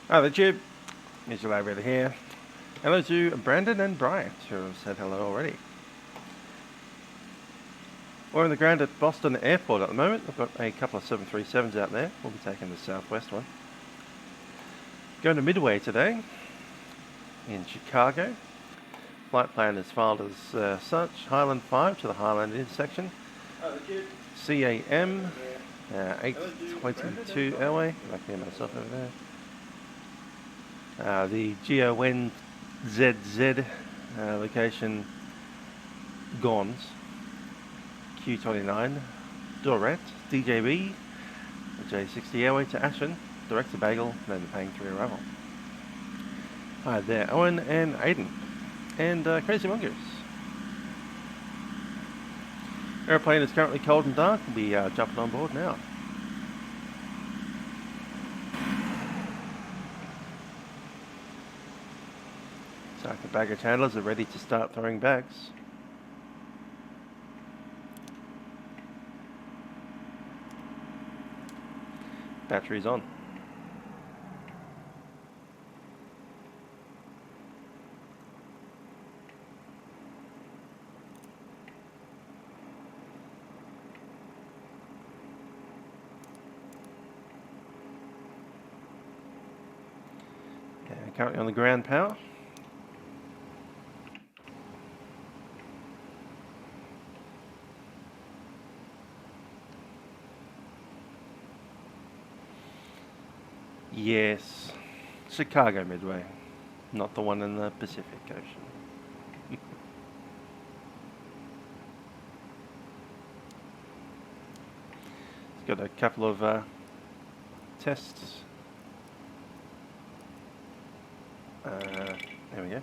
Hi there, Jib. Here's your Livery here. Hello to Brandon and Bryant, who have said hello already. We're on the ground at Boston Airport at the moment. We've got a couple of 737s out there. We'll be taking the southwest one. Going to Midway today in Chicago. Flight plan is filed as such. Highland 5 to the Highland intersection. CAM 822 airway. I can hear myself over there. The GONZZ location Gons Q29 Durant DJB J60 airway to Ashton, direct to Bagel, then paying 3 arrival. Hi there, Owen and Aiden and Crazy Mongoose. Airplane is currently cold and dark. We'll be jumping on board now. So the baggage handlers are ready to start throwing bags. Batteries on. Currently on the ground power. Yes, Chicago Midway, not the one in the Pacific Ocean. It's got a couple of tests. There we go.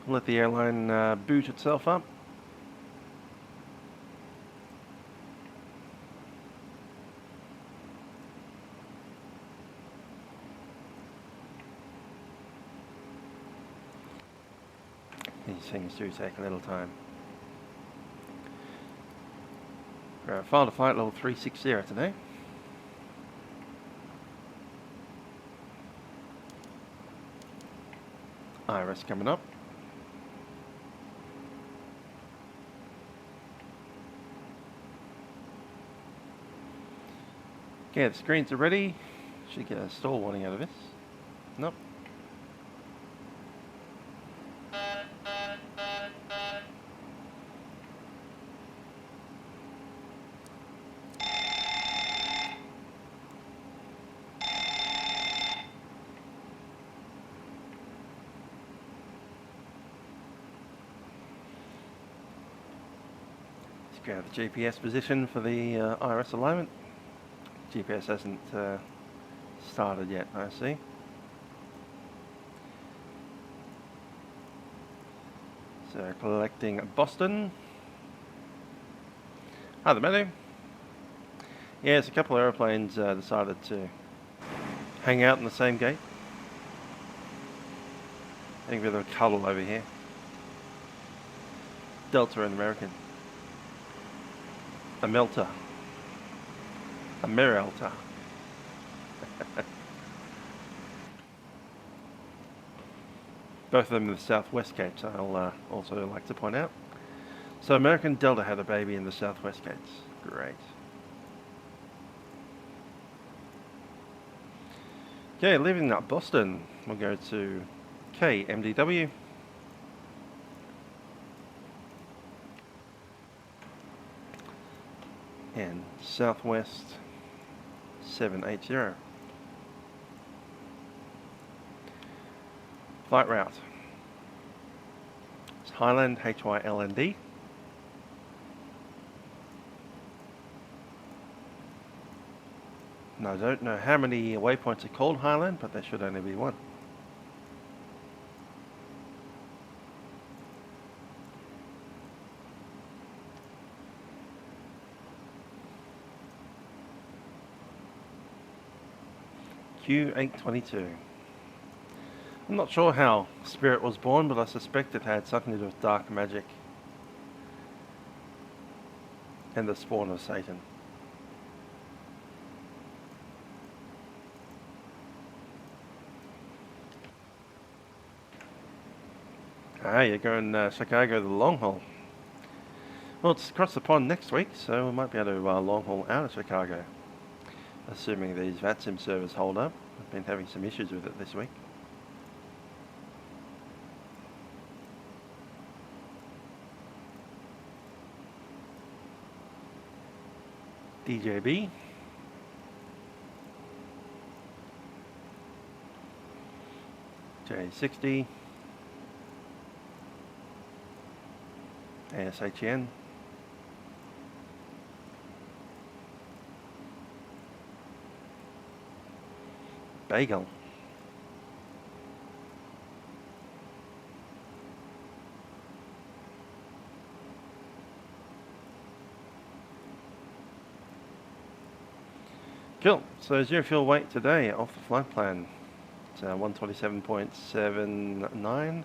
We'll let the airline boot itself up. These things do take a little time. Filed a flight level 360 today. IRS coming up. Okay, the screens are ready. Should get a stall warning out of this. Nope. Grab the GPS position for the IRS alignment. GPS hasn't started yet, I see. So collecting Boston. Hi there, Matthew. Yes, a couple of aeroplanes decided to hang out in the same gate. Getting a bit of a cuddle over here. Delta and American. A melter. A Merelta. Both of them in the Southwest Gates, I'll also like to point out. So American Delta had a baby in the Southwest Gates. Great. Okay, leaving up Boston, we'll go to KMDW. And Southwest 780. Flight route. It's Highland HYLND. Now I don't know how many waypoints are called Highland, but there should only be one. Q822. I'm not sure how Spirit was born, but I suspect it had something to do with dark magic. and the spawn of Satan. Ah, you're going Chicago the long haul. Well, it's across the pond next week, so we might be able to long haul out of Chicago, assuming these Vatsim servers hold up. I've been having some issues with it this week. DJB. J60. ASHN. Bagel. Cool. So zero fuel weight today off the flight plan. It's 127.79.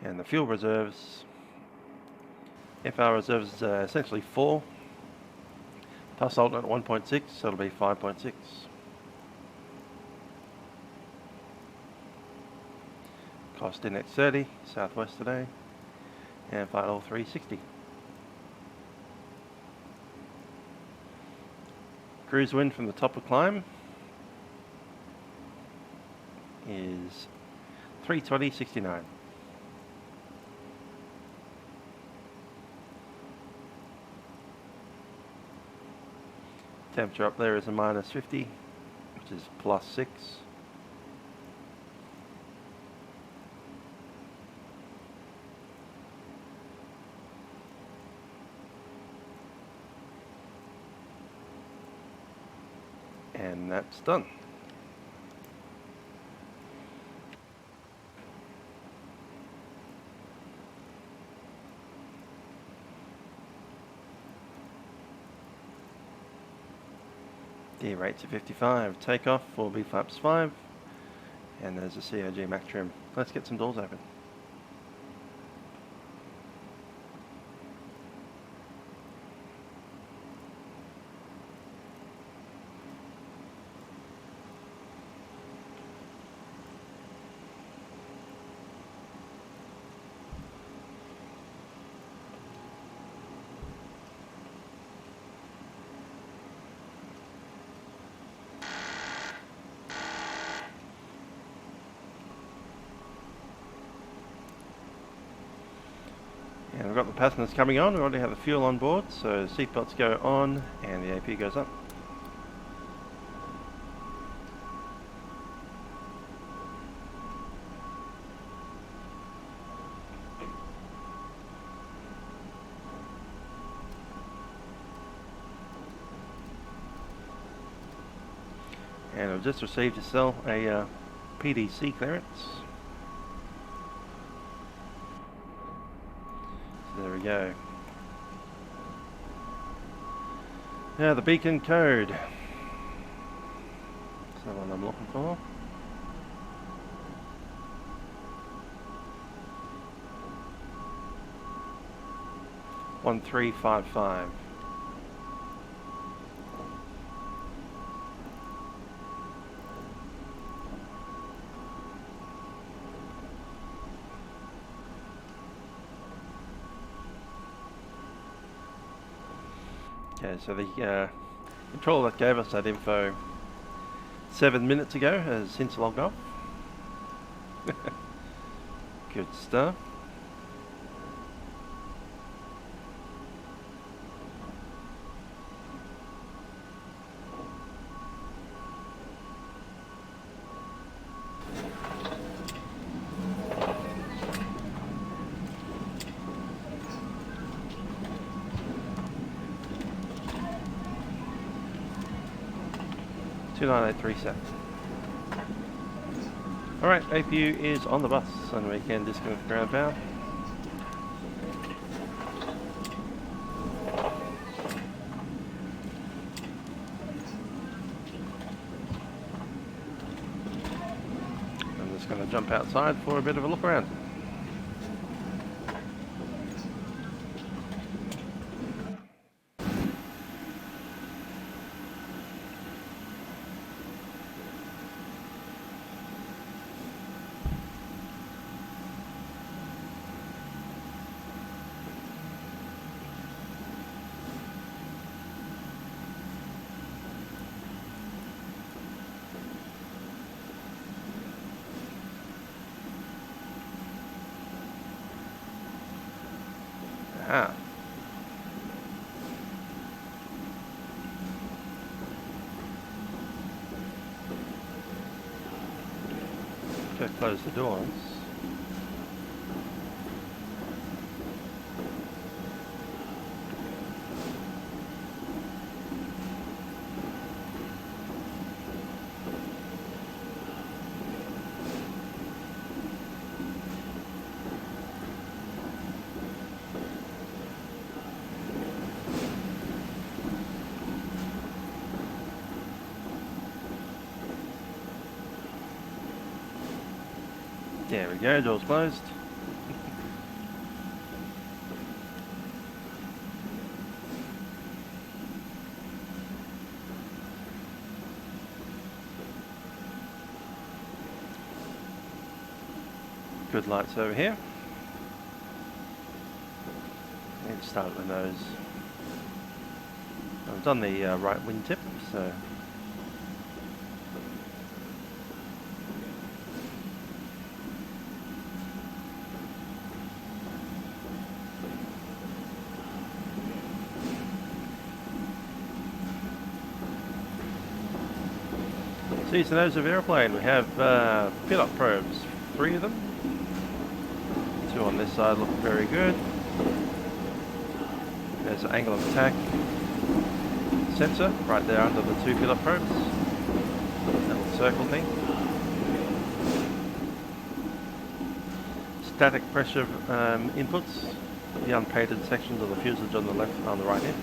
And the fuel reserves, FR reserves is essentially 4, plus alternate 1.6, so it'll be 5.6. Cost index 30, Southwest today, and flight level 360. Cruise wind from the top of climb is 320.69. Temperature up there is a minus 50, which is plus 6. And that's done. The rates are 55. Takeoff will be flaps 5. And there's a COG Mac trim. Let's get some doors open. And we've got the passengers coming on. We already have the fuel on board, so seatbelts go on and the AP goes up. And I've just received to sell a PDC clearance. There we go. Now the beacon code. That's the one I'm looking for. One 1355. Okay, so the controller that gave us that info 7 minutes ago has since logged off. Good stuff. Alright, APU is on the bus and we can disconnect the ground power. I'm just just going to jump outside for a bit of a look around. Ah. Go close the doors. There we go, doors closed. Good lights over here. And start at the nose. I've done the right wingtip, so sees the nose of the airplane. We have pilot probes, 3 of them. 2 on this side look very good. There's an angle of attack sensor right there under the 2 pilot probes. That little circle thing. Static pressure inputs. The unpainted sections of the fuselage on the left, on the right here.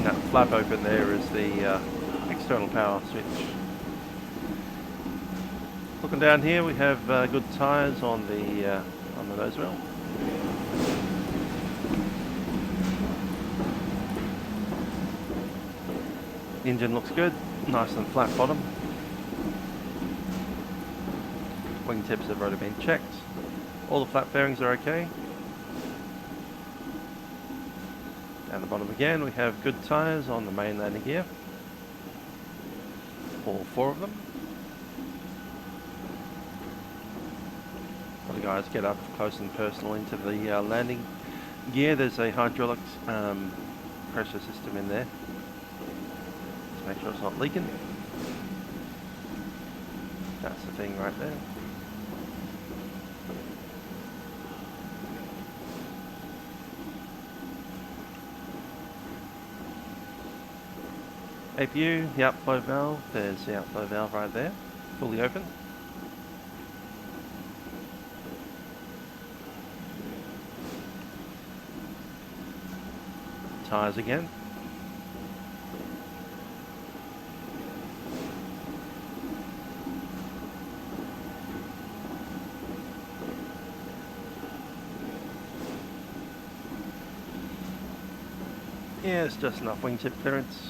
That flap open there is the external power switch. Looking down here, we have good tyres on the nose wheel. The engine looks good, nice and flat bottom. Wingtips have already been checked. All the flap bearings are okay. Down the bottom again, we have good tyres on the main landing gear. All 4 of them. The guys get up close and personal into the landing gear. There's a hydraulic pressure system in there. Just make sure it's not leaking. That's the thing right there. APU, the outflow valve, there's the outflow valve right there, fully open. Tyres again. Yeah, it's just enough wingtip clearance.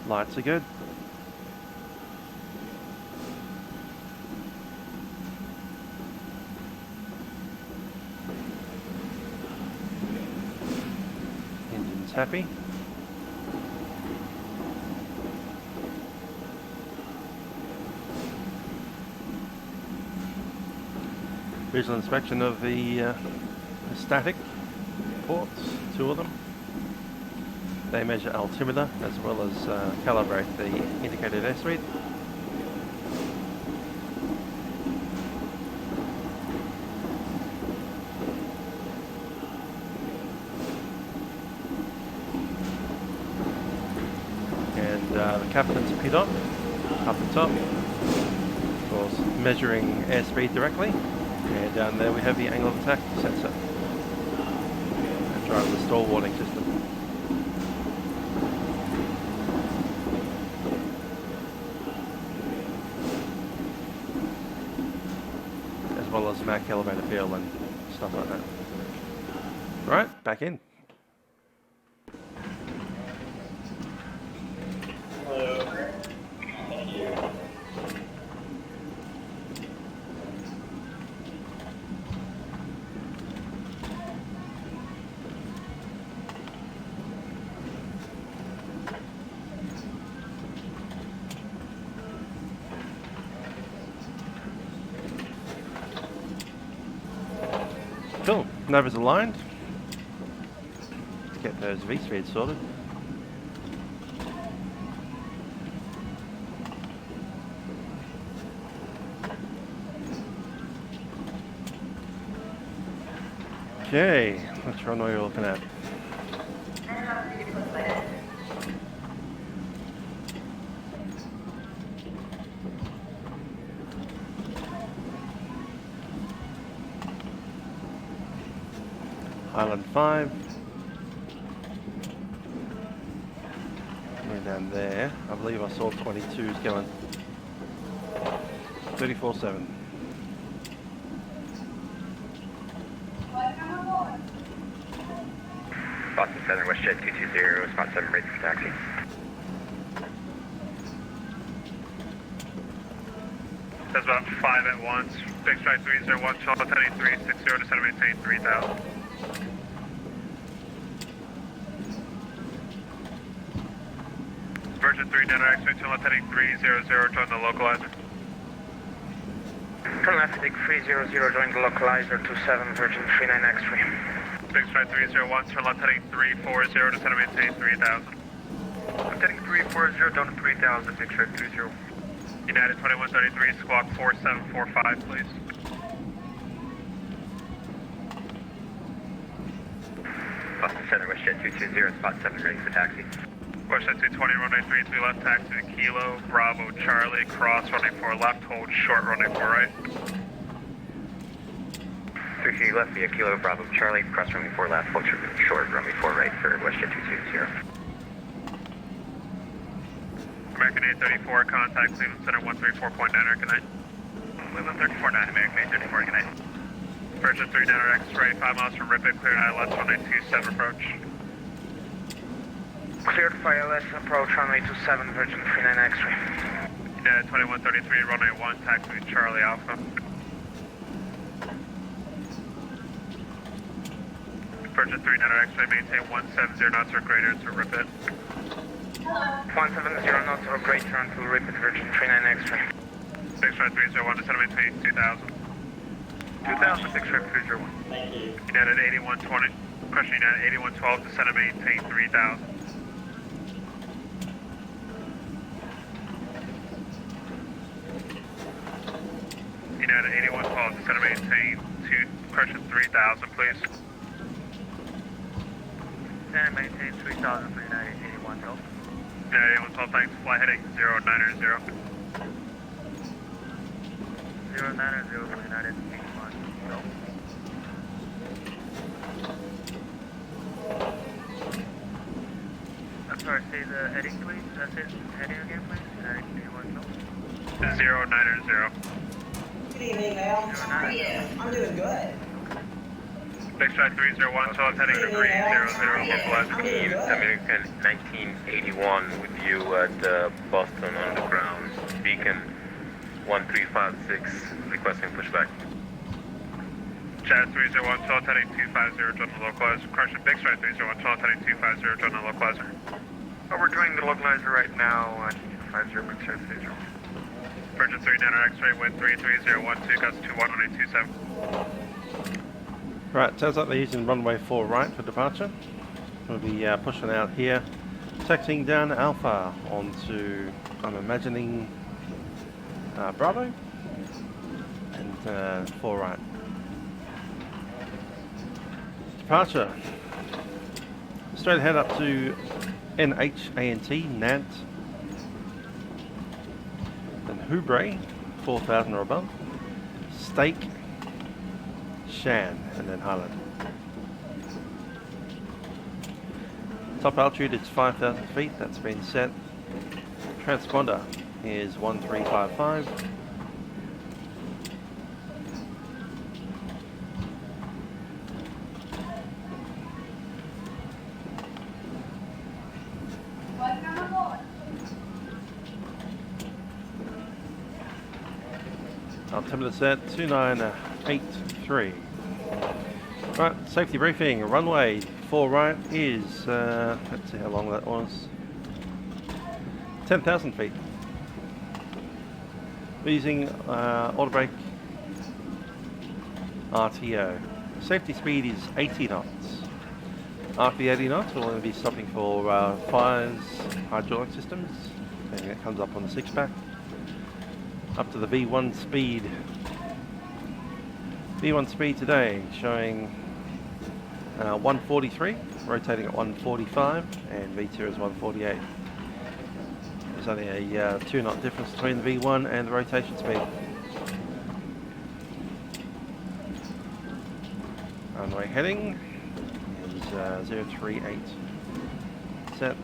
Lights are good. Engine's happy. Visual inspection of the static ports, 2 of them. They measure altimeter as well as calibrate the indicated airspeed. And the captain's PDOT up the top, of course, measuring airspeed directly. And down there we have the angle of attack sensor. try the stall warning system. As well as Mac elevator feel and stuff like that. Right, back in. Cool, Nova's aligned. Let's get those V-speeds sorted. Okay, which runway are we looking at? Island 5. We're down there. I believe I saw 22s going 34-7. Boston Southern WestJet 220, spot 7 ready for taxi. That's about 5 at once. Big strike 301, Charlotte heading 360 to center maintain 3000. Virgin 3 Niner X-ray, Charlotte heading 300, join the localizer. Turn left, big 300, join the localizer, 27 Virgin 39 X-ray. Big strike 301, turn left heading 340 to center maintain 3000. I'm heading 340 down to 3000, big strike 30. United 2133, squawk 4745, please. Boston Southern WestJet 220, spot 7 ready for taxi. WestJet 220, runway 33 left, taxi to Kilo, Bravo, Charlie, cross, runway 4 left, hold short, runway 4 right. 33 left via Kilo, Bravo, Charlie, cross runway 4 left, hold short, runway 4 right for WestJet 220. American 834, contact Cleveland Center 134.9, good night. Cleveland 34.9, American 834, good night. Virgin 3 Niner X-ray, 5 miles from Ripon, cleared ILS, runway 27 approach. Cleared for ILS, approach runway 27, Virgin 39 X-ray. United 2133, runway 1, taxi to Charlie Alpha. Virgin 3 Niner X-ray, maintain 170 knots or greater to Ripon. 170 knots or greater until Ripon, Virgin 39 X-ray. Big strike 301, descend maintain 2000. 2000, big strike 301. Thank you. United 8120, question United 8112, descend maintain 3000. United 8112, descend maintain 3000, please. Descend maintain 3000 for United 8112. United 8112, thanks, fly heading 090. 090 for United 8112. I'm sorry, say the heading please. Say the heading again please. United 8112. 090. Good evening, Al. How are you? I'm doing good. Big strike 301, so I'm heading 300, Lockheed, American 1981 with you at Boston Underground, Beacon 1356, requesting pushback. Chat 301, so I'm heading 250, join the localizer. Correction, Big strike 301, so I'm heading 250, join the localizer. Oh, we're doing the localizer right now at 250, big strike 301. Virgin 3 Niner X-ray, wind 33012, gusts 211827. Right, sounds like they're using runway 4 right for departure. We'll be pushing out here, taxiing down Alpha onto, I'm imagining, Bravo and 4 right. Departure. Straight ahead up to NHANT, NANT, then Hubray, 4,000 or above, Stake, Shan, and then Highland. Top altitude is 5,000 feet, that's been set. Transponder is 1355. Altimeter set 2983. Right, safety briefing. Runway 4 right is, let's see how long that was. 10,000 feet. We're using auto brake RTO. Safety speed is 80 knots. After the 80 knots, we'll only be stopping for fires, hydraulic systems, and that comes up on the 6-pack. Up to the V1 speed. V1 speed today showing 143, rotating at 145, and V2 is 148. There's only a 2 knot difference between the V1 and the rotation speed. Runway heading is 038. Set.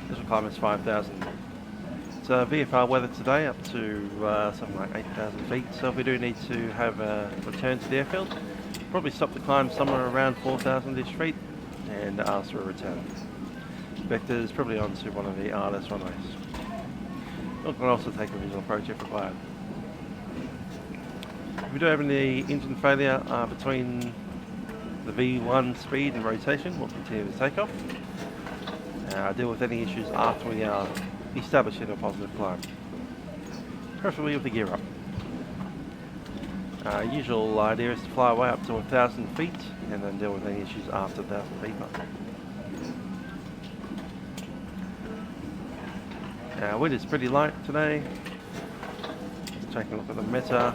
Visual climb is 5,000. It's VFR weather today up to something like 8,000 feet, so if we do need to have a return to the airfield, probably stop the climb somewhere around 4,000-ish feet and ask for a return. Vector's probably onto one of the RLS runways. We can also take a visual approach if required. If we do have any engine failure between the V1 speed and rotation, we'll continue the takeoff. Deal with any issues after we are establishing a positive climb, preferably with the gear up. Usual idea is to fly away up to 1,000 feet and then deal with any issues after 1,000 feet. Wind is pretty light today. Let's take a look at the meta.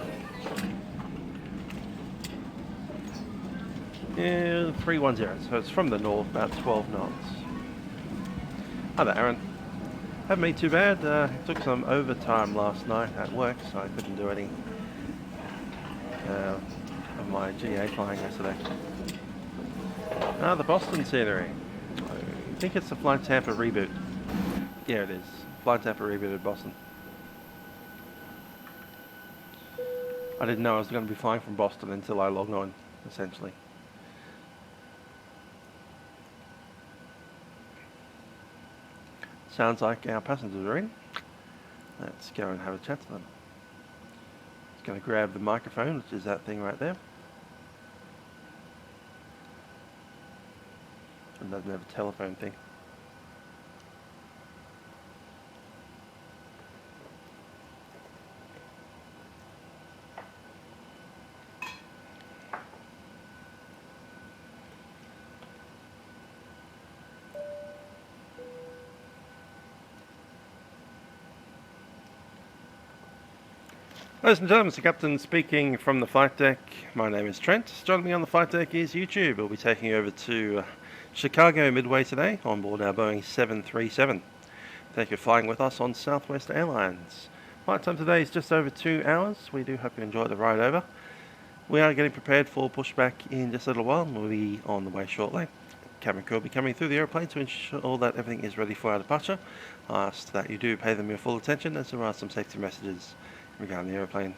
Yeah, 310, so it's from the north, about 12 knots. Hi there, Aaron. Haven't been too bad. Took some overtime last night at work, so I couldn't do any of my GA flying yesterday. The Boston scenery. I think it's the FlyTampa reboot. Yeah, it is. FlyTampa rebooted Boston. I didn't know I was going to be flying from Boston until I logged on, essentially. Sounds like our passengers are in. Let's go and have a chat to them. Just going to grab the microphone, which is that thing right there. And doesn't have a telephone thing. Ladies and gentlemen, it's the Captain speaking from the flight deck. My name is Trent. Joining me on the flight deck is YouTube. We'll be taking you over to Chicago Midway today on board our Boeing 737. Thank you for flying with us on Southwest Airlines. Flight time today is just over 2 hours. We do hope you enjoy the ride over. We are getting prepared for pushback in just a little while. We'll be on the way shortly. Cabin crew will be coming through the airplane to ensure that everything is ready for our departure. I ask that you do pay them your full attention as there are some safety messages regarding the aeroplane.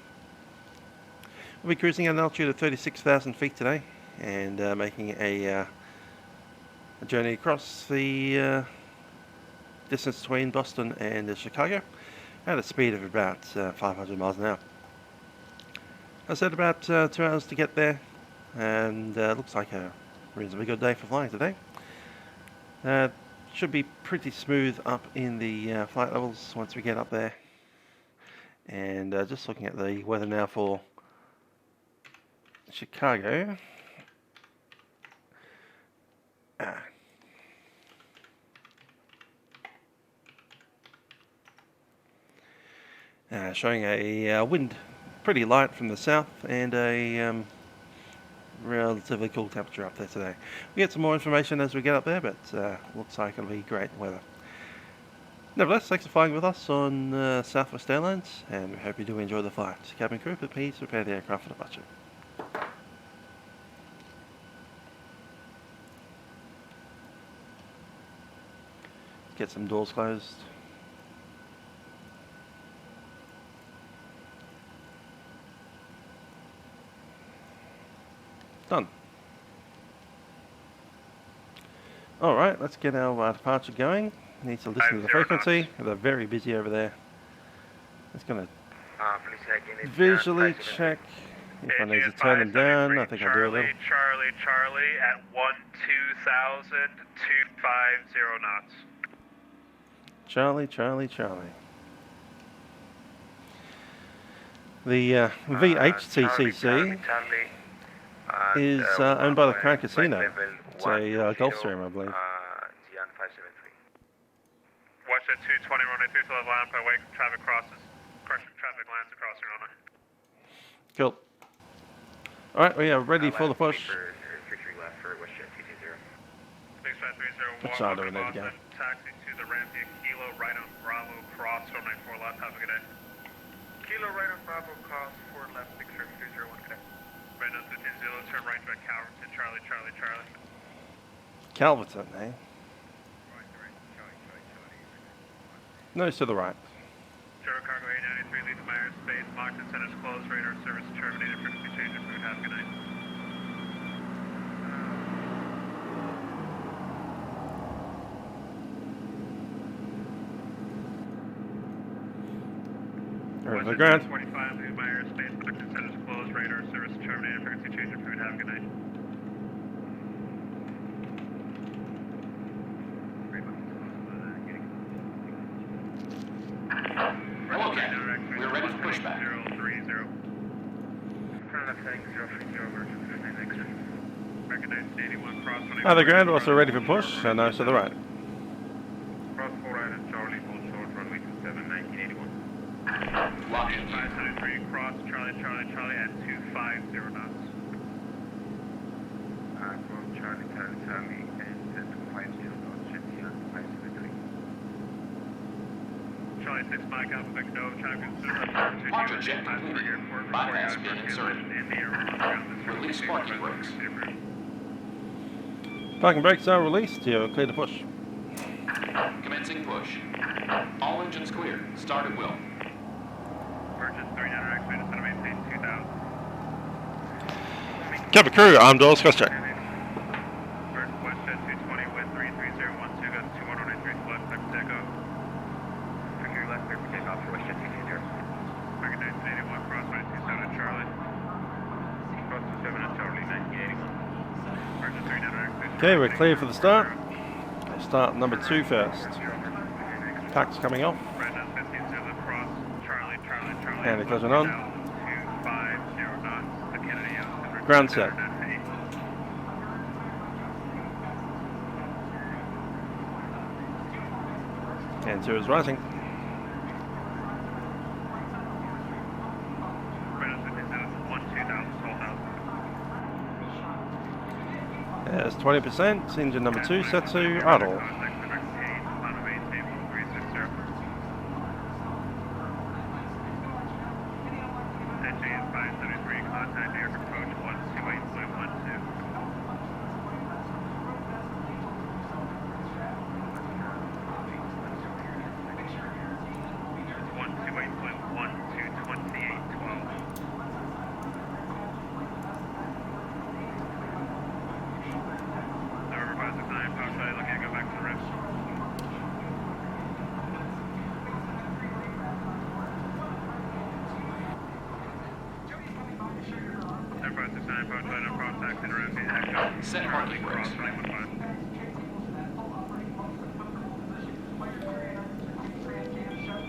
We'll be cruising at an altitude of 36,000 feet today and making a journey across the distance between Boston and Chicago at a speed of about 500 miles an hour. I said about 2 hours to get there, and looks like a reasonably good day for flying today. Should be pretty smooth up in the flight levels once we get up there. And just looking at the weather now for Chicago. Showing a wind pretty light from the south and a relatively cool temperature up there today. We get some more information as we get up there, but looks like it'll be great weather. Nevertheless, thanks for flying with us on Southwest Airlines, and we hope you do enjoy the flight. Cabin crew, please prepare the aircraft for departure. Get some doors closed. Done. Alright, let's get our departure going. Need to listen to the frequency. They're very busy over there. Just going to visually check if I need to turn them down. I think I do a little. Charlie at 12,250 knots. Charlie. The VHTCC is owned by the Crown Casino. It's a golf stream, I believe. Watch at 220 runway 3 to level line by way traffic crosses. Traffic lines across your runway. Cool. Alright, we are ready for the push. What's that doing there again? Taxi to the ramp via Kilo right on Bravo cross runway 4 left. Have a good day. Kilo right on Bravo cross 4 left 63301. Good day. Right on 15 Zulu, turn right to Calverton, Charlie. Calverton, eh? Nose to the right. Zero cargo 893, leave the Myers space. Mockton centers closed. Radar service terminated. Frequency change of food. Have a good night. Over the ground. 45, leave Myers space. Mockton centers closed. Radar service terminated. Frequency change of food. Have a good night. Okay, we're ready for pushback. 030. Recognized 81 cross 24. Other ground also ready for push, and nose to the right. Cross 4 right at Charlie, hold short, runway 27, 1981. Lockheed. 573 cross, Charlie at 250 knots. Cross Charlie, and 250 knots, should be on 573. Charlie 6 Mike Alpha FNO, traffic Departure jet completed. Bypass being inserted. Release parking brakes. Parking brakes are released. You're clear to push. Commencing push. All engines clear. Start at will. Purchase 300 X-ray to center maintain 2000. Cabin crew, armed doors, cross check. West jet 220 with 33012, got 2193 select, type Deco. Figure left, clear for takeoff for West Jet 220. Recognized 81 cross 927 at Charlie. Cross 27 at Charlie, 1981. Purchase 300 X-ray. Okay, we're clear for the start. Let's start number 2 first. Tax coming off. Brandon 15 Zulu cross, Charlie. And it goes on. 250 knots to Kennedy. Ground set. And 2 is rising. Brandon 15 Zulu 12000, sold out. There's 20%. Engine number 2 set to idle. Set parking brakes.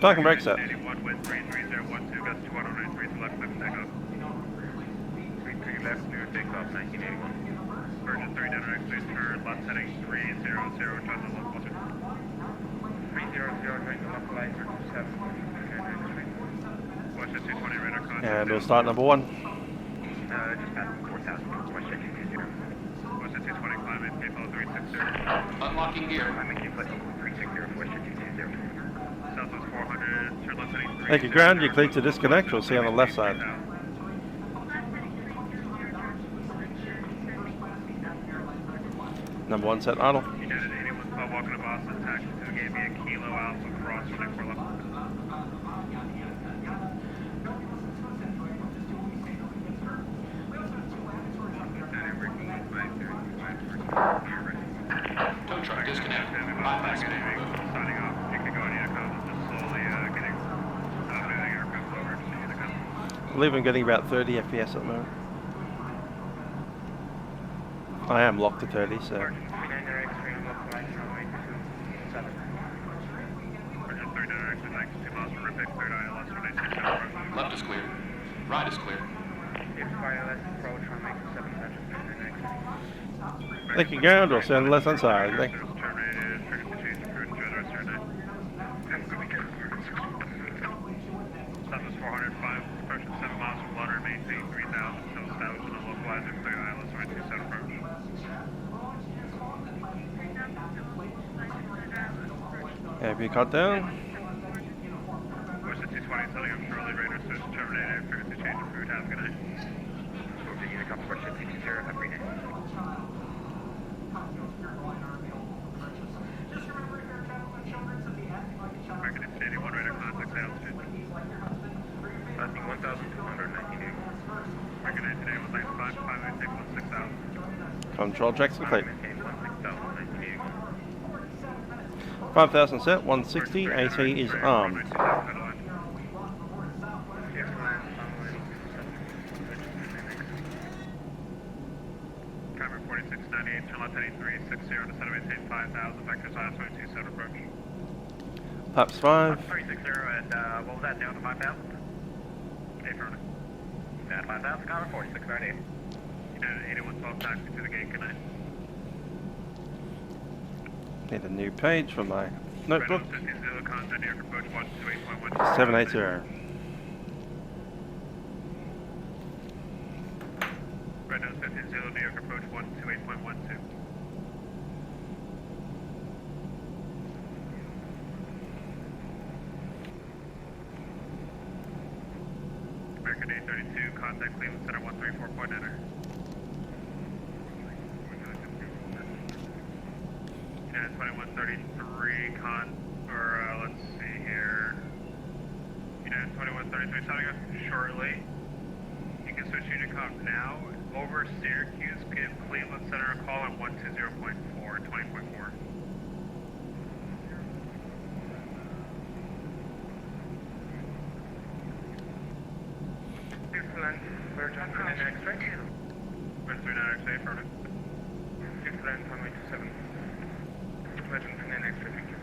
Parking brake set. 81 with 33012, got 2193 select, type takeoff. 33 left, clear takeoff, 1981. Virgin 300 X-ray turn left heading 300, turn the local. 300, going to localizer 27. West Jet 220 radar contact. And we'll start number 1. Just passing 4,000, West Jet 220. West Jet 220 climate, KBOS 360. Unlocking gear. Climbing KBOS 360 for West Jet 220. Southwest 400, turn left heading 300. Thank you, ground. You're clear to disconnect. We'll see you on the left side. Number 1 set idle. United 8112, welcome to Boston, taxi to the gate via Kilo Alpha Cross 194 left. Tow truck disconnect. Bypass being removed. Signing off. You can go on Unicom, just slowly getting moving aircraft over to Unicom. I believe I'm getting about 30 FPS at the moment. I am locked to 30, so... Roger 39 exit 92 miles from Rippick, cleared ILS 186. Left is clear. Right is clear. Thank you, ground, or send less on side. Thank you. Terminated, frequency change approved, enjoy the rest of your night. Southwest 405, approaching 7 miles from London, maintain 3000 until established on a localizer, clear ILS 127 approach. Have you cut down? West 220, telling up shortly, radar search terminated, frequency change approved, have a good night. Over to Unicom, Sparship 220, have a great day. American City 81 radar contact altitude. Passing 1,219 degrees. American 19 195, 586 16,000. Control checks complete. Maintain 16,019 degrees. 5000 set, 160, AT is armed. Camera 4698, turn left heading 360, descend and maintain 5,000, vectors ILS 127 approach. Flaps 5. 360 and what was that, down to 5,000? Affirmative. Down to 5,000, Camera 4698. United 8112, taxi to the gate, good night. Need a new page for my notebook. 50 contact New York approach 128.1. 780. Red Nose 50 New York approach 128.12. American 832, contact Cleveland Center 134.9. United 2133, let's see here. United 2133, signing up shortly. You can switch Unicom now. Over Syracuse, give Cleveland Center a call on 120.4, 20.4. Houston, we're trying to finish X-ray. We're 39 X-ray, affirmative. Houston, 127. Legend from the next review.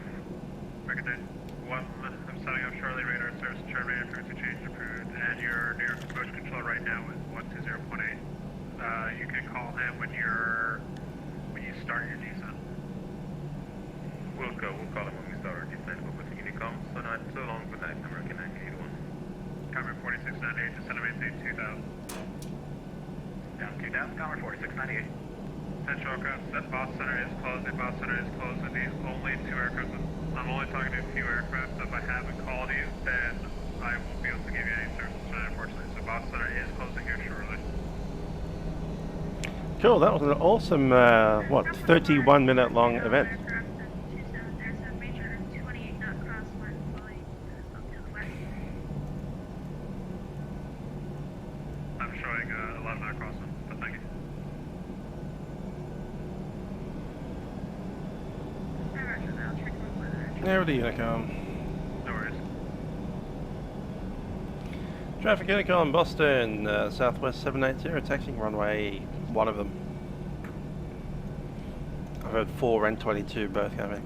American 9, I'm signing up shortly. Radar service terminated, frequency change approved, and your New York approach control right now is 120.8. You can call him when you start your descent. We'll call him when we start our descent over to Unicom. So not so long, good night, American 981. Camera 4698, descend and maintain 2,000. Down 2,000, Camera 4698. Central aircraft, set Boss Center is closed. The Boss Center is closed with the only 2 aircraft. I'm only talking to a few aircraft, so if I haven't called you, then I won't be able to give you any services tonight, unfortunately. So Boss Center is closing here shortly. Cool, that was an awesome, 31-minute long event. I'm showing a lot of that crossing, but thank you. There to Unicom. No worries. Traffic Unicom, Boston, Southwest 780, taxiing runway, one of them. I've heard 4 and 22 both coming.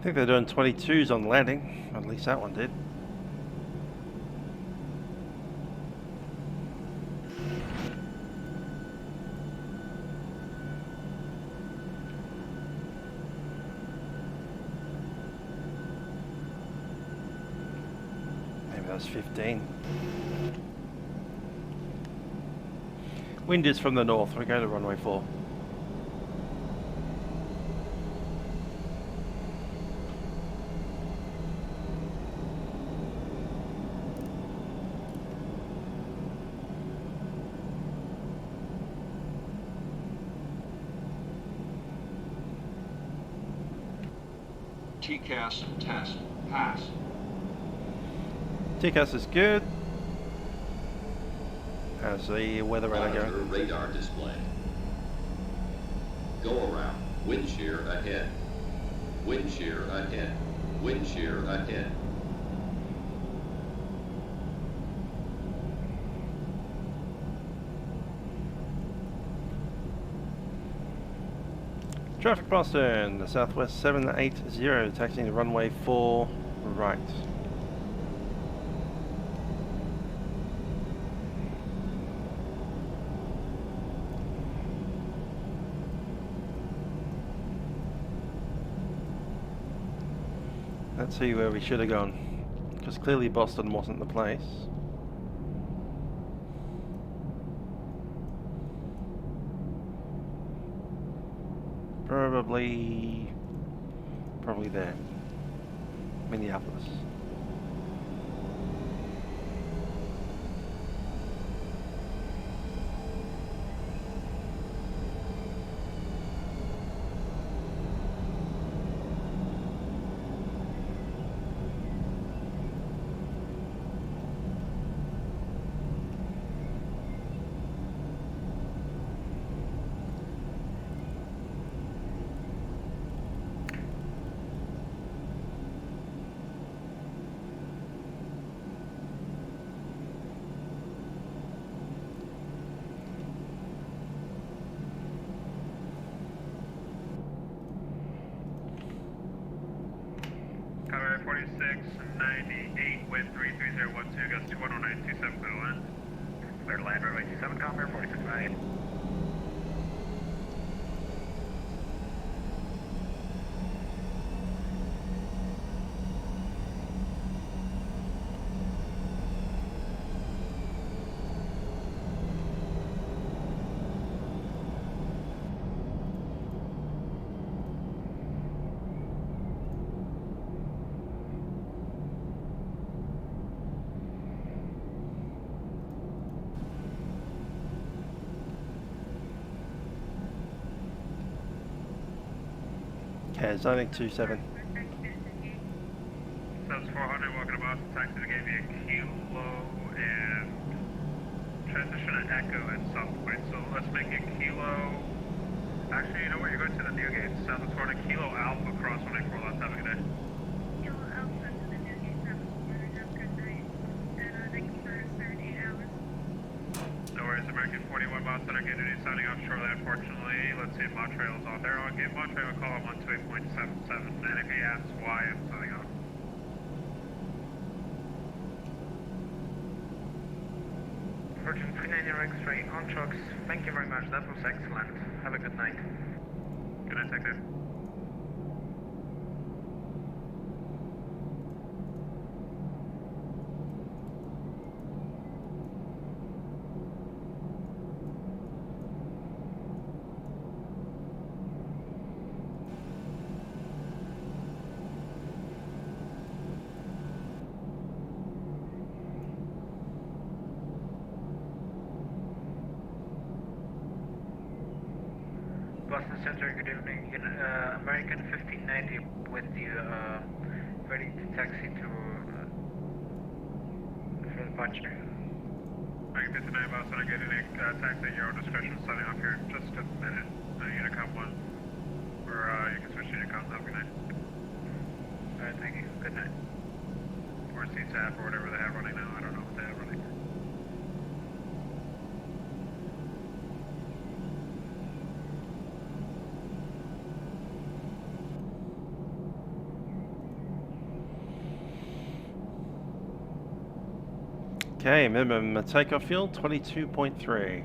I think they're doing 22s on landing, at least that one did. Maybe that was 15. Wind is from the north, we're going to runway 4. TCAS test pass. TCAS is good. How's the weather radar Monitor going? radar display. Go around. Wind shear ahead. Wind shear ahead. Wind shear ahead. Traffic Boston, the Southwest 780, taxiing to runway 4 right. Let's see where we should have gone, because clearly Boston wasn't the place. Probably there. Minneapolis. Cover 4698, wind 33012, gust 210927, clear to land. Clear to land, runway 27, Cover 4698. Okay, zoning 27. Subs 400, welcome to Boston, taxi to gave you a kilo and transition to echo at some point. So let's make it kilo. Actually, you know what? You're going to the new gate. Southwest 400, kilo alpha cross 184. Let's have a good day. Kilo Alpha to the new gate, Southwest 400, have a good night. And thank you for 38 hours. No worries, American 41 Boston, I'm getting signing off shortly, unfortunately. Let's see if Montreal is on there. I'll give Montreal a call on 128.77, and if he asks why I'm signing off. Virgin 390 X-ray on trucks, thank you very much, that was excellent. Have a good night. Good night, take care. Boston Center, good evening. American 1590 with you, ready to taxi to for departure. American 59 Boston, I'm getting a taxi at your own discretion, signing off here in just a minute. Unicom 1, or you can switch to Unicom, have a good night. Alright, thank you, good night. Or CTAP or whatever they have running now, I don't know what they have running. Okay, minimum takeoff fuel 22.3.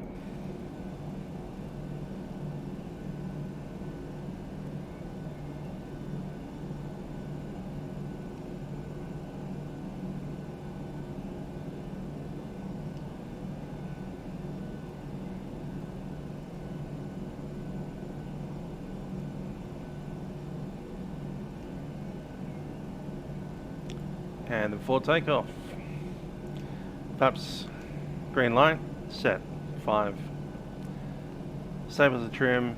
And before takeoff, flaps green light set 5. Stabilizer trim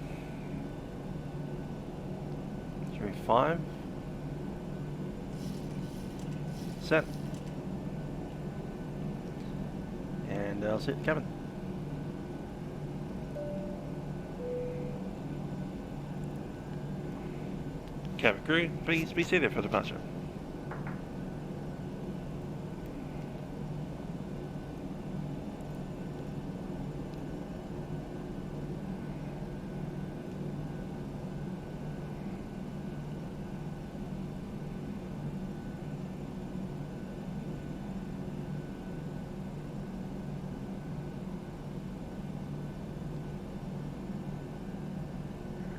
should be 5. Set. And I'll sit cabin. Cabin crew, please be seated for departure.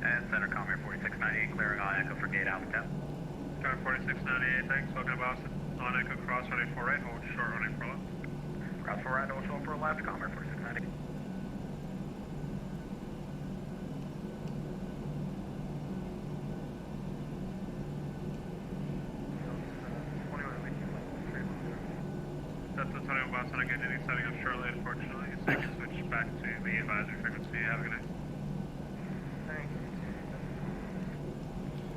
And Center Comair 4698, clearing on Echo for gate Alpha 10. Comair 4698, thanks. Welcome to Boston. On Echo, cross running 4 right, hold short running for left. Cross 4 right, hold short for left, Comair 4698. That's the Tony Boston, I'm getting any setting up shortly, unfortunately. So you can switch back to the advisory frequency. Have a good night.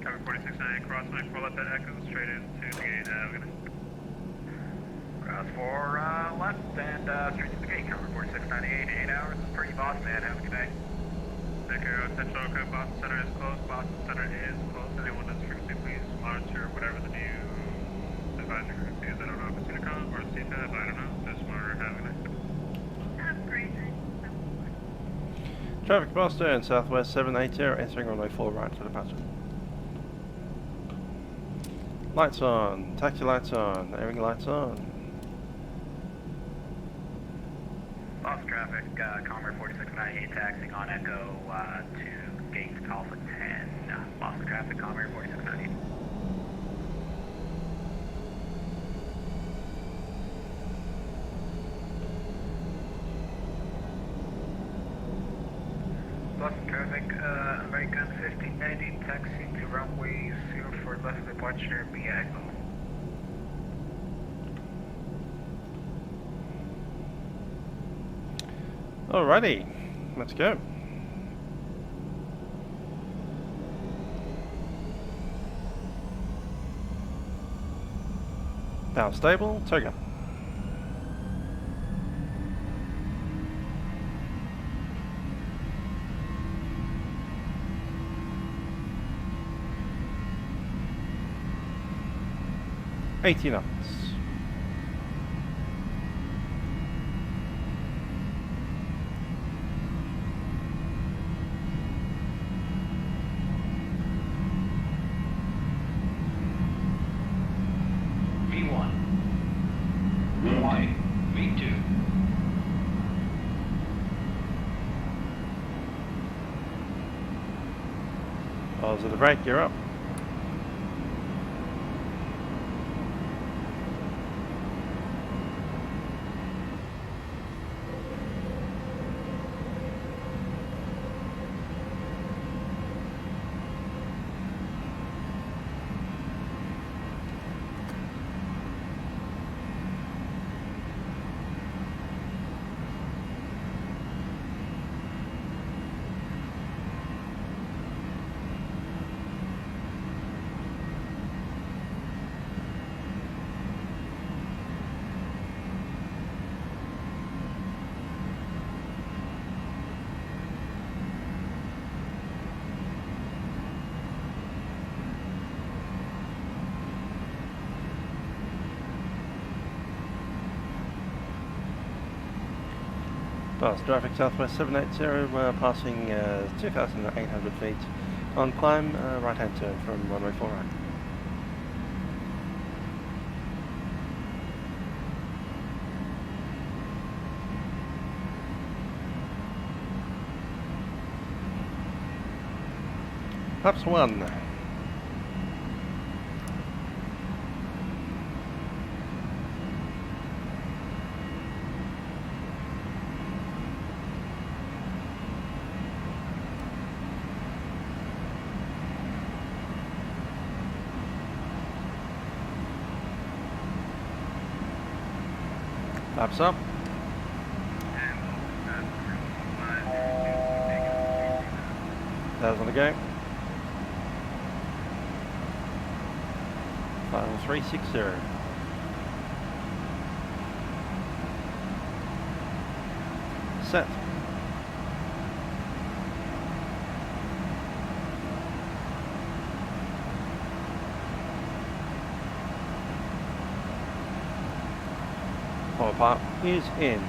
Cover 4698, cross 94, let that echo straight into the gate. Have a good night. Cross 4 left and straight to the gate. Cover 4698, 8 hours. It's pretty boss, man. Have a good night. Thank you. Attention, okay. Boston Center is closed. Boston Center is closed. Anyone that's frequency, please monitor whatever the new advisory frequency is. I don't know if it's Unicom or CPAP. I don't know. Just monitor. Have a good night. Have a great night. Traffic Boston, Southwest 780, entering runway 4 right for departure. Lights on, taxi lights on, airing lights on. Boston traffic, Comair 4698 taxiing on Echo to gate Alpha 10. Boston traffic, Comair 4698. Boston traffic, American 1590 taxiing to runway 04 left departure via Echo. Alrighty, let's go. Power stable, toga. $80 knots. V1. Runway. V2. Balls of the brake, you're up. Fast traffic Southwest 780, passing 2,800 feet on climb, right hand turn from runway 4 right. Flaps 1. Flaps up. That on the go. Final 360. Set. Power part is in.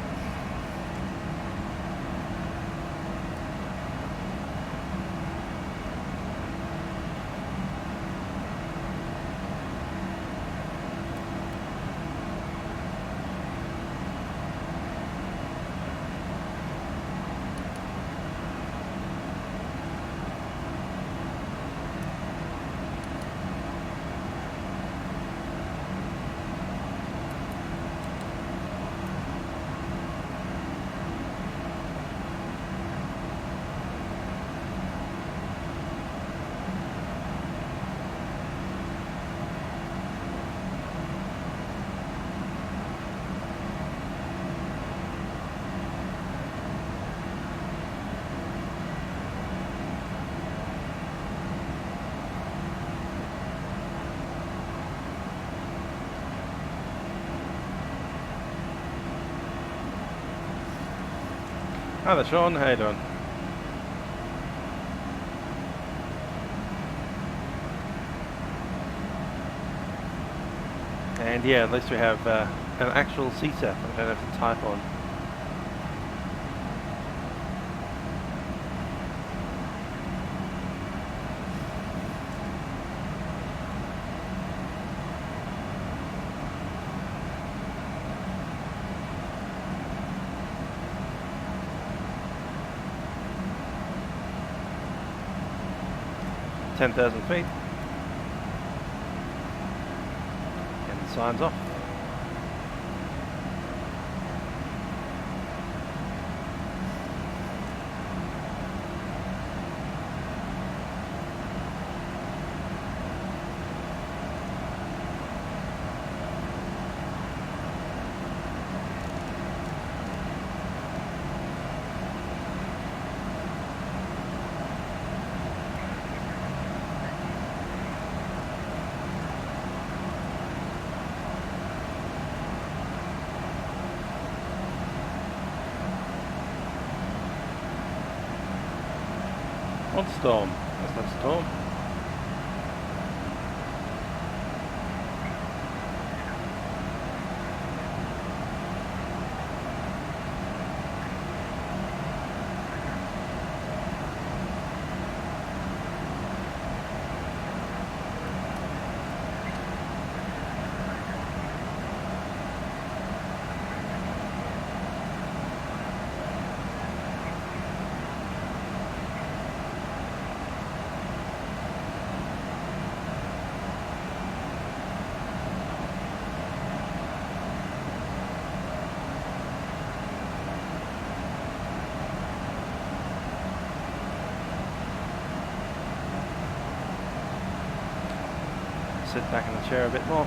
Hi there, Sean. How you doing? And yeah, at least we have an actual CSAP. I don't have to type on. $10,000 feet, and the signs off. What storm? That's not storm. Sit back in the chair a bit more.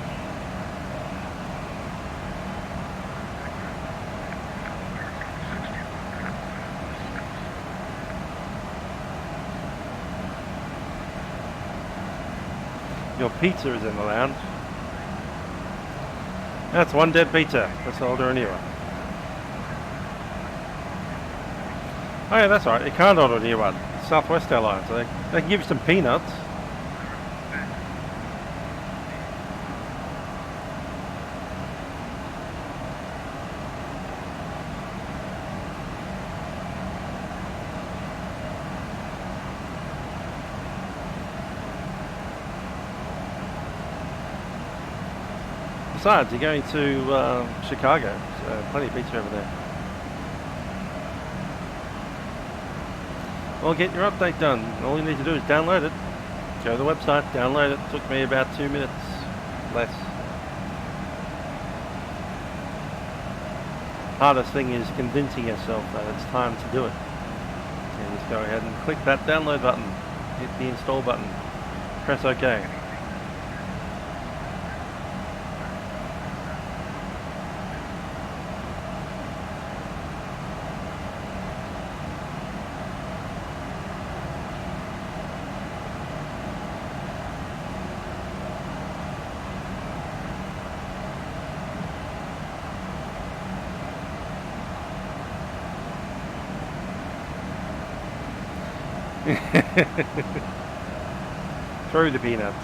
Your pizza is in the lounge. That's one dead pizza. Let's order a new one. Oh yeah, that's right. You can't order a new one. Southwest Airlines. So they can give you some peanuts. Besides, you're going to Chicago, so plenty of pizza over there. Well, get your update done. All you need to do is download it. Go to the website, download it. Took me about 2 minutes, less. Hardest thing is convincing yourself that it's time to do it. And just go ahead and click that download button, hit the install button, press OK. Throw the peanuts.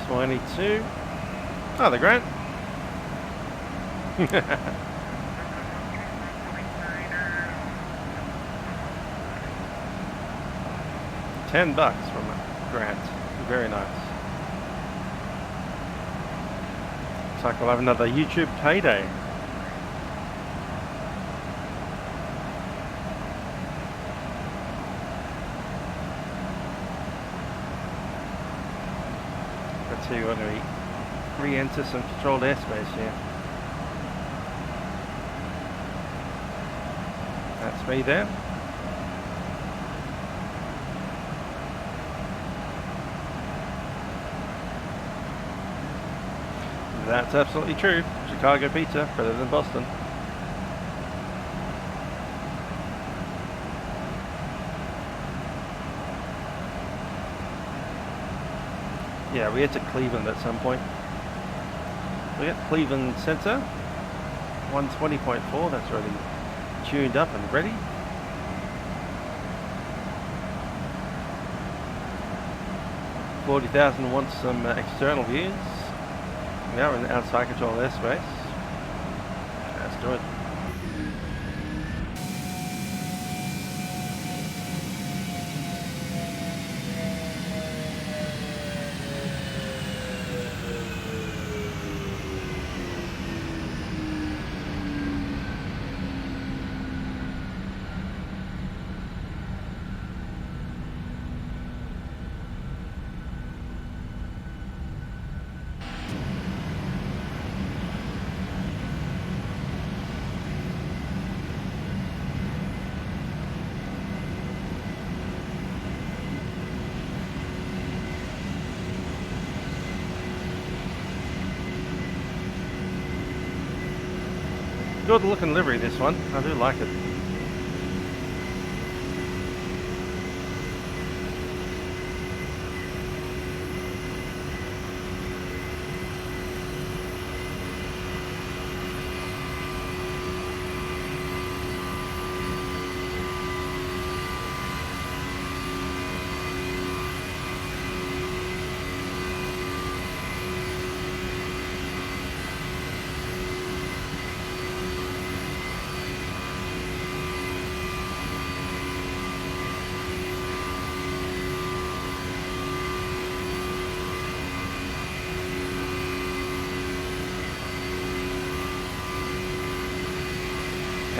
$22. Oh, the grant. $10 from a grant. Very nice. Looks like we'll have another YouTube payday. Let's see, when we re-enter some controlled airspace here. That's me there. That's absolutely true. Chicago pizza, better than Boston. Yeah, we head to Cleveland at some point. We got Cleveland Center, 120.4, that's already tuned up and ready. $40,000 wants some external views. Now we're in outside control airspace. Let's do it. Good looking livery, this one. I do like it.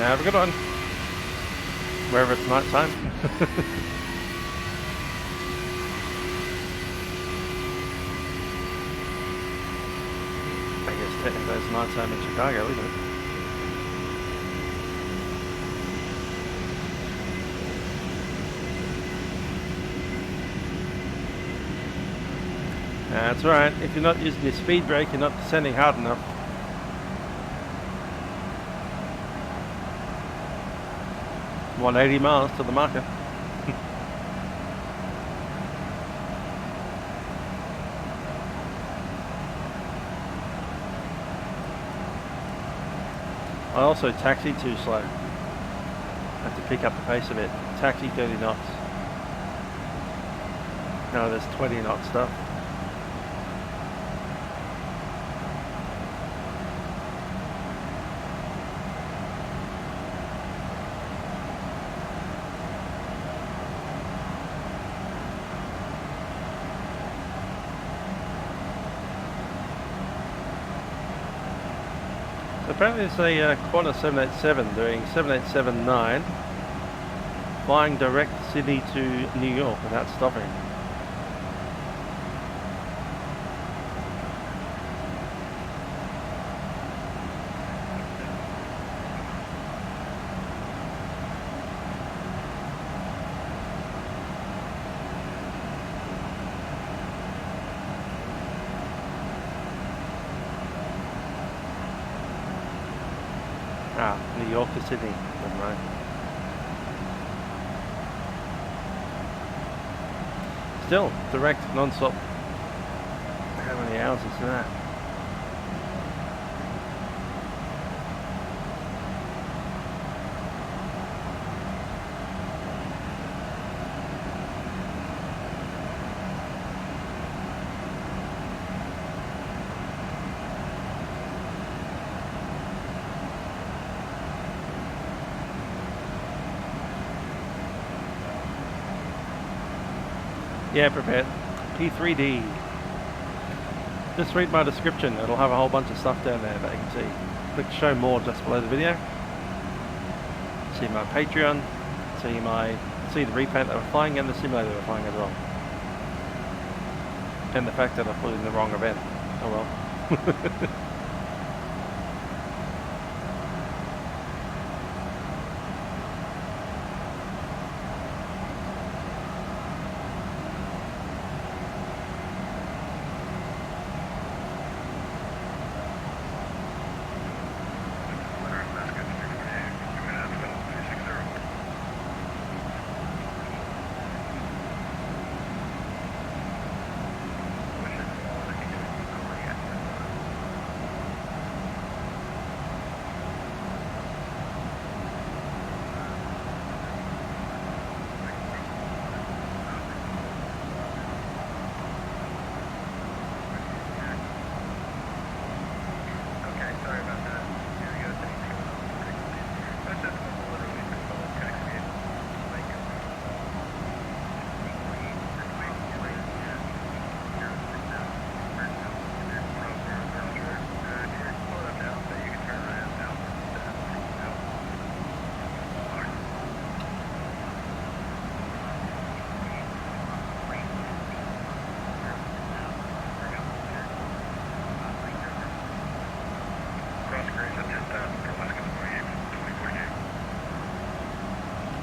Have a good one. Wherever it's night time. I guess technically it's night time in Chicago, isn't it? That's right. If you're not using your speed brake, you're not descending hard enough. Want 80 miles to the marker. I also taxied too slow. I had to pick up the pace a bit. Taxi 30 knots. No, there's 20 knot stuff. Apparently it's a Qantas 787 doing 7879, flying direct Sydney to New York without stopping. New York to Sydney, never mind. Still, direct, non-stop. How many hours is that? Yeah, prepared. P3D. Just read my description. It'll have a whole bunch of stuff down there that you can see. Click show more just below the video. See my Patreon. See the repaint that we're flying and the simulator we're flying as well. And the fact that I put in the wrong event. Oh well.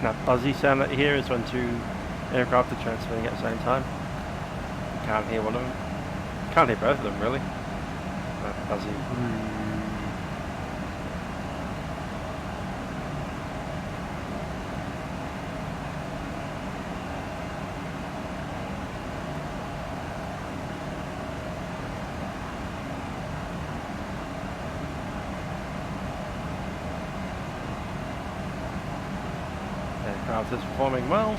That buzzy sound that you hear is when two aircraft are transferring at the same time. You can't hear one of them. Can't hear both of them really. That buzzy. Aircraft is performing well.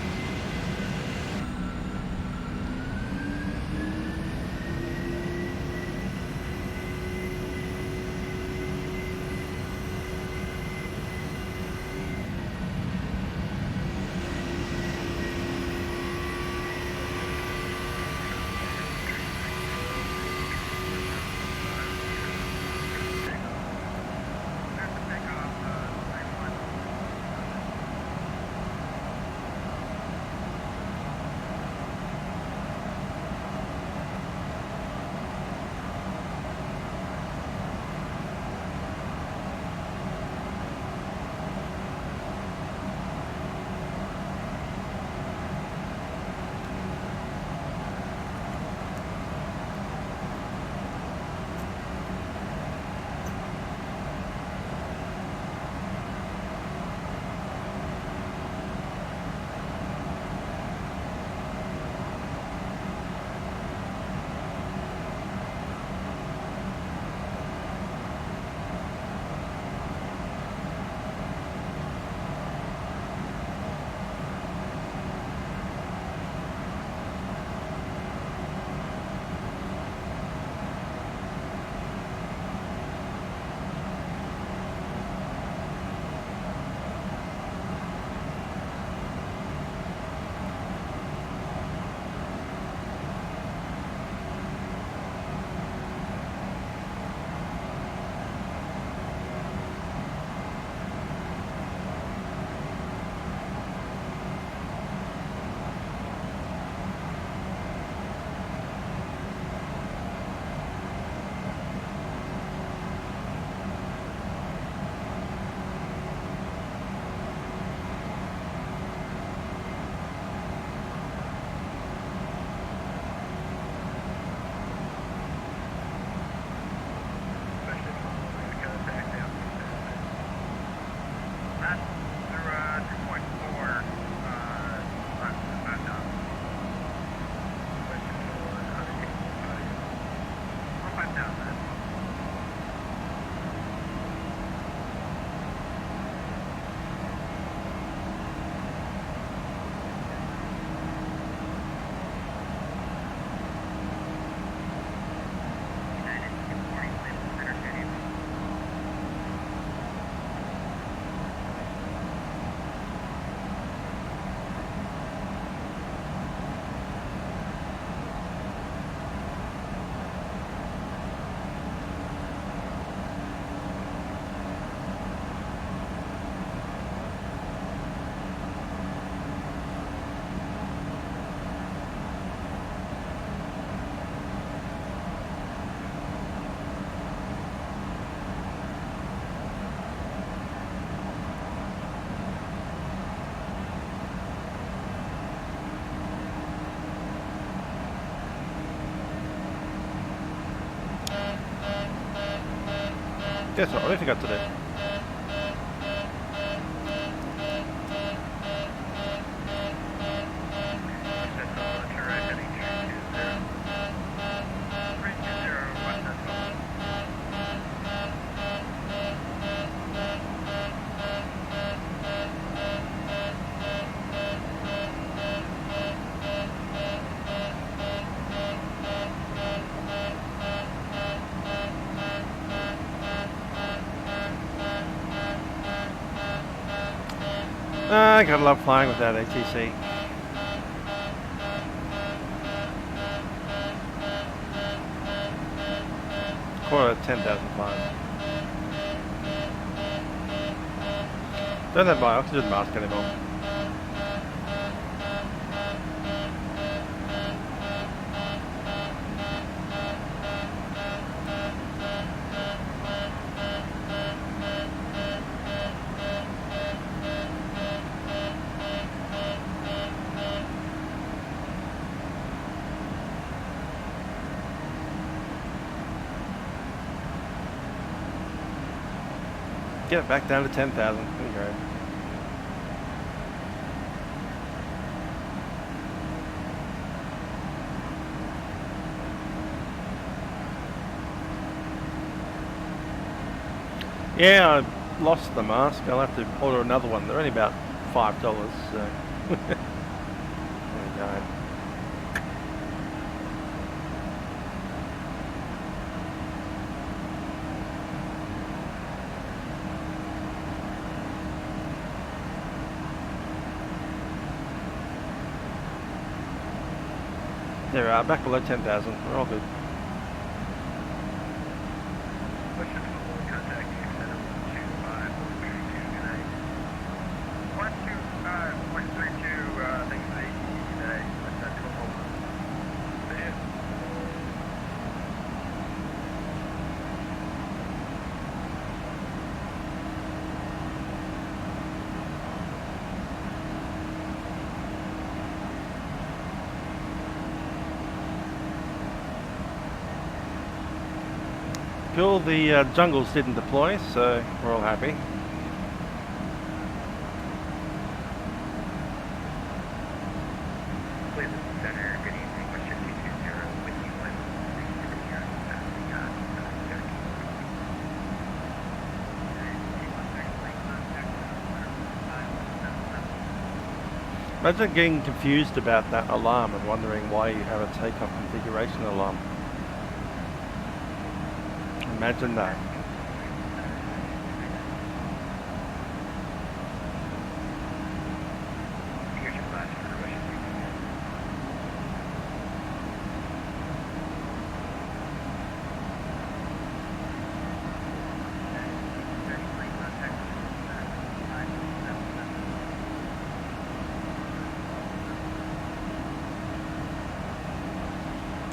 That's what I forgot to do. I gotta love flying without ATC. Quarter of 10,000 flying. Don't have my oxygen mask anymore. Get it back down to 10,000. There you go. Yeah, I lost the mask. I'll have to order another one. They're only about $5, so there we go. There we are, back below 10,000. We're all good. Cool, the jungles didn't deploy, so we're all happy. Center, good evening, question 220 with you, Imagine getting confused about that alarm and wondering why you have a takeoff configuration alarm. Imagine that.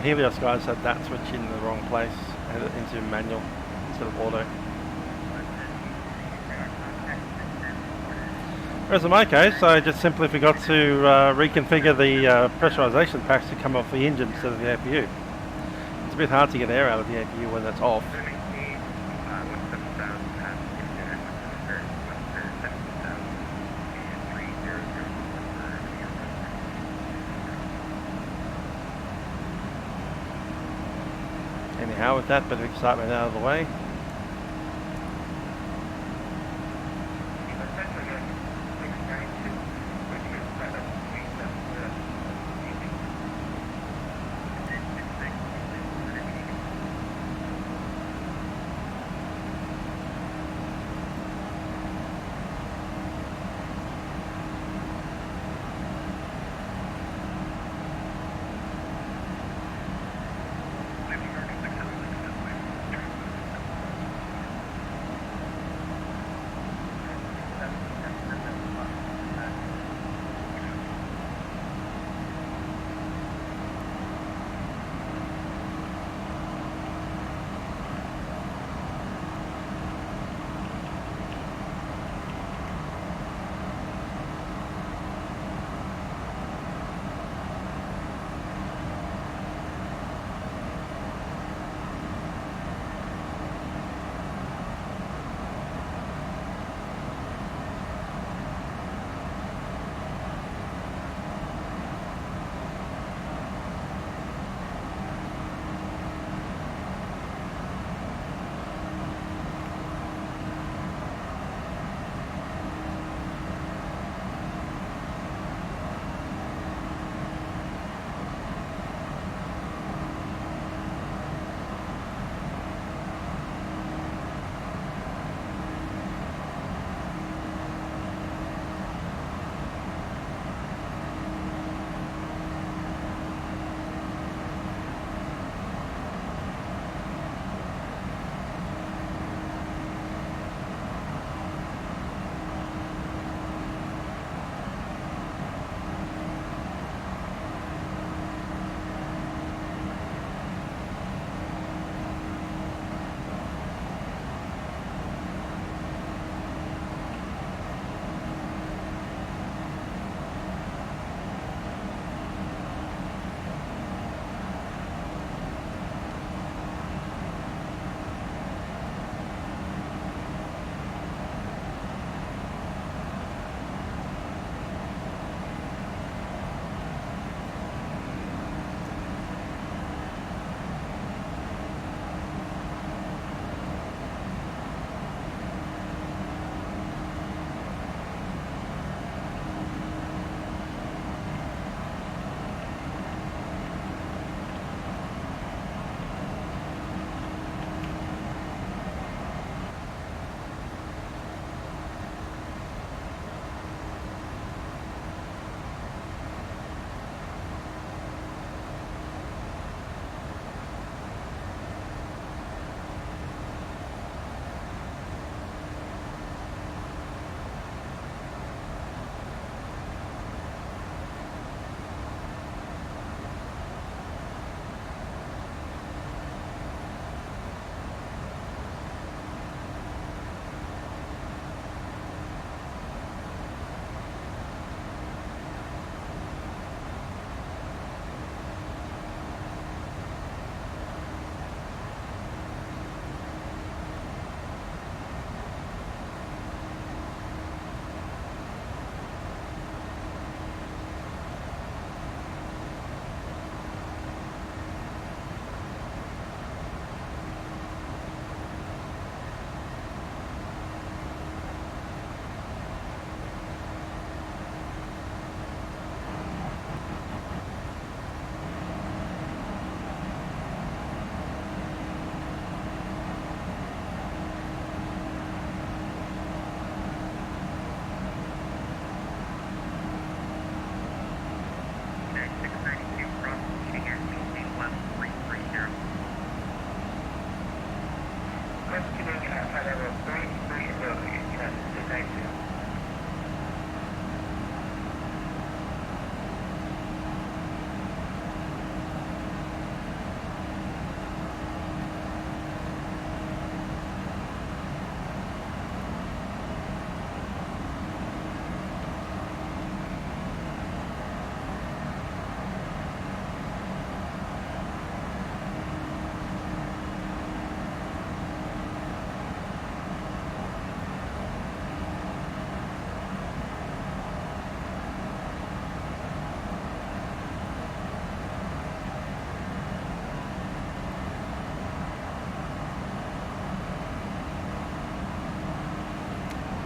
Helios guys had that switch in the wrong place, had it into manual instead of auto. Whereas in my case, I just simply forgot to reconfigure the pressurization packs to come off the engine instead of the APU. It's a bit hard to get air out of the APU when that's off. Anyhow, with that bit of excitement out of the way,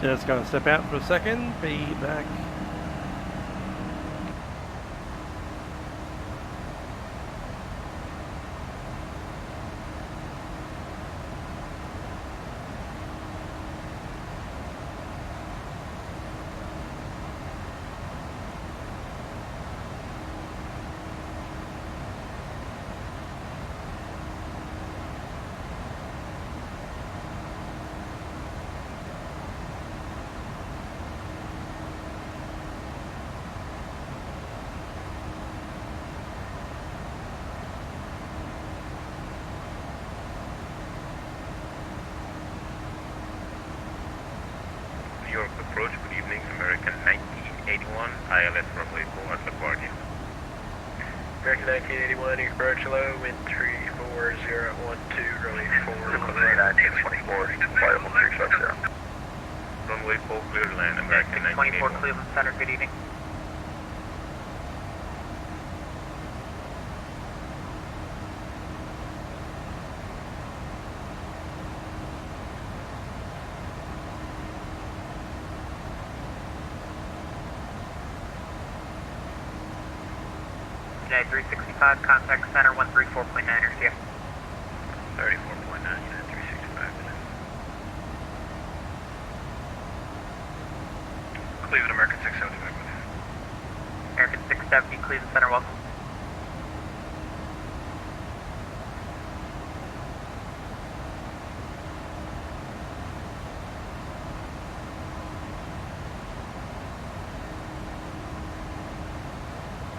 Just going to step out for a second, be back. New York approach, good evening, American 1981, ILS runway 4 at LaGuardia. American 1981, approach low, wind 34012, runway 4. 1924, flight 350. Runway 4 clear to land, American 24 1981. Cleveland Center, good evening. United 365, contact center 134.9 RCF. 34.9, United 365. Cleveland, American 670, back with you. American 670, Cleveland Center, welcome.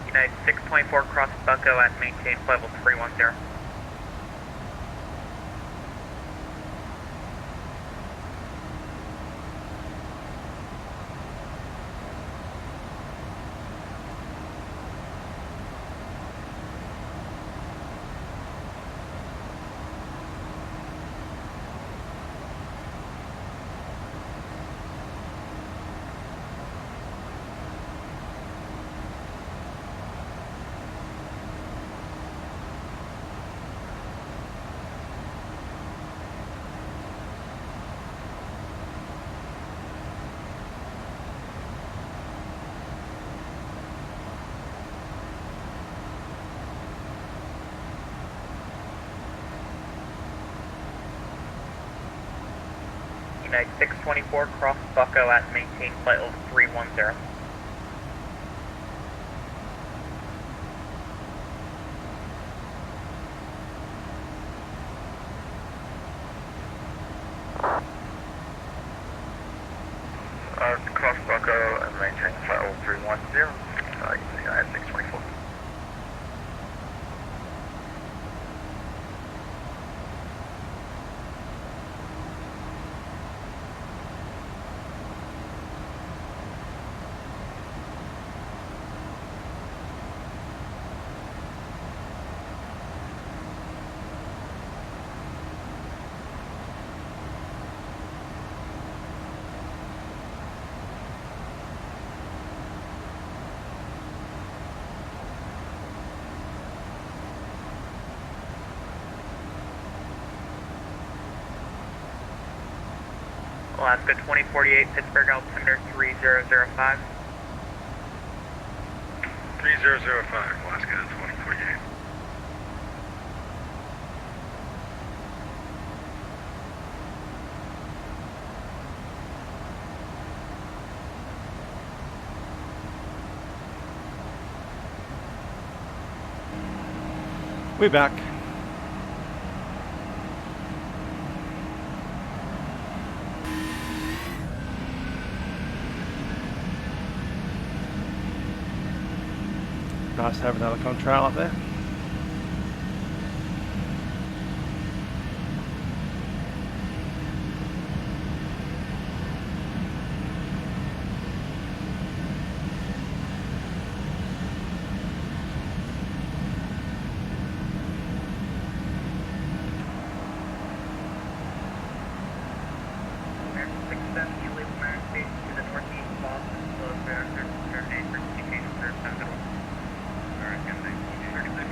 United 624, cross Bucko at maintain flight level 310. United 624, cross Bucko at maintain flight level 310. Cross Bucko and maintain flight level 310. United 624. Alaska 2048, Pittsburgh altimeter 3005. 3005, Alaska 2048. We're back. Nice to have another contrail up there. American 670, you leave American Base to the northeast, Boston, slow fair, terminate precipitation for Sentinel. American 1936.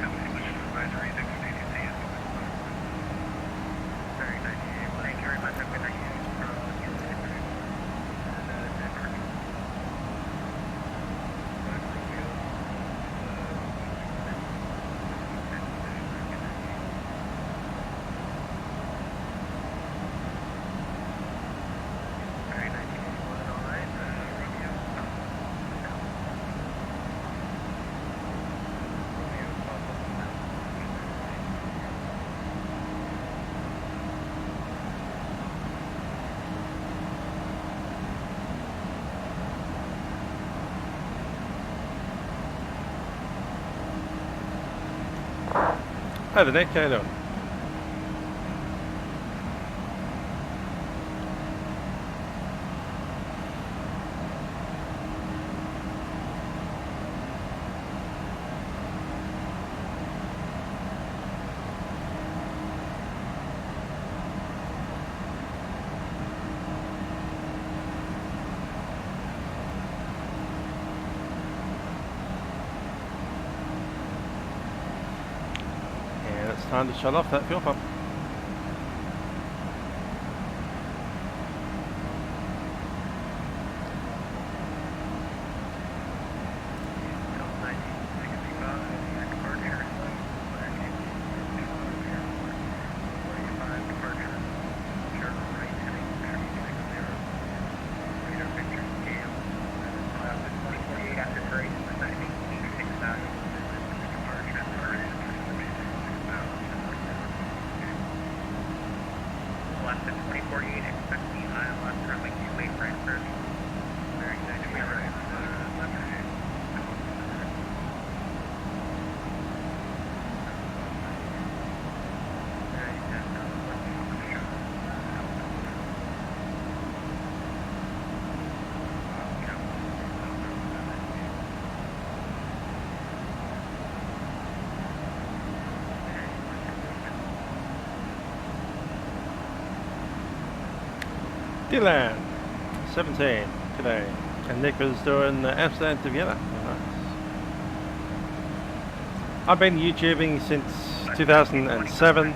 Hi there, Nick. How you doing? Time to shut off that fuel pump. Dylan, 17 today, and Nick was doing Amsterdam to Vienna. Nice. I've been YouTubing since 2007,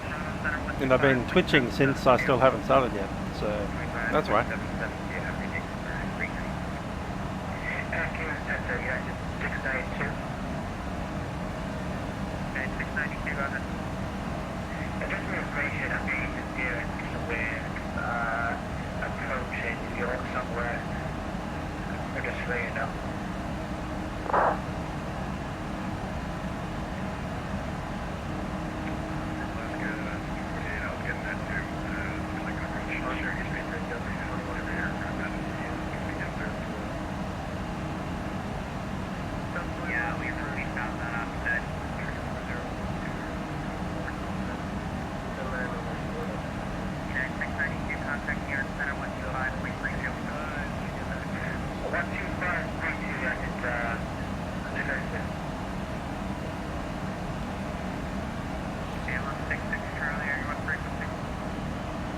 and I've been Twitching since I still haven't started yet, so that's why.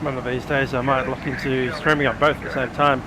One of these days I might look into streaming up both at the same time.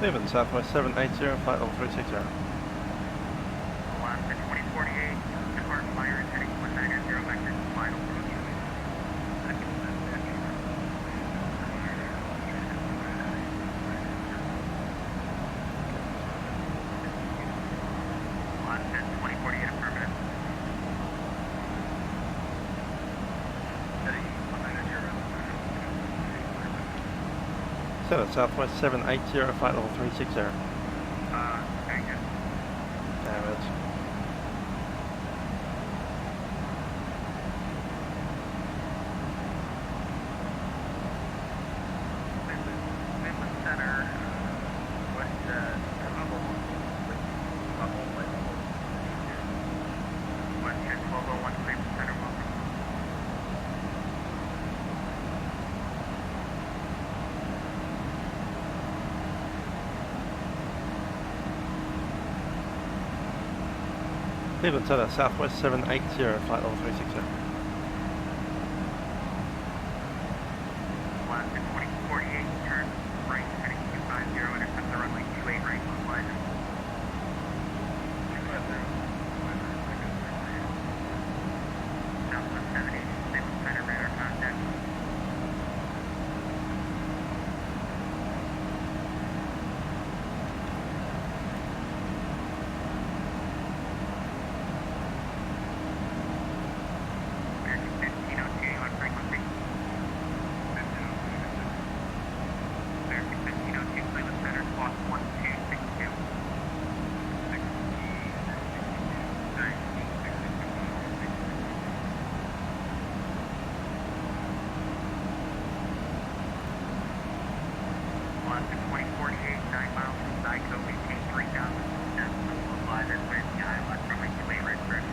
Leaving Southwest 780, flight level 360. Alaska 2048, depart fire heading 190 vector, final approach. Alaska 2048, affirmative. Set at Southwest 780, flight level 360. Very good. Damn it. Midland Center, west, bubble, west 1201, Cleveland Center, welcome. Cleveland Center, Southwest 780, flight level 360. Alaska 2048, turn right, heading 250, intercept the runway 28 right, flight. Southwest 780, Cleveland Center, radar contact. American 1502, you on frequency? American 1502, Cleveland Center, squawk 1262. Alaska 2048, 9 miles from Psycho, maintain 3000. That's the flight that's with the ILS runway 28 right, correct?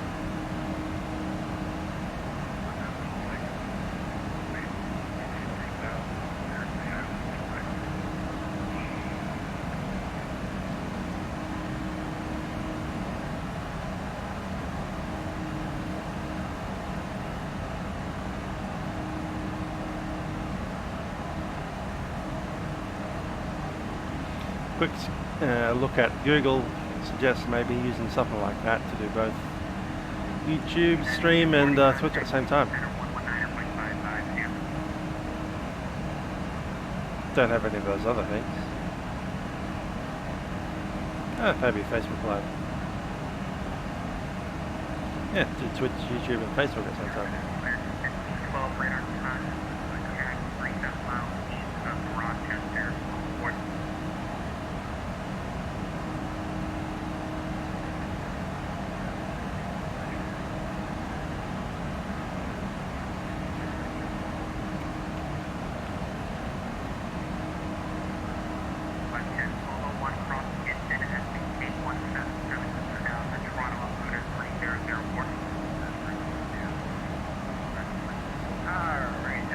Quick look at Google suggests maybe using something like that to do both YouTube stream and Twitch at the same time. Center 119.55, yeah. Don't have any of those other things. Maybe Facebook Live. Yeah, do Twitch, YouTube and Facebook at the same time. American 1512, radar contact, attack 3 miles east of Rochester, Fort. West 1201, cross Houston, SBK 177, Toronto, altimeter 3004. Alright,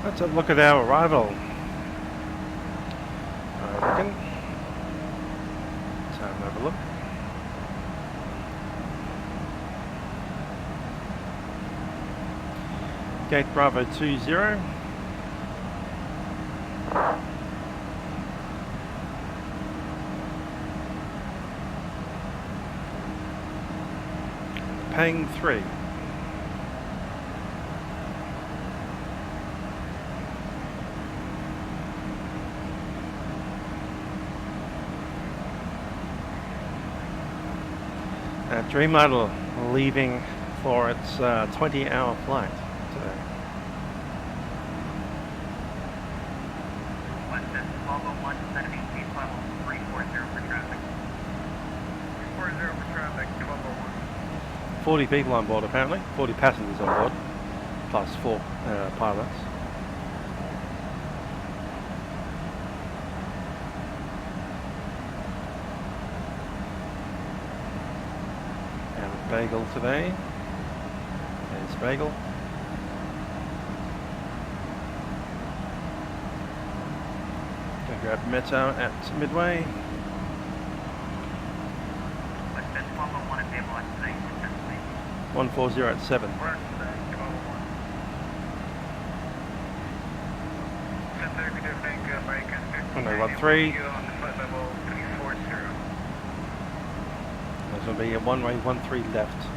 Let's have a look at our arrival. I reckon. Let's have another look. Gate Bravo 20. Paying 3. Dreamliner leaving for its 20-hour flight today. Western 1201, set of beach level 340 for traffic. 340 for traffic, 1201. 40 people on board apparently, 40 passengers on board, plus 4 pilots. Bagel today. There's Bagel. Gonna grab Meto at Midway. Western 1201 at table at today, successfully. 140 at 7. We're at 1201. 10:30 to Bank American. 1013. You on the flight level 340. There's going to be a one-way 13 left.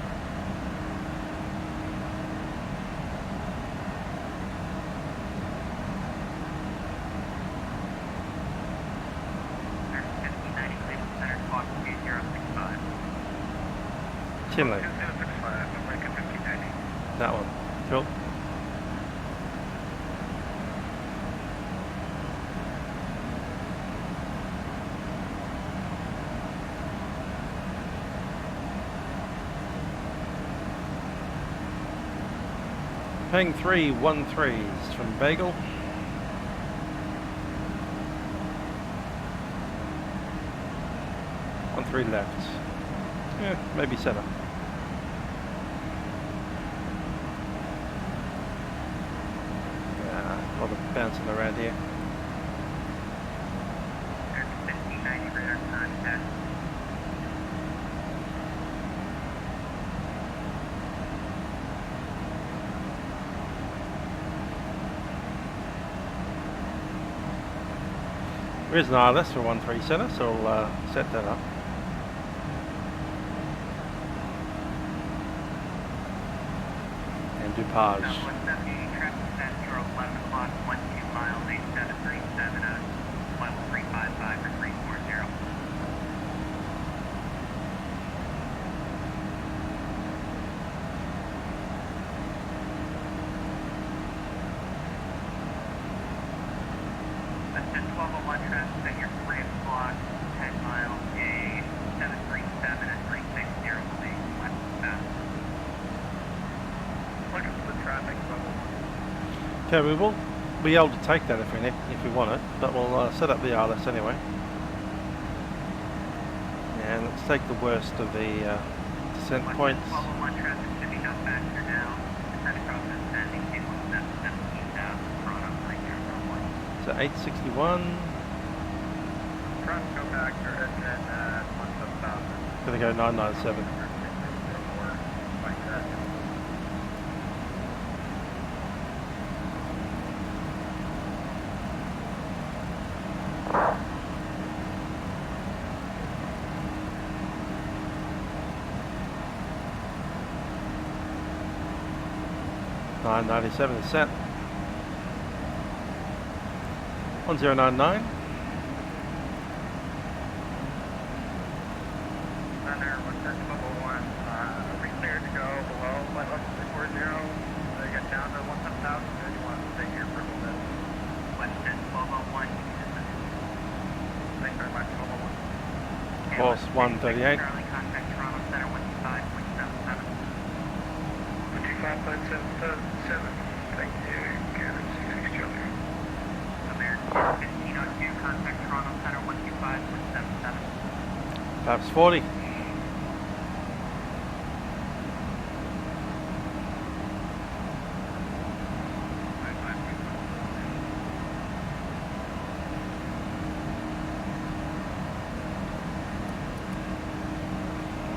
Chinley. That one. Cool. Paying 313s from Bagel. On 3 left. Yeah, maybe 7. A lot of bouncing around here. 1590 radar contact. There is an ILS for 137, so I'll set that up. And do page. Southwest 70 traffic passenger 11 o'clock, 12 miles, 8737, level 355 for 340. Western 1201 traffic at your 3 o'clock, 10 miles, a 737 at 360 will be westbound. Looking for the traffic level. Okay, we will be able to take that if we want it, but we'll set up the ILS anyway. And let's take the worst of the descent points. 1201 traffic should be no faster now. Descent across the standing cable 17,000, Toronto 3001. So 861. Traffic go back, you're heading at 17,000. Gonna go 997. Like that. .997 is set. 1099. Thunder, what's that level 1? We cleared to go below flight level 340. They get down to 1,000. Or you want to stay here for a little bit? Western 1201. Thanks very much, 1201. Course 138. Charlie, contact Toronto Center 125.77. 125.77. Thank you. Canada 66 Charlie. American 1502, contact Toronto Center 125.77. Perhaps 40.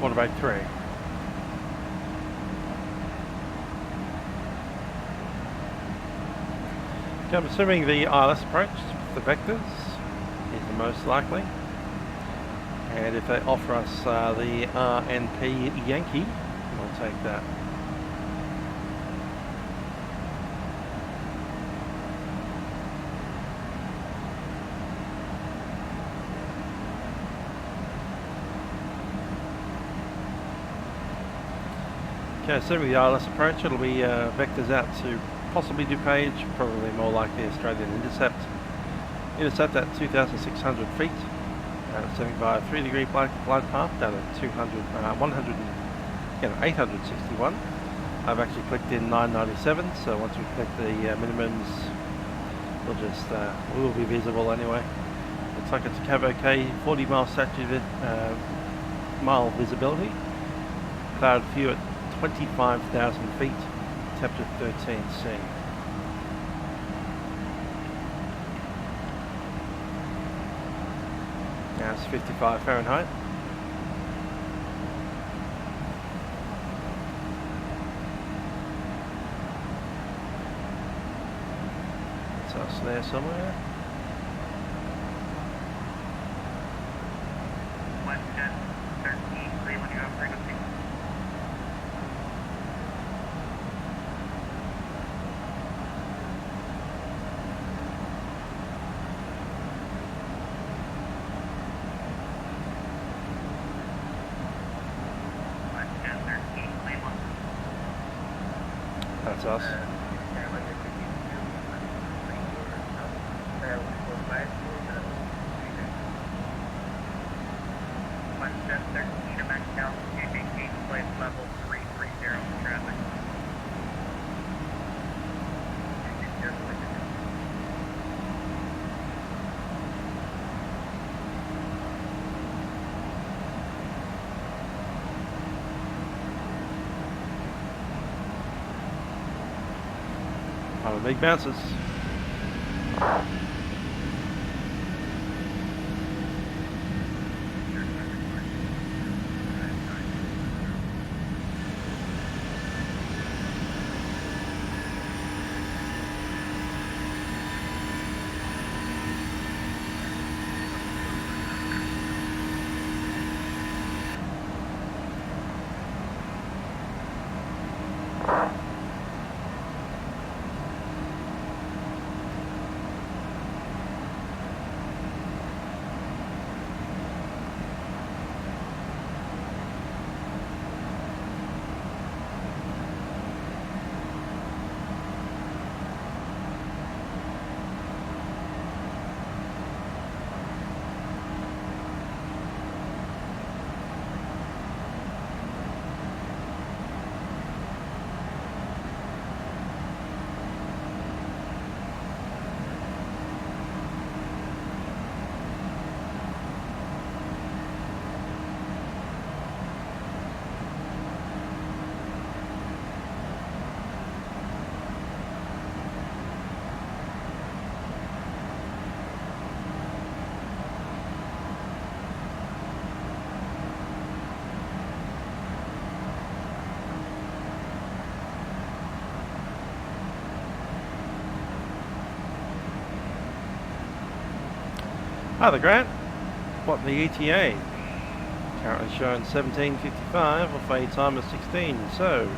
quarterback 3. Okay, I'm assuming the ILS approach with the vectors is the most likely. And if they offer us the RNP Yankee, we'll take that. Okay, assuming the ILS approach, it'll be vectors out to possibly DuPage, probably more likely Australian intercept. Intercept at 2,600 feet, setting by a 3-degree glide path down at 861. I've actually clicked in 997, so once we click the minimums, we will be visible anyway. Looks like it's a Cav OK, 40 mile saturated mile visibility. Cloud view at 25,000 feet, temperature 13°C. Now it's 55 Fahrenheit. It's us there somewhere. Westjet 13, Cleveland, you have frequency. That's us. Westjet 13 to max altitude, maintain flight level 330 for traffic. Big bounces. Hi there, Grant. What the ETA? Currently showing 17:55 off a time of 16, so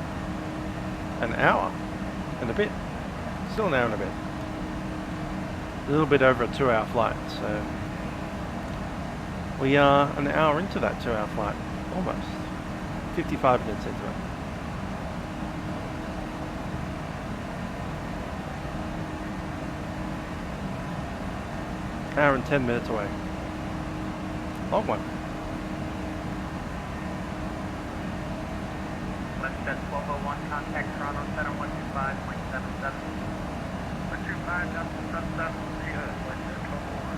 an hour and a bit. Still an hour and a bit. A little bit over a 2-hour flight, so we are an hour into that 2-hour flight, almost. 55 minutes into it. Hour and 10 minutes away. Long one. Westjet 1201, contact Toronto Center 125.77. 125.77, good. Westjet 1201.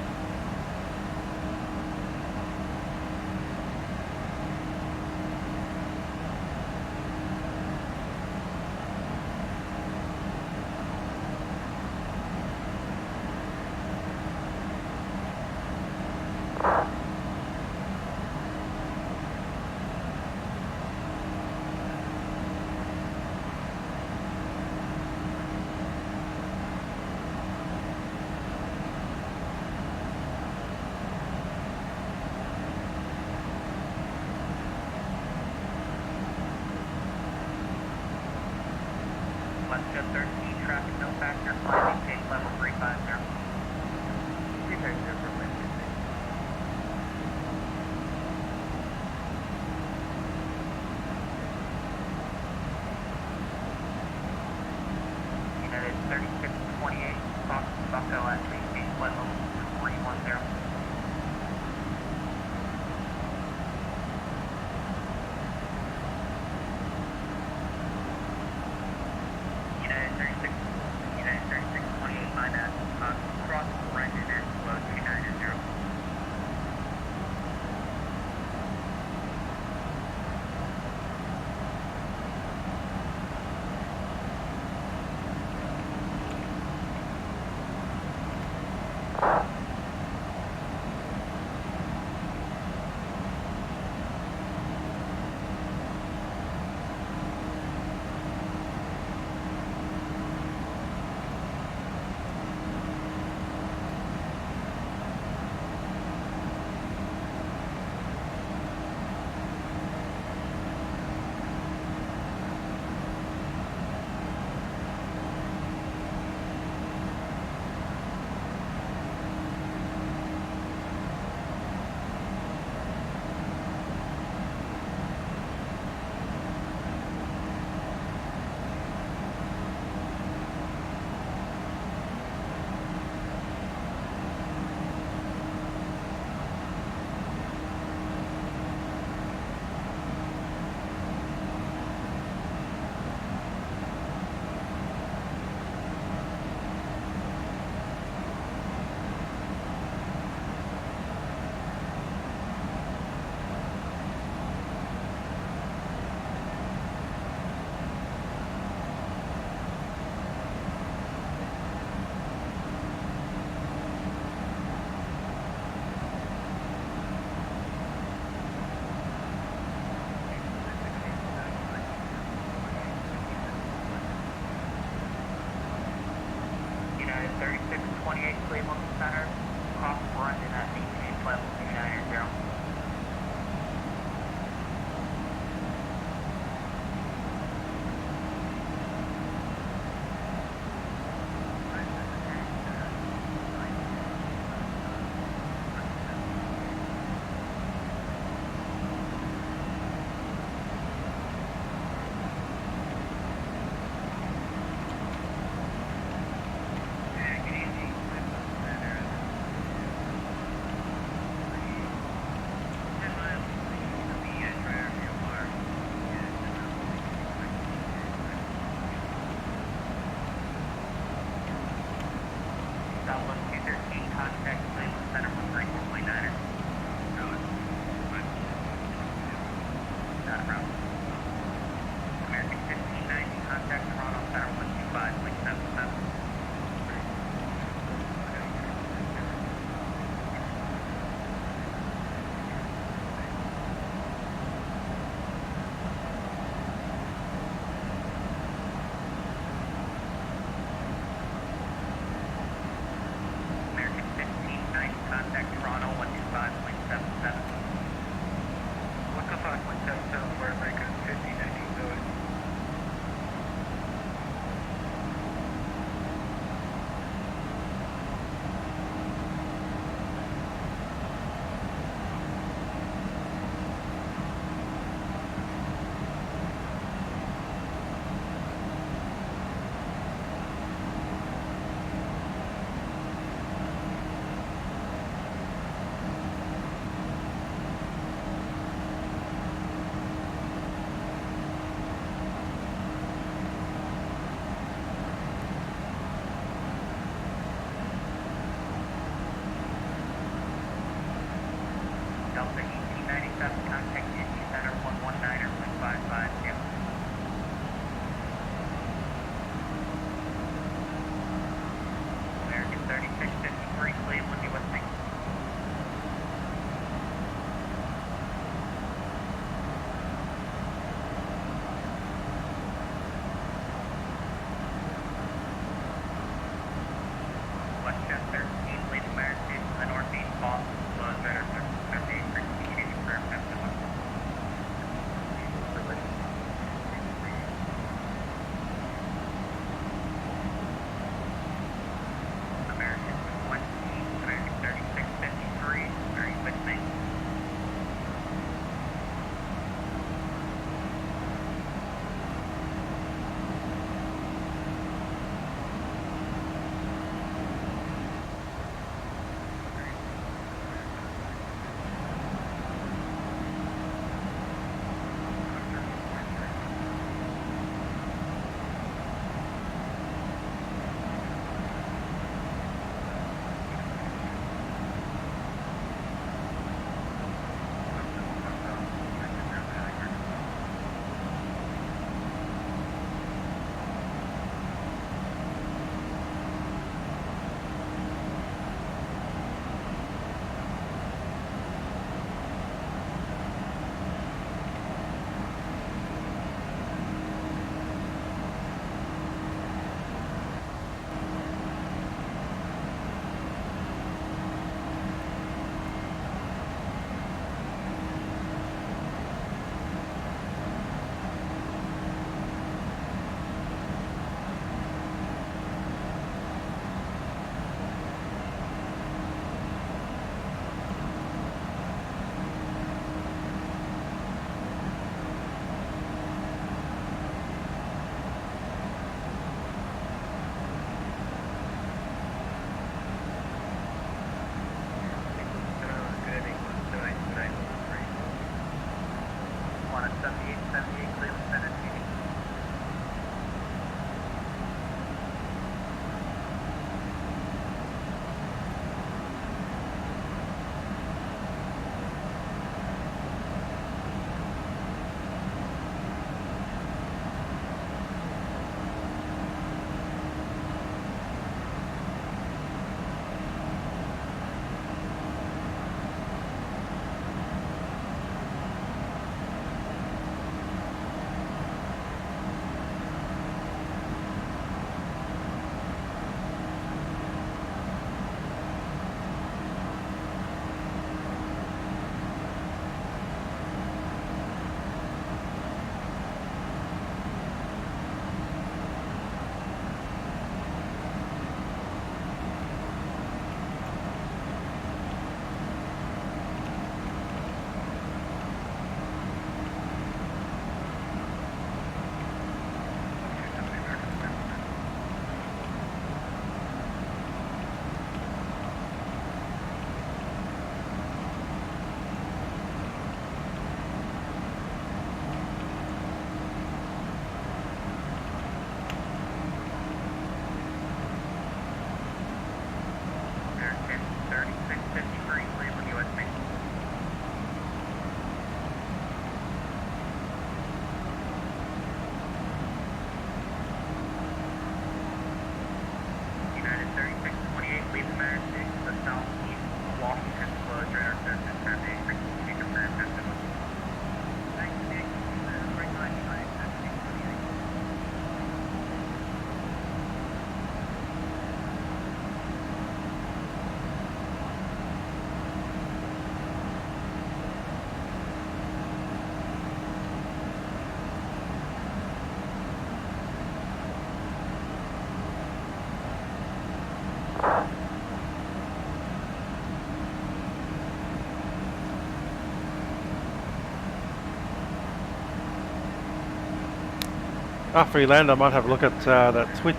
After we land, I might have a look at that Twitch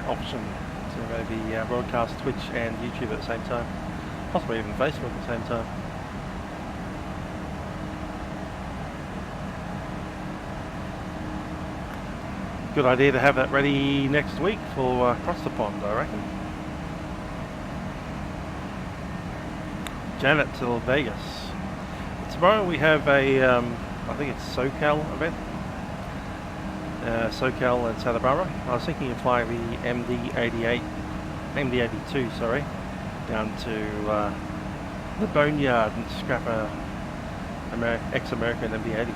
option to maybe broadcast Twitch and YouTube at the same time, possibly even Facebook at the same time. Good idea to have that ready next week for across the pond, I reckon. Janet till Vegas. Tomorrow we have a, I think it's SoCal event. SoCal and Santa Barbara. I was thinking of flying the MD82, sorry, down to the Boneyard and scrap a ex-American MD80.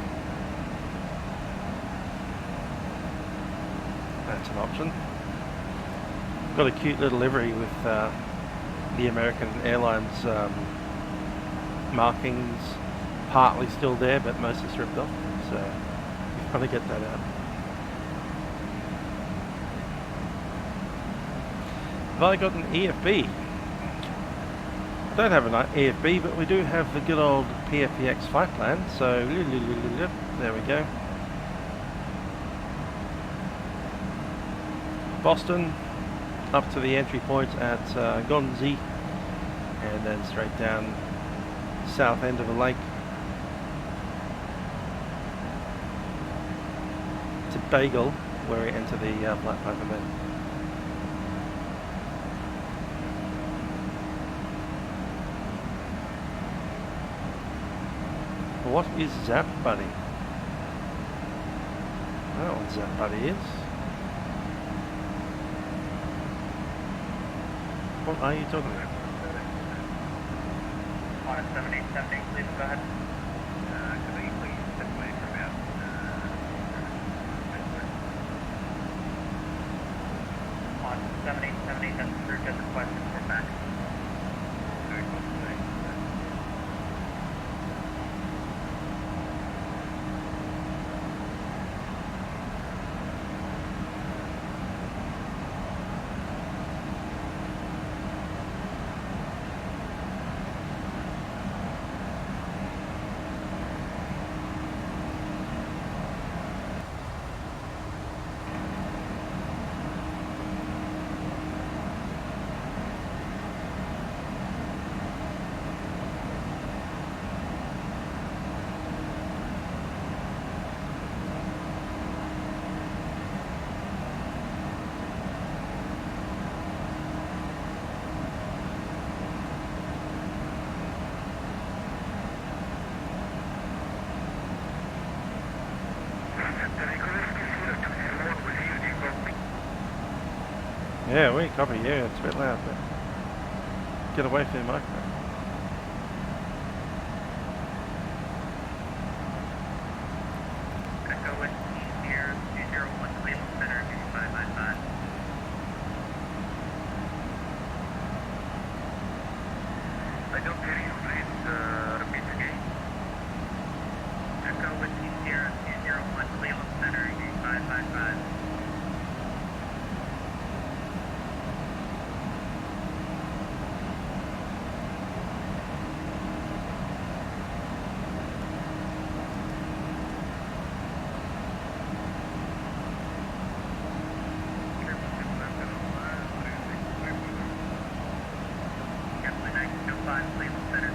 That's an option. Got a cute little livery with the American Airlines markings partly still there, but mostly stripped off. So you want to get that out. Have I got an EFB? I don't have an EFB, but we do have the good old PFPX flight plan. So there we go. Boston up to the entry point at Gonzi, and then straight down south end of the lake to Bagel, where we enter the FlyTampa bed. What is Zap Buddy? I don't know what Zap Buddy is. What are you talking about? On a 7878, please go ahead. Could you please step away from us? On 7878, that's through just a question for back. Very close to the Yeah, we copy you. It's a bit loud, but get away from your microphone. Echo with here, 201 Cleveland Center, 595. I don't hear you, please repeat again. Echo with here, 201 Cleveland Center, 555. Cleveland Center,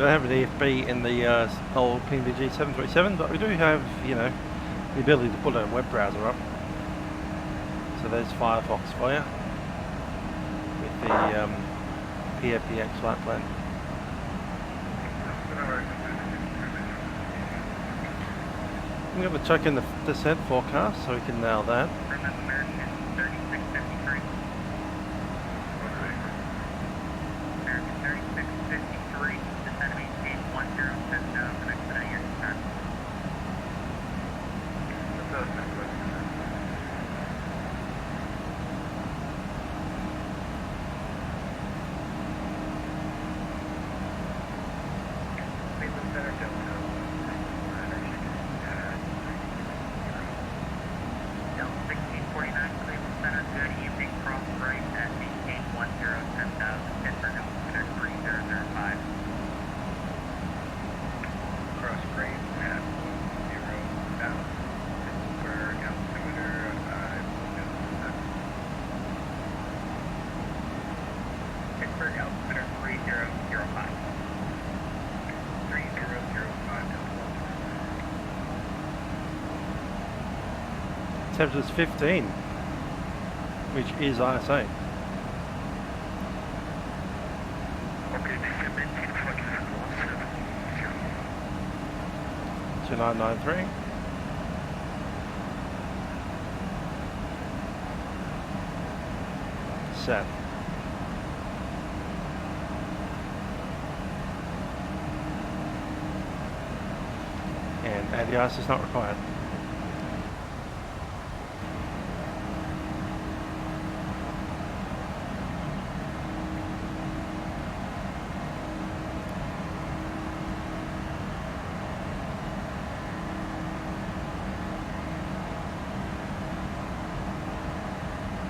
don't have an EFB in the old PMDG 737, but we do have, you know, the ability to put a web browser up. So there's Firefox for you with the PMDG flight plan. I'm going to check in the descent forecast so we can nail that. American 3653. American 3653, descend maintain 10 for next to your descent. Temperature is 15, which is ISA. Okay, maintain flight 2993. Set. And anti-ice is not required.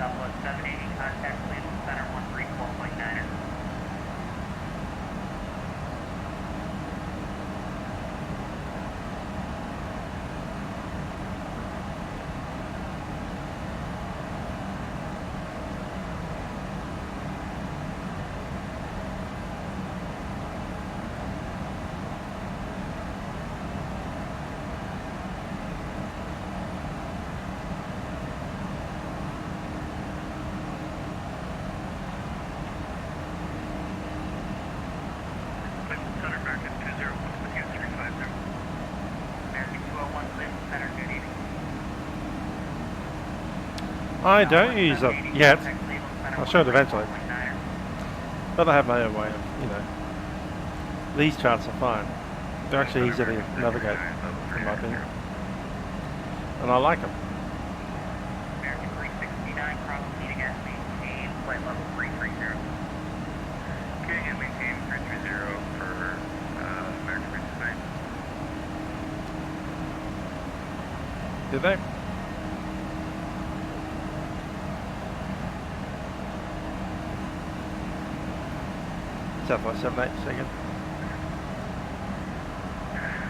Southwest 780, contact Cleveland Center 134.9er. I don't use them yet. I should eventually. But I have my own way of, you know. These charts are fine. They're actually easy to navigate, in my opinion. And I like them. American 369, cross leading at maintain, flight level 330. Okay, and maintain 330 for American 369. Did they? Southwest 78 second.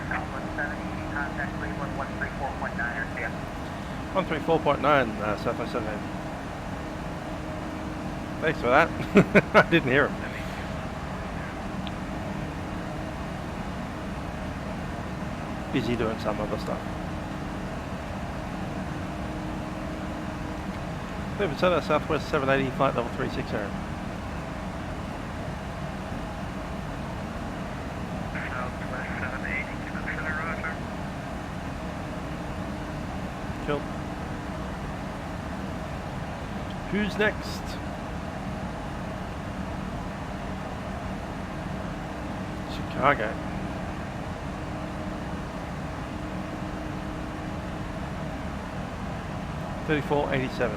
Southwest 70, contact Cleveland 134.9er, yeah. 134.9, Southwest 78. Thanks for that. I didn't hear him. Busy doing some other stuff. Cleveland Center, Southwest 780, flight level 360. Southwest 780, Cleveland Center, roger. Cool. Who's next? Chicago. $34.87.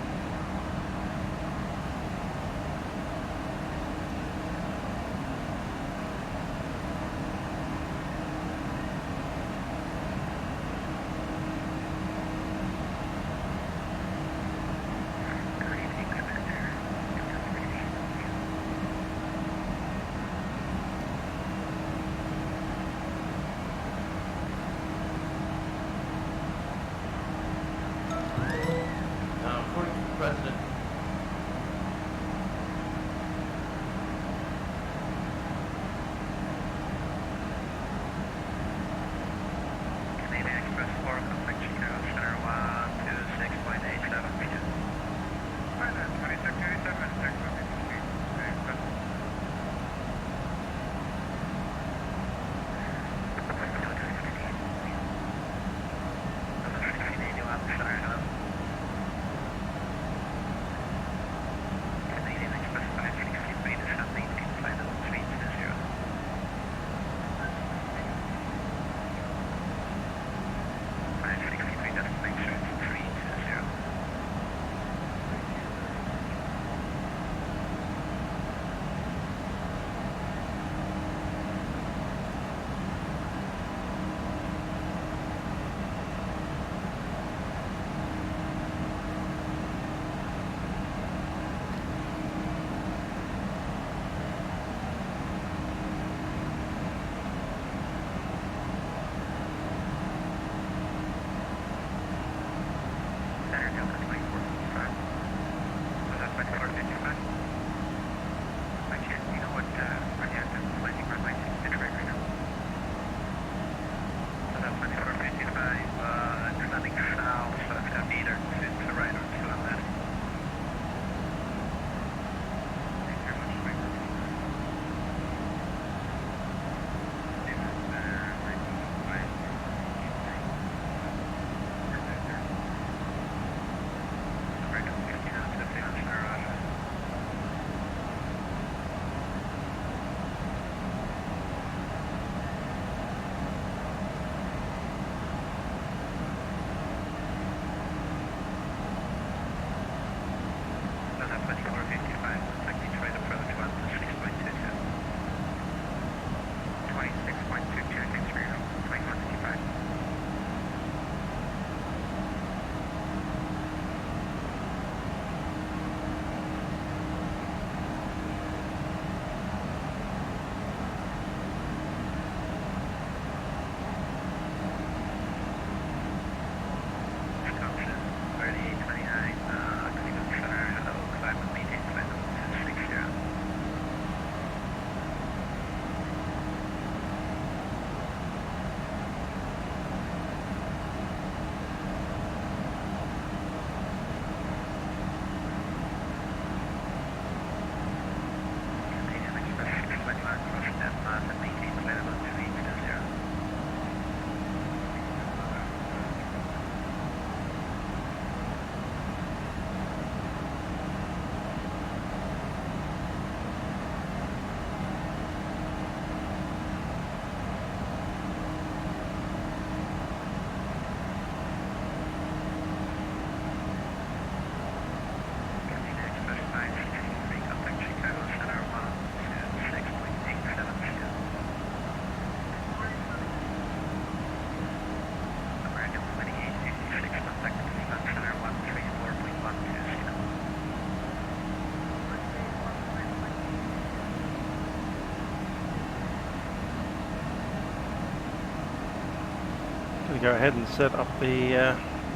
go ahead and set up the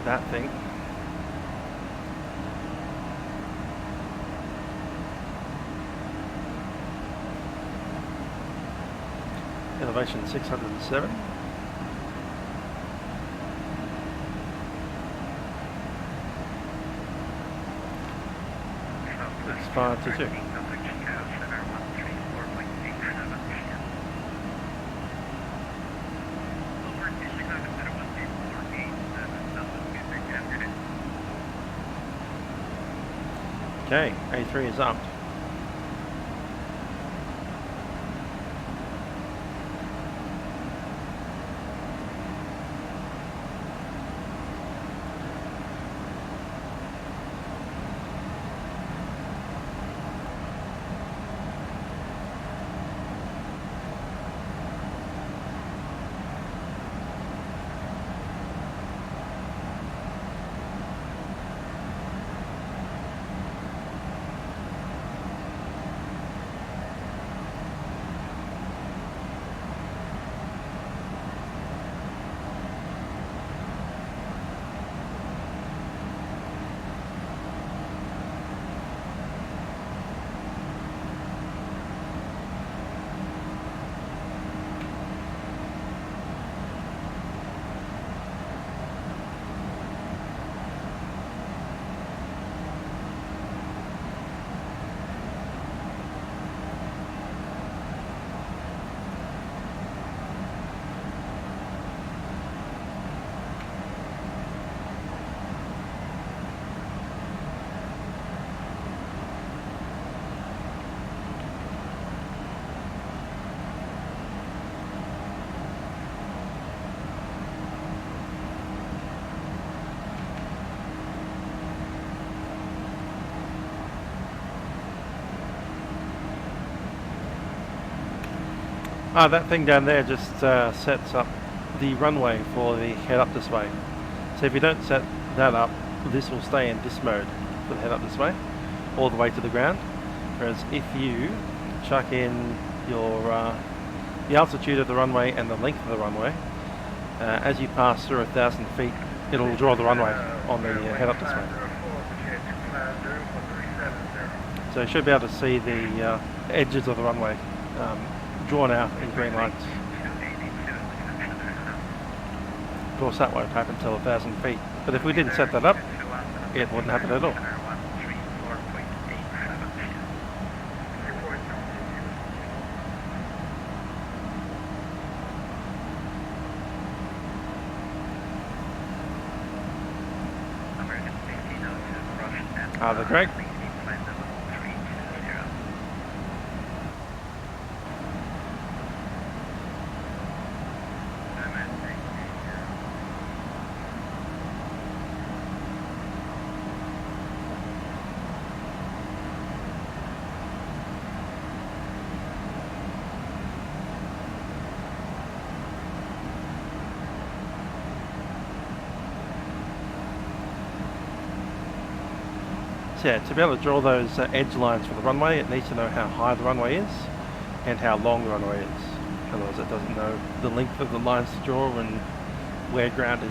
that thing. Elevation 607. It's 522. Okay, A3 is up. That thing down there just sets up the runway for the head up this way. So if you don't set that up, this will stay in this mode for the head up this way, all the way to the ground. Whereas if you chuck in your the altitude of the runway and the length of the runway, as you pass through 1,000 feet, it'll draw the runway on the head up this way. So you should be able to see the edges of the runway drawn out in green lines. Of course that won't happen until 1,000 feet, but if we didn't set that up, it wouldn't happen at all. They're great. So yeah, to be able to draw those edge lines for the runway, it needs to know how high the runway is and how long the runway is. Otherwise it doesn't know the length of the lines to draw and where ground is.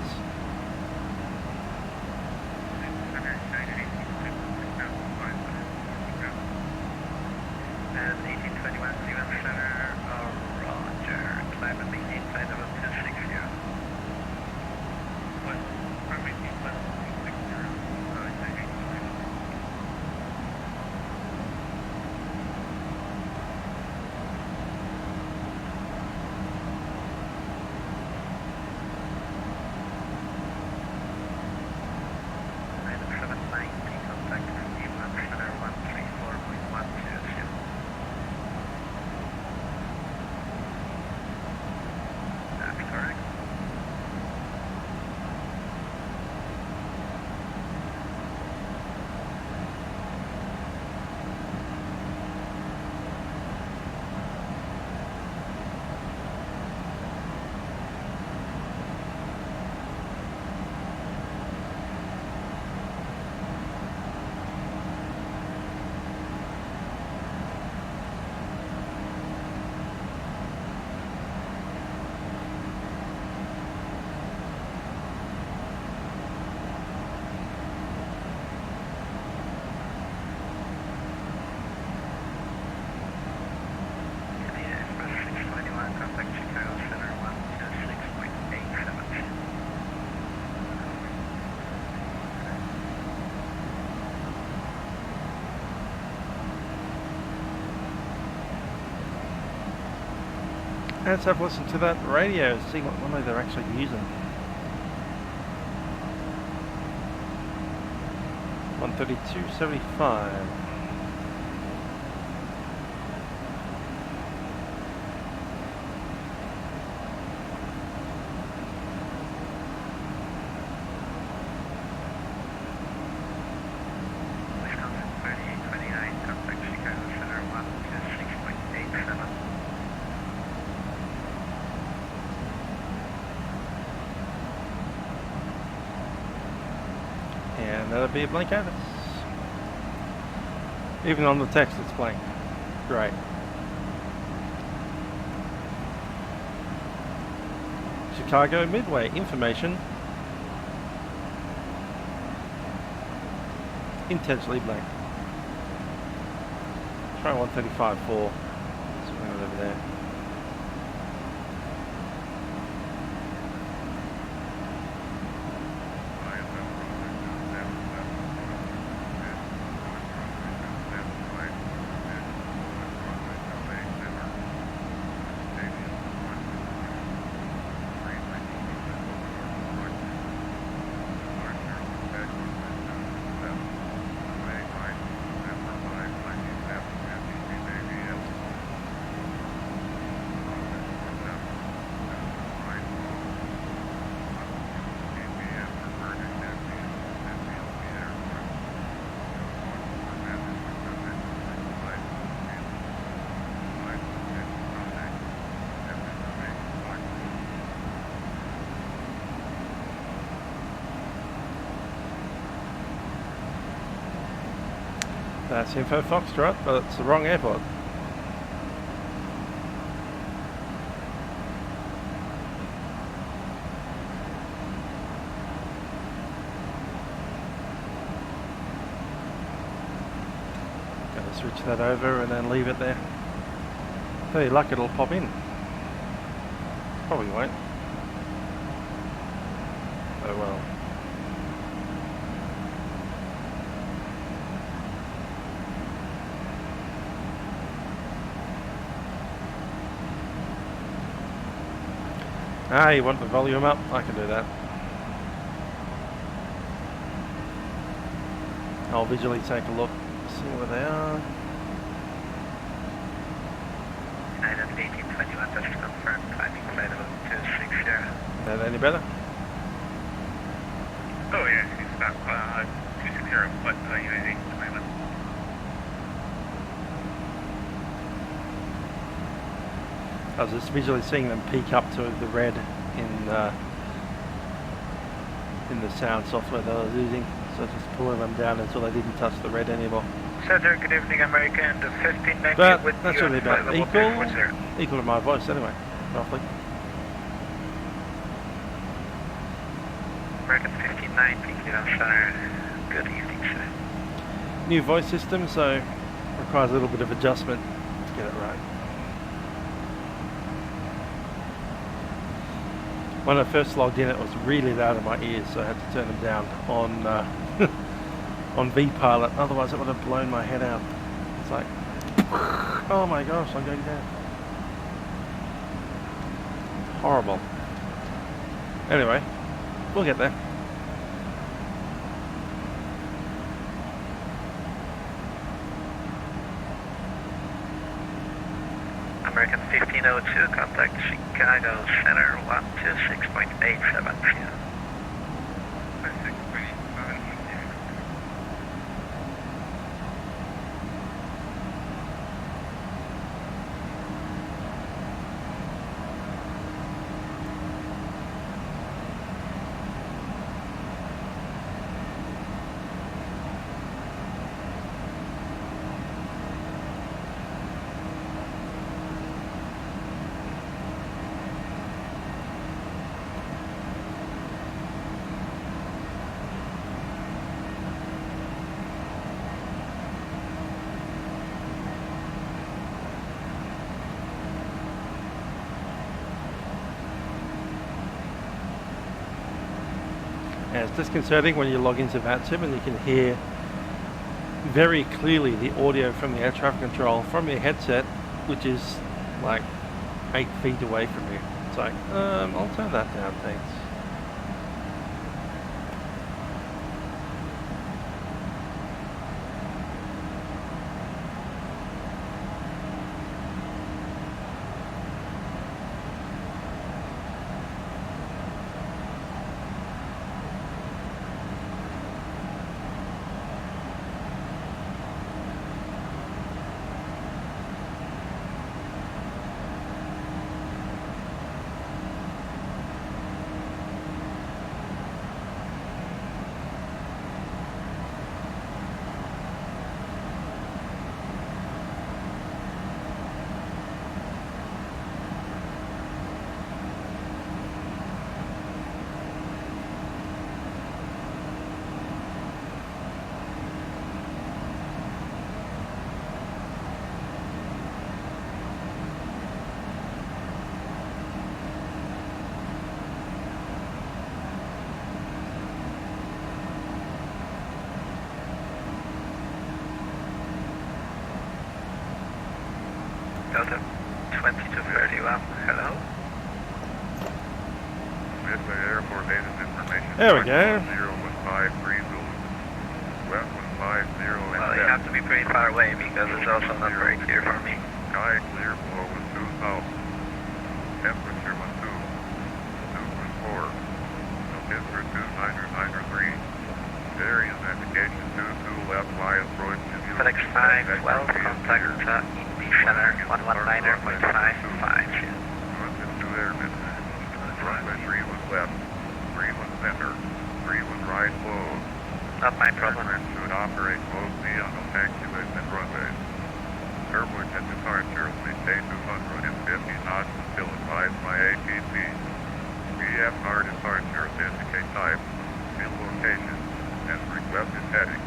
let's have a listen to that radio, see what one they're actually using. 132.75. And that'll be a blank canvas. Even on the text it's blank. Great. Chicago Midway information. Intentionally blank. Try 135.4. Swing it over there. That's Info Foxtrot, but it's the wrong airport. Gotta switch that over and then leave it there. If you're lucky it'll pop in. Probably won't. Oh well. Ah, you want the volume up? I can do that. I'll visually take a look, see where they are. United 1821, just confirmed, climbing flight level 260. Is that any better? Oh yeah, it's about 260, but United 1821. I was just visually seeing them peak up to the red in the sound software that I was using, so just pulling them down until they didn't touch the red anymore. Center, good evening, American, the 1590 But with that's you really on flight about level 240. equal to my voice anyway, roughly. American 1590, good on center, good evening, sir. New voice system, so requires a little bit of adjustment to get it right. When I first logged in, it was really loud in my ears, so I had to turn them down on on vPilot. Otherwise, it would have blown my head out. It's like, oh my gosh, I'm going down. Horrible. Anyway, we'll get there. American 1502, contact Chicago Center 126.87. And it's disconcerting when you log into Vatsim and you can hear very clearly the audio from the air traffic control from your headset, which is like 8 feet away from you. It's like, I'll turn that down, thanks. Delta 2231, hello? Midway Airport Bases information. There we go. 01530. West 150 and Well, you have to be pretty far away because it's also not very clear for me. Sky clear below was 2000. Temperature was 2. 2.4. Altimeter 2993. Area navigation 22 left Y approach to you. FedEx 512, contact EB Center 119.55. Two airmen. Runway 3 was left. 3 was center. 3 was right closed. Not my problem. Aircraft should operate mostly on the taxiways and runways. Turbulence at departure will stay 250 knots until advised by ATC. VFR departure indicate type, field location, and requested heading.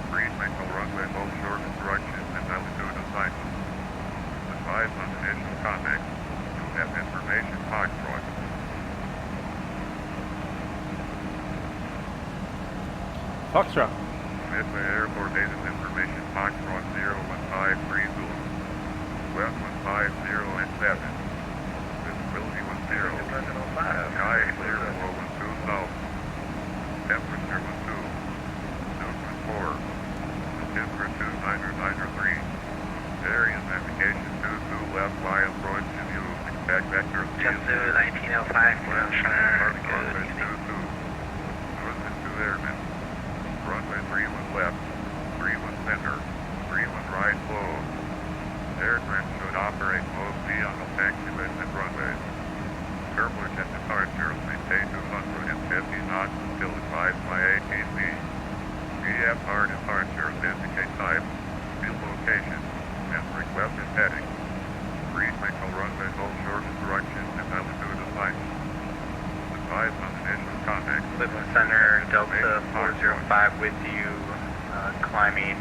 Please make no runway both short instructions and altitude assignments. Advise on initial contact. You have information Foxtrot. Foxtrot. Midway Airport Bases information Foxtrot 01530. West 150 and 7. Visibility was 0. Sky clear below was 2000. Temperature was 2. Note was 4. Temperature 2993. Area navigation 22 left Y approach to you. Expect vector Just do 1905, ground center, good evening. 2 airmen. Runway 3 was left. 3 was center. 3 was right closed. Aircraft should operate mostly on the taxiways and runways. Turbulence at departure will maintain 250 knots until advised by ATC. VFR departure indicate type, field location, and requested heading. Please make no runway both short instructions and altitude assignments. Advise on initial contact. Cleveland Center, Delta 405 with you, climbing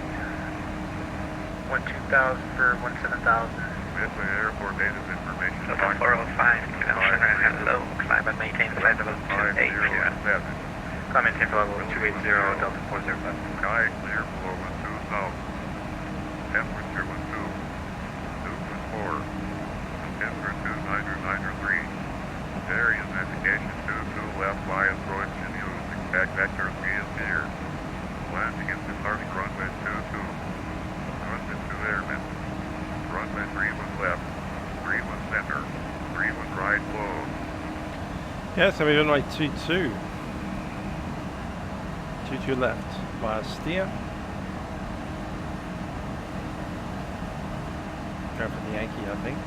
12,000 for 17,000. Midway Airport Bases information. Delta 405, Cleveland Center, hello, climb and maintain flight level 280. Climb and maintain flight level 280, Delta 405. Sky clear below was 2000. Temperature was 2. 2.4. Altimeter 2993. Area navigation 22 left Y approach and use. Expect vector field here. Landing at departing runway 22. Runway 2 airmen. Runway 3 was left. 3 was center. 3 was right closed. Yeah, so we're runway 22. 22 left via steer. Go for the Yankee, I think.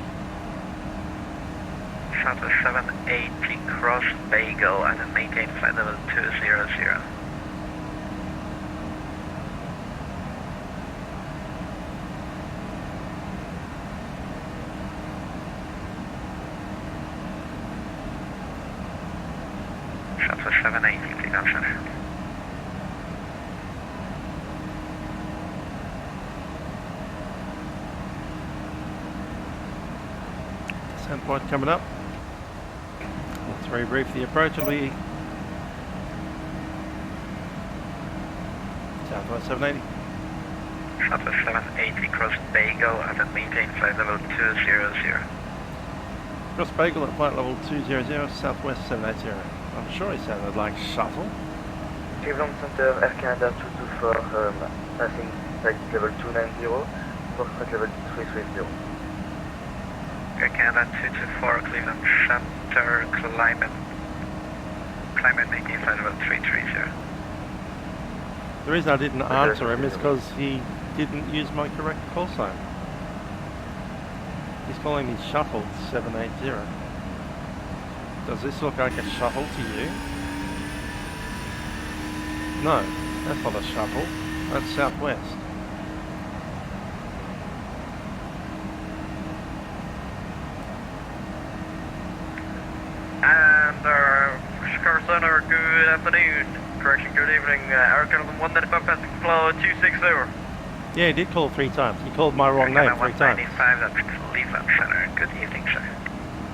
Shuttle 780 cross Bagel and then maintain flight level 200. Shuttle 780, clean option. Descent point coming up. Let's rebrief the approach. It'll be Southwest 780. Shuttle 780 cross Bagel and then maintain flight level 200. Cross Bagel at flight level 200, Southwest 780. I'm sure he sounded like shuttle. Cleveland Center, Air Canada 224, passing flight level 290, for flight level 330. Air Canada 224, Cleveland Center, climate making flight level 330. The reason I didn't answer him is because he didn't use my correct call sign. He's calling me Shuttle 780. Does this look like a shuttle to you? No, that's not a shuttle. That's Southwest. And Chicago Center, good afternoon. Correction, good evening. Air Canada 195 passing flow 260. Yeah, he did call 3 times. He called my wrong name 3 times. 195, that's Livery Center. Good evening, sir.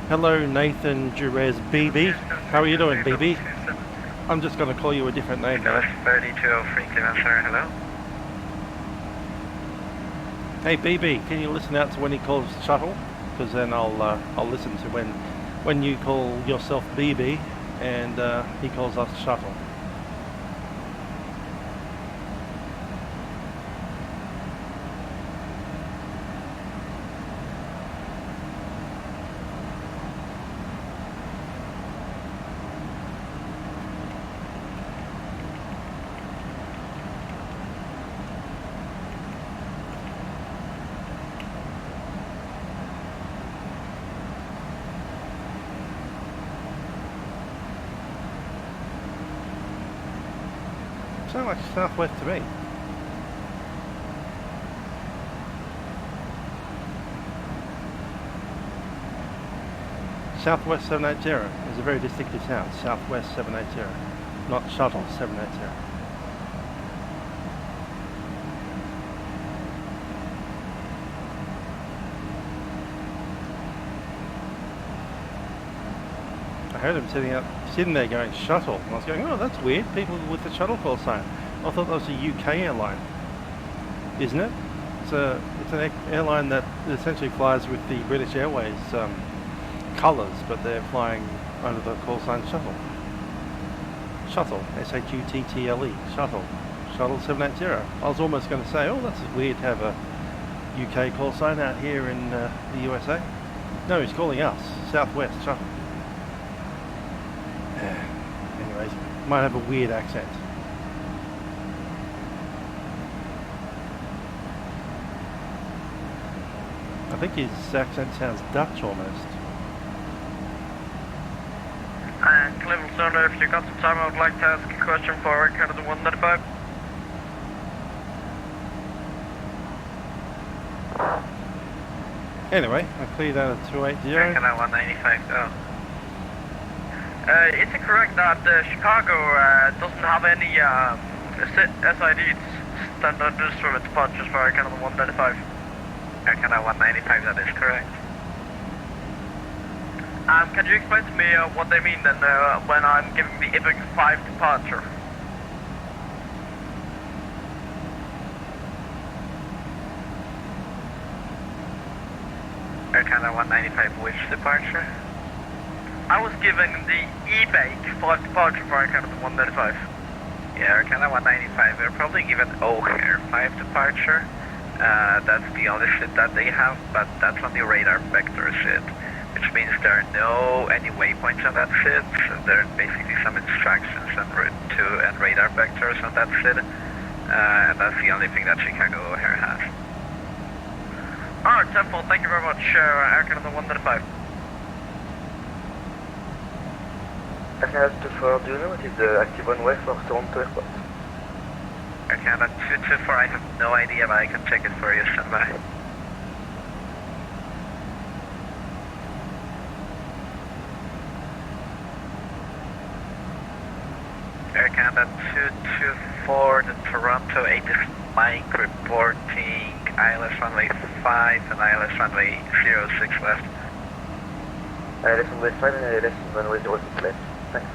Hello, Nathan Jerez BB. How are you doing, BB? I'm just going to call you a different name now. 3203, Cleveland Center, hello. Hey, BB, can you listen out to when he calls shuttle? Because then I'll listen to when you call yourself BB and he calls us shuttle. Sound like Southwest to me. Southwest 780 is a very distinctive sound. Southwest 780, not Shuttle 780. I heard him sitting there going shuttle. And I was going, oh, that's weird. People with the shuttle call sign. I thought that was a UK airline, isn't it? It's an airline that essentially flies with the British Airways colours, but they're flying under the call sign shuttle. Shuttle, S-H-U-T-T-L-E, shuttle, Shuttle 780. I was almost going to say, oh, that's weird to have a UK call sign out here in the USA. No, he's calling us, Southwest shuttle. Anyways, might have a weird accent. I think his accent sounds Dutch almost. And Cleveland Center, if you got some time, I would like to ask a question for Canada 195. Anyway, I cleared out of 280. Canada 195, go. Is it correct that Chicago doesn't have any SID standard instrument departures for Canada 195? Canada 195, that is correct. Can you explain to me what they mean then when I'm giving the IBIC 5 departure? Air Canada 195, which departure? I was given the EBAC 5 departure for Air Canada 195. Yeah, Air Canada 195, they're probably given O'Hare 5 departure. That's the only shit that they have, but that's on the radar vector shit, which means there are any waypoints on that shit. So there are basically some instructions and radar vectors on that shit, and that's the only thing that Chicago O'Hare has. Alright, Temple, thank you very much, Air Canada 195. Air Canada 224, do you know what is the active runway for Toronto Airport? Air Canada 224, I have no idea, but I can check it for you, standby. Air Canada 224, the Toronto 80 Mike reporting ILS runway 5 and ILS runway 06 left. ILS runway 5 and ILS runway 06 left. Thanks.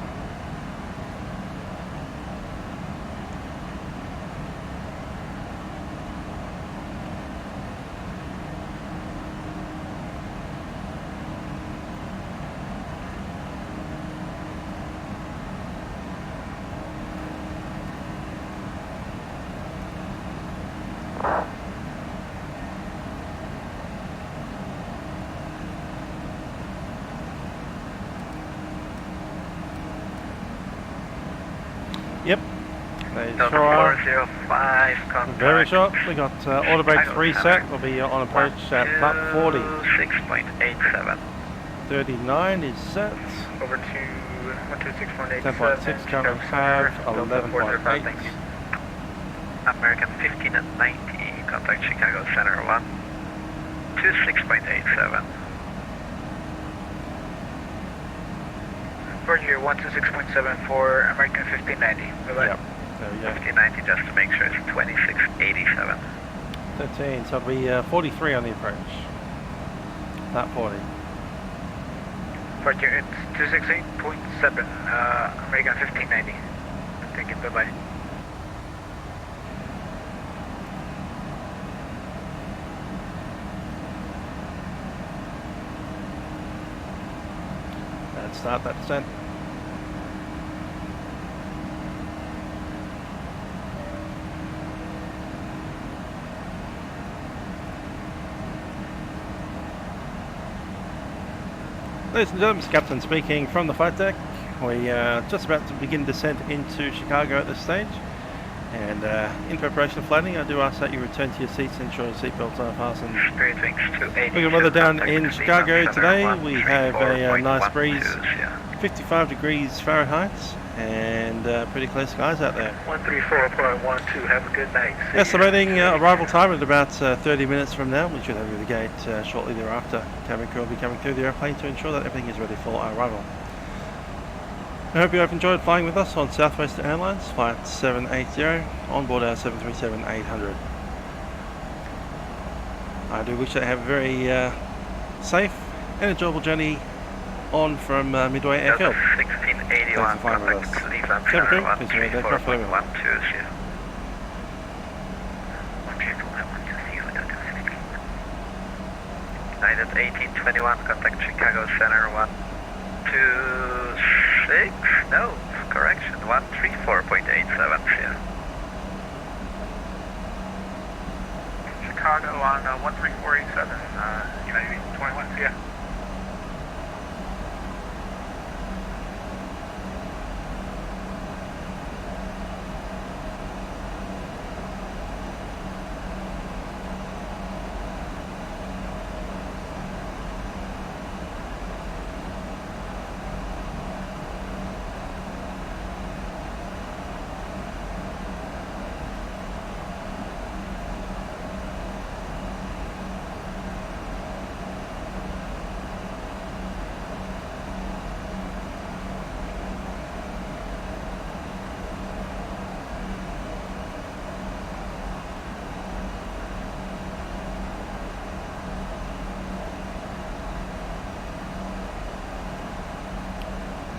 They Delta sure are. 405, contact. Very short. We got auto brake Chicago 3 Center. set. We'll be on approach at flap 40. 6.87. 39 is set. Over to 126.87. 10.6, currently have 11.8. Thank you. American 15 at 90, contact Chicago Center 126.87. Roger, 126.7 for American 1590. Bye-bye. Yep, there we go. 1590 just to make sure it's 2687. 13, so it'll be 43 on the approach. Flap 40. Roger, it's 268.7, American 1590. Thank you, bye-bye. And start that descent. Ladies and gentlemen, it's Captain speaking from the flight deck. We are just about to begin descent into Chicago at this stage. And in preparation for landing, I do ask that you return to your seats and ensure your seatbelts are fastened. Spirit Wings 280. We've got weather down in Chicago today. We have a nice breeze, 55 degrees Fahrenheit, and pretty clear skies out there. 134.12, have a good night. Estimating arrival time at about 30 minutes from now. We should have you at the gate shortly thereafter. Cabin crew will be coming through the airplane to ensure that everything is ready for our arrival. I hope you have enjoyed flying with us on Southwest Airlines Flight 780 on board our 737-800. I do wish you have a very safe and enjoyable journey on from Midway Airfield. 1681, contact Cleveland Center 134.12. United 1821, contact Chicago Center 126, no, correction, 134.87, yeah. Chicago on 13487, United 1821, yeah.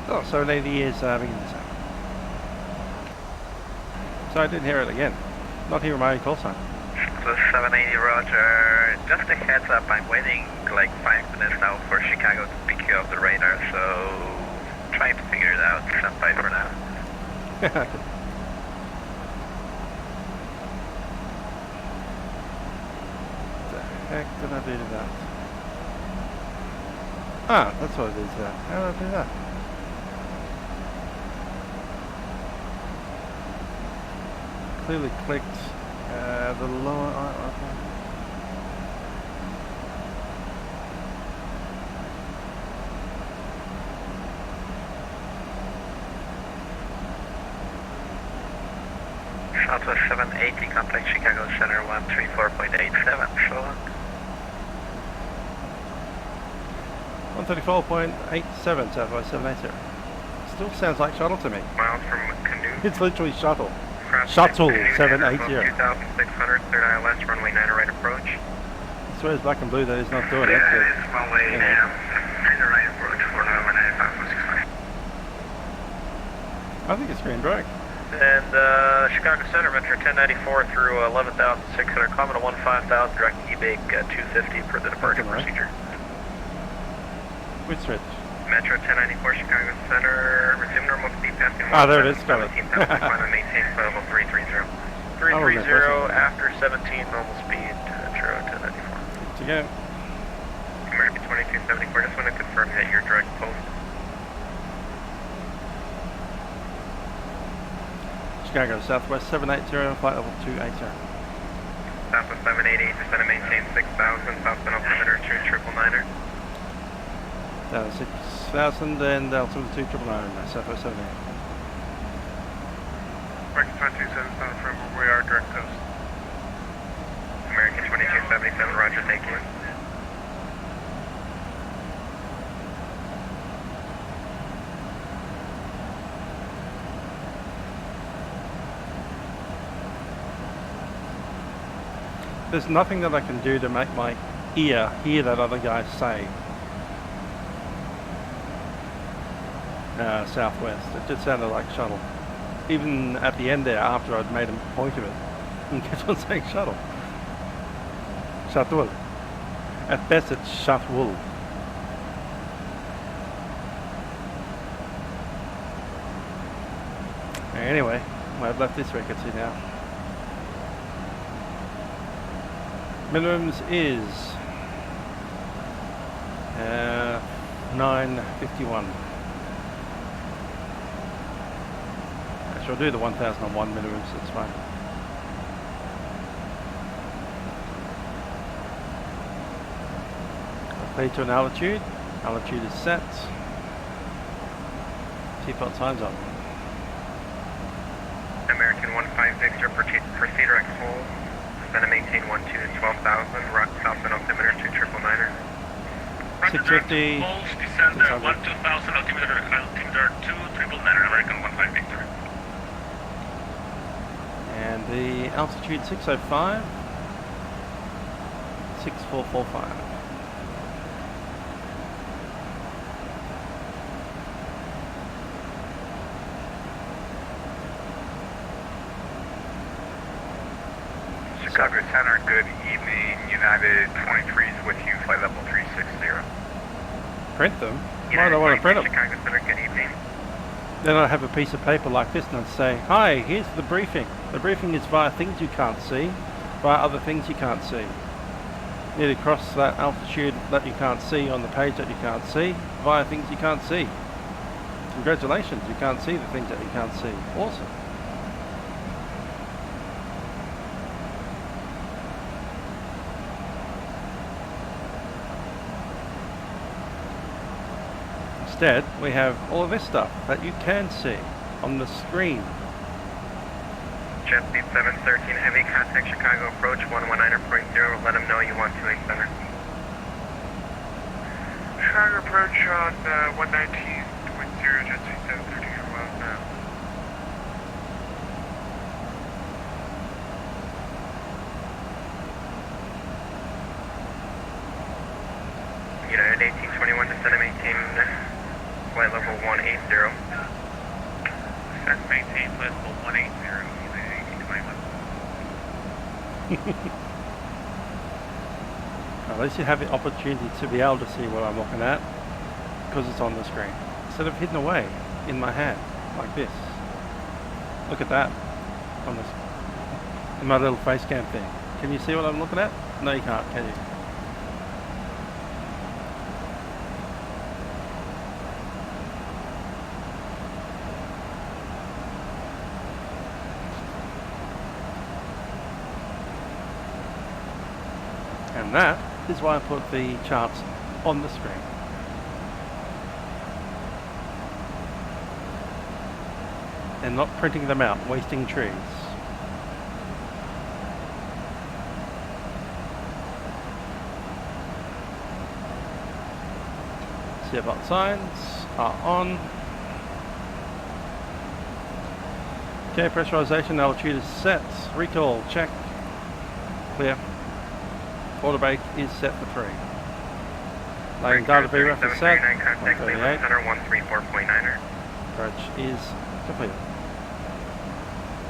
Oh, 780 is beginning to sound. So I didn't hear it again. Not hearing my call sign. So 780 Roger, just a heads up, I'm waiting like 5 minutes now for Chicago to pick you off the radar, so trying to figure it out, stand by for now. The heck did I do to that? Ah, that's what I did to that. How did I do that? Clearly clicked the lower icon. Southwest 780, contact Chicago Center 134.87, so long. 134.87 Southwest 780. Still sounds like shuttle to me. Miles from Canoe. It's literally shuttle. Cross Shuttle Canoe, 780. 2600, third ILS, runway 9 right approach. I swear it's black and blue that is not doing it. Yeah, but, it is runway you know. 9 right approach, 4 runway 95, 165. I think it's green drag. And Chicago Center, Metro 1094 through 11,600, common to 15,000, direct EBake 250 per the departure Right. procedure. Which switch? Metro 1094, Chicago Center, resume normal speed passing. Ah, there it is, got it. 17,000, final maintain flight level 330. 330 after 17, normal speed, Metro 1094. Good to go. American 2274, just want to confirm that you're direct post. Chicago, Southwest 780, flight level 280. Southwest 788, descend and maintain 6,000, southbound altimeter 2999er. Down 6,000 and altimeter 2999, Southwest 780. American 2277 from where we are, direct coast. American 2277, roger, thank you. There's nothing that I can do to make my ear hear that other guy say Southwest. It just sounded like shuttle. Even at the end there, after I'd made a point of it, and kept on saying shuttle. Shuttle. At best it's shuttle. Anyway, I've left this vacancy now. Minimums is 951. I shall do the 1001 minimums, that's fine. I'll play to an altitude. Altitude is set. Seatbelt signs up. American 150, proceed direct hold. Descend and maintain 12 to 12,000, southbound altimeter 2999er. 650. Holds, descend 12,000, altimeter 2999, American 15 Victor. And the altitude 605. 6445. Chicago Center, good evening. United 23's with you, flight level 360. Print them? Why do I want to print them? Chicago Center, good evening. Then I have a piece of paper like this and I'd say, hi, here's the briefing. The briefing is via things you can't see, via other things you can't see. You need to cross that altitude that you can't see on the page that you can't see, via things you can't see. Congratulations, you can't see the things that you can't see. Awesome. Instead, we have all of this stuff that you can see on the screen. Jet speed 713, heavy contact Chicago approach 119.0. Let them know you want to center. Chicago approach on 119.0, jet speed 713, well now. United 1821, descend and maintain flight level 180. Descend and maintain flight level 180, United 1821. At least you have the opportunity to be able to see what I'm looking at because it's on the screen instead of hidden away in my hand like this. Look at that on this, in my little Facecam thing. Can you see what I'm looking at? No, you can't, can you? And that is why I put the charts on the screen. And not printing them out, wasting trees. Seatbelt signs are on. Okay, pressurization, altitude is set. Recall, check. Clear. Auto brake is set for 3. Landing data VREF is set. 138. Center 134.9er. Approach is completed.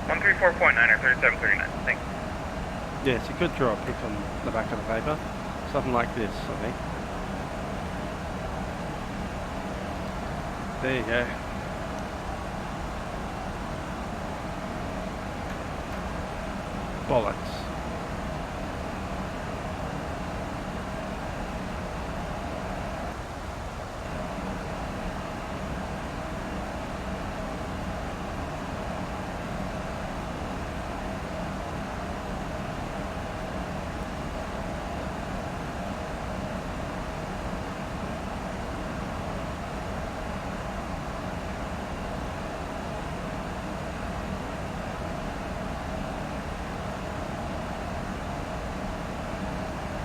134.9er, 3739. Thanks. Yes, you could draw a pic on the back of the paper. Something like this, I think. There you go. Bollocks.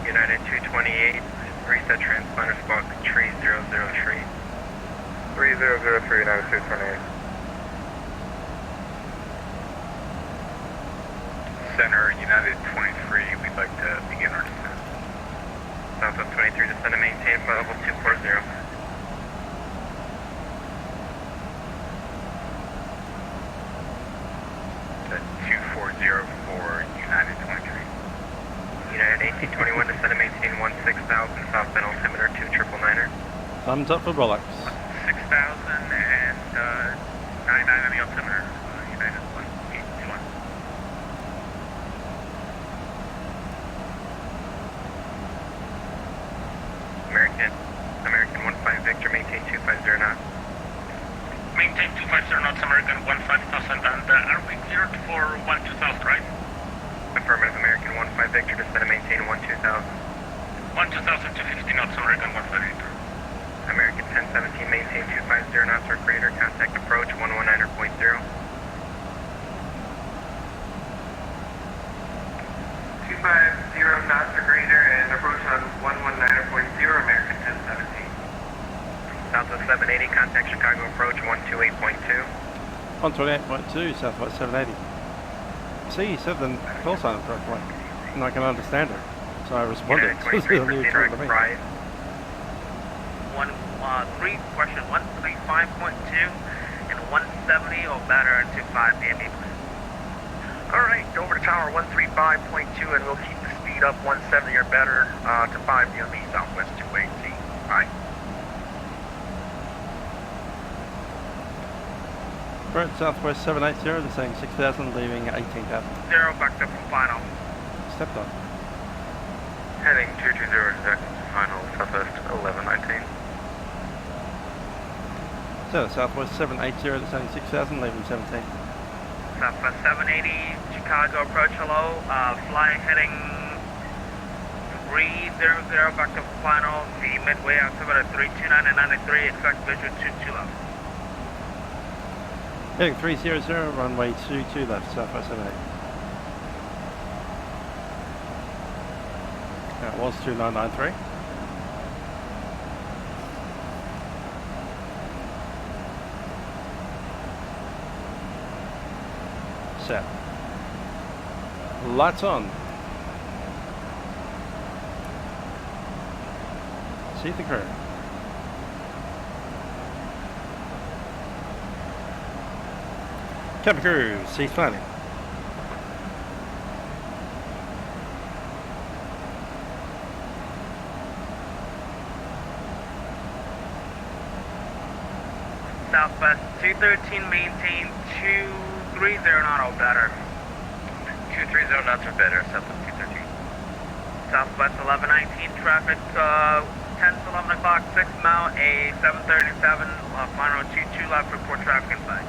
United 228, reset transponder squawk 3003. 3003, United 228. Center, United 23, we'd like to begin our descent. Southwest 23, descend and maintain flight level 240. That's 240 for United 23. United 1821, descend and maintain 16,000, southbound altimeter 2999er. Thumbs up for Rolex. 6,000 and 99 on the altimeter. United 1821. American 15 Victor, maintain 250 knots. Maintain 250 knots, American 15,000, and are we cleared for 12,000, right? Affirmative, American 15 Victor, descend and maintain 12,000. 12,000 to 50 knots, American 15 Victor. American 1017, maintain 250 knots or greater, contact approach 119.0. 250 knots or greater and approach on 119.0, American 1017. Southwest 780, contact Chicago approach 128.2. 128.2, Southwest 780. See, you said the call sign correctly, and I can understand it. So I responded. United 23, proceed direct right. Question 135.2 and 170 or better to 5 DME. Alright, over to tower 135.2 and we'll keep the speed up 170 or better to 5 DME, Southwest 280. Alright. Brent, Southwest 780, they're saying 6,000, leaving 18,000. 0 back up for final. Stepped on. Heading 220 to final, Southwest 1119. So Southwest 780, they're saying 6,000, leaving 17. Southwest 780, Chicago approach, hello. Fly heading 300 back to final. The midway altimeter 329 and 93, expect visual 22 left. Heading 300, runway 22 left, Southwest 780. That was 2993. Set. Lights on. See the crew. Cabin crew, cease planning. Southwest 213, maintain 230 knot or better. 230 knots or better, Southwest 213. Southwest 1119, traffic 10 to 11 o'clock, 6 mile, a 737, final 22 left, report traffic inside.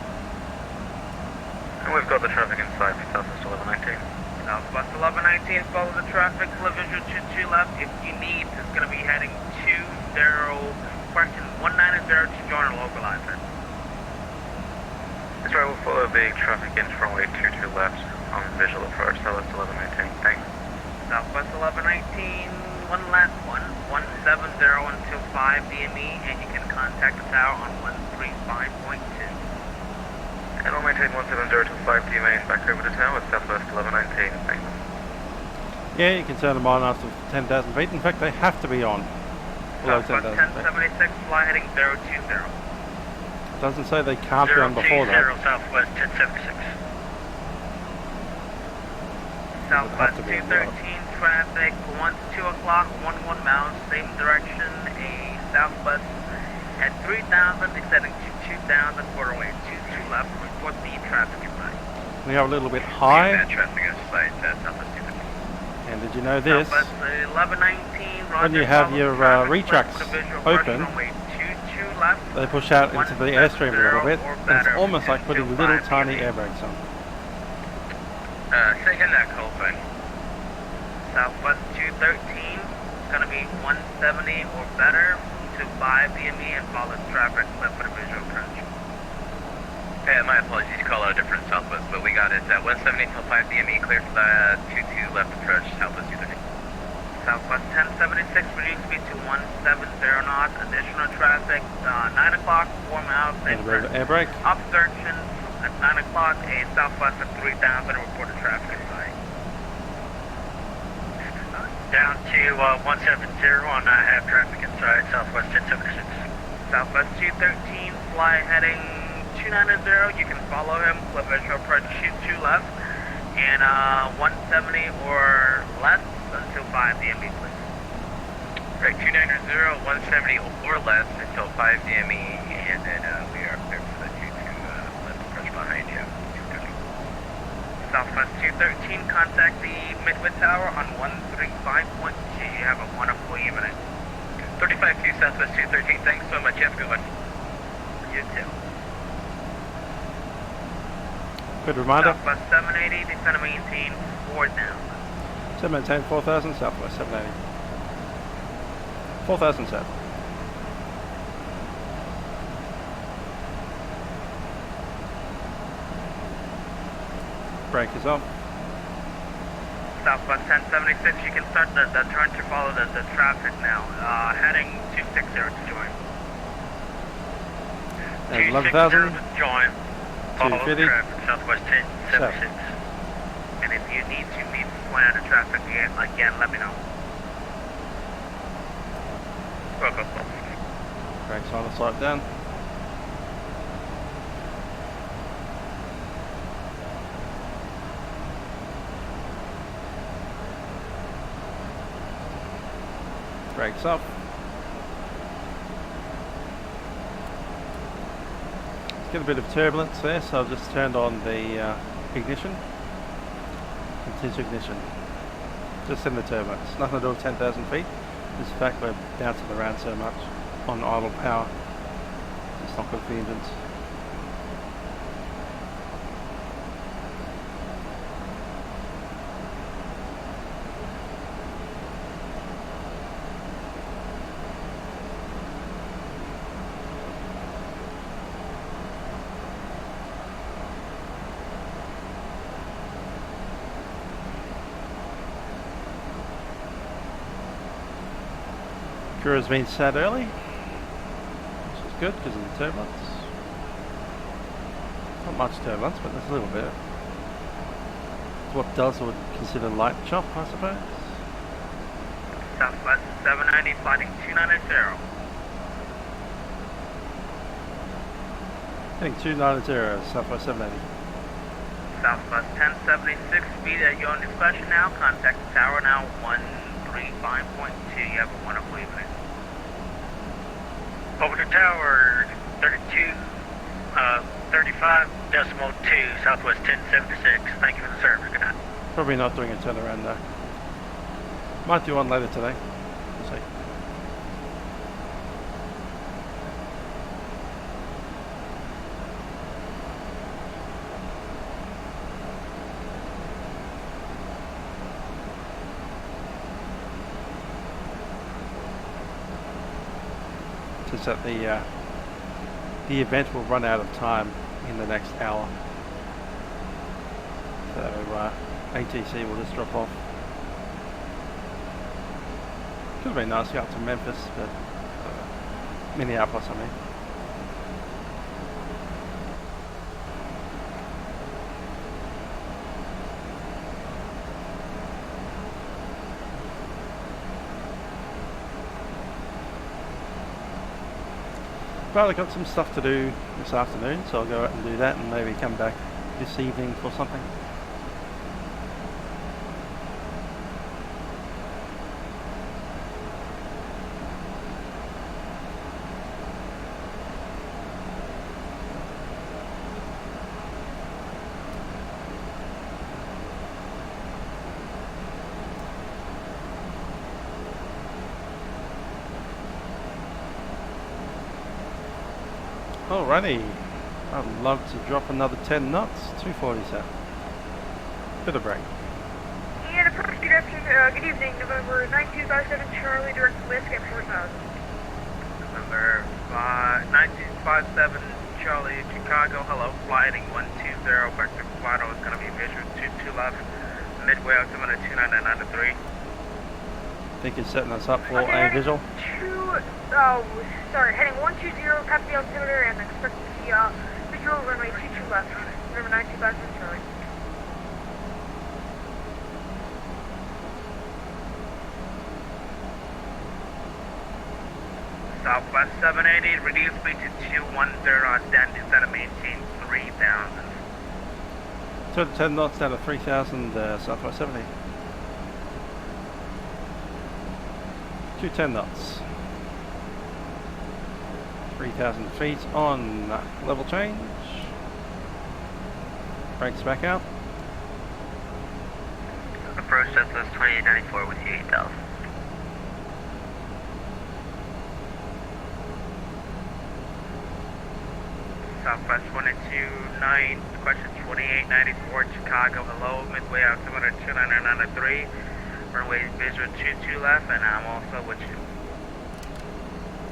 And we've got the traffic inside for Southwest 1119. Southwest 1119, follow the traffic, visual 22 left. If you need, it's going to be heading 20, question 190 to join a localizer. That's right, we'll follow the traffic in runway 22 left on visual approach, Southwest 1119. Thanks. Southwest 1119, one last one, 170 until 5 DME, and you can contact the tower on 135.2. And we'll maintain 170 to 5 DME and back over to tower, Southwest 1119. Thanks. Yeah, you can turn them on after 10,000 feet. In fact, they have to be on below 10,000 feet. 1076, fly heading 020. It doesn't say they can't be on before that. Southwest 1076. Southwest 213, traffic 1 to 2 o'clock, 11 miles, same direction, a southwest at 3,000, descending to 2,000, quarterway 22 left, report the traffic in sight. We are a little bit high. Traffic in sight, Southwest 213. And did you know this? Southwest 1119, when you have your retracts open, they push out into the airstream a little bit. And it's almost like putting little tiny air brakes on. Say again that call sign. Southwest 213, it's going to be 170 or better to 5 DME and follow traffic left for the visual approach. Yeah, my apologies, call out a different Southwest, but we got it at 170 till 5 DME, clear for the 22 left approach, Southwest 213. Southwest 1076, reduce speed to 170 knots. Additional traffic, 9 o'clock, 4 miles. And a bit of air brake. Obstructions at 9 o'clock, a Southwest at 3000, reported traffic in sight. Down to 170 on half traffic inside, Southwest 1076. Southwest 213, fly heading 290. You can follow him with visual approach, shoot 2 left. And 170 or less until 5 DME, please. Right, 290, 170 or less until 5 DME, and then we are clear for the 22 left approach behind you. Southwest 213, contact the Midway Tower on 135.2. You have a wonderful evening. 35-2 Southwest 213, thanks so much. Have a good one. You too. Good reminder. Southwest 780, descend and maintain 4,000. So maintain 4,000, Southwest 780. 4,000 set. Brake is off. Southwest 1076, you can start the turn to follow the traffic now. Heading 260 to join. And 11,000. Join. Follow 250. traffic, Southwest 1076. And if you need to meet the point of the traffic again, let me know. Go. Brakes on, slow it down. Brakes off. Let's get a bit of turbulence there, so I've just turned on the ignition. Continuous ignition. Just in the turbulence. Nothing to do with 10,000 feet. Just the fact we're bouncing around so much on idle power. It's not good for the engines. Crew has been sat early, which is good because of the turbulence. Not much turbulence, but there's a little bit. It's what Duz would consider light chop, I suppose. Southwest 790, flighting 290. Heading 290, Southwest 780. Southwest 1076, speed at your own discretion now. Contact the tower now, 135.2. You have a wonderful evening. Over to tower 32, 35.2, Southwest 1076. Thank you for the service. Good night. Probably not doing a turnaround though. Might do one later today. We'll see. Just that the event will run out of time in the next hour, so ATC will just drop off. Could have been nice to go up to Memphis, but Minneapolis, I mean. But I've got some stuff to do this afternoon, so I'll go out and do that and maybe come back this evening for something. Alrighty, I'd love to drop another 10 knots, 247. Bit of break. And approach direction, good evening, November 9257 Charlie, direct west at 4000. November 9257 Charlie, Chicago, hello, flighting 120, vector Vital is going to be visual 22 left, midway altimeter 2993. think is setting us up for a visual. Heading 120, copy the altimeter, and expect to see visual runway 22 left. Number 925 Charlie. Southwest 780, reduce speed to 210 knots, down descend to maintain 3000. 10 knots down to 3000, Southwest 70. 210 knots. 3000 feet on level change. Brakes back out. Approach Southwest 2894 with you 8000. Southwest 229, question 2894, Chicago, hello, midway altimeter 2993, runway visual 22 left, and I'm also with you.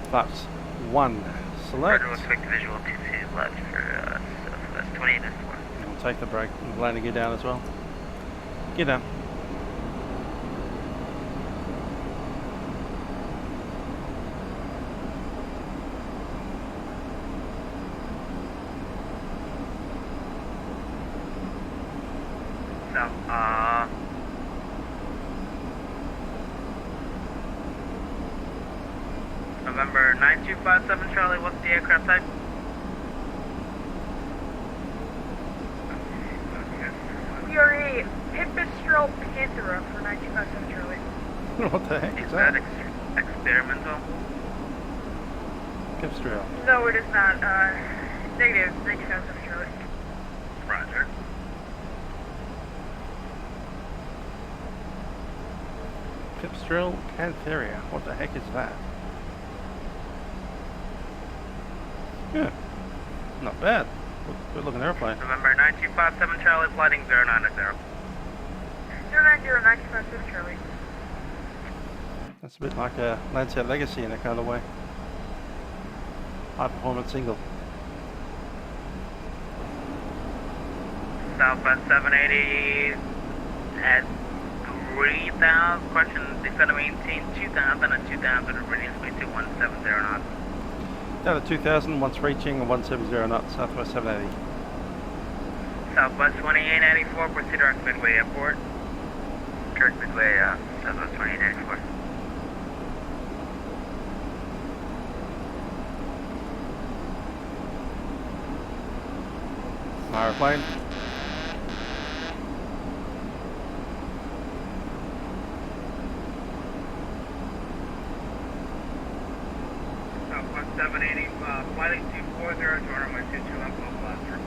Flaps 1, select. Roger, expect visual 22 left for Southwest 2894. We'll take the brake and landing gear down as well. Get down. November 9257 Charlie, what's the aircraft type? We are a Pipistrel Panthera for 9257 Charlie. What the heck is that? Experimental? Pipistrel. No, it is not. Negative 9257 Charlie. Roger. Pipistrel Panthera. What the heck is that? Yeah, not bad. Good looking airplane. November 9257 Charlie, flighting 090. 090 9257 Charlie. That's a bit like a Lancet Legacy in a kind of way. High performance single. Southwest 780 at 3000, question descend to maintain 2000 and 2000, reduce speed to 170 knots. Down to 2000, once reaching 170 knots, Southwest 780. Southwest 2894, proceed direct Midway Airport. Direct Midway, Southwest 2894. Aeroplane. Southwest 780, flight 240, join runway 22 left, low blaster.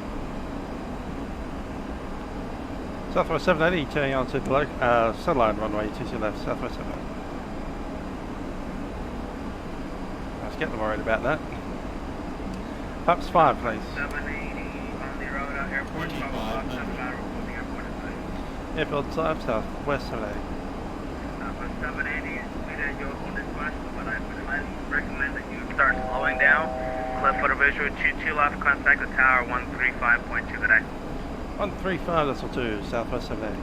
Southwest 780, turning on to the satellite runway 22 left, Southwest 780. I was getting worried about that. Flaps 5, please. 780 on the road, airport, reporting airport inside. Airfield 5, Southwest 780. Southwest 780, speed as you hold this much, but I would highly recommend that you start slowing down. Clear for the visual, 22 left, contact the tower 135.2 today. 135, that's all 2, Southwest 780.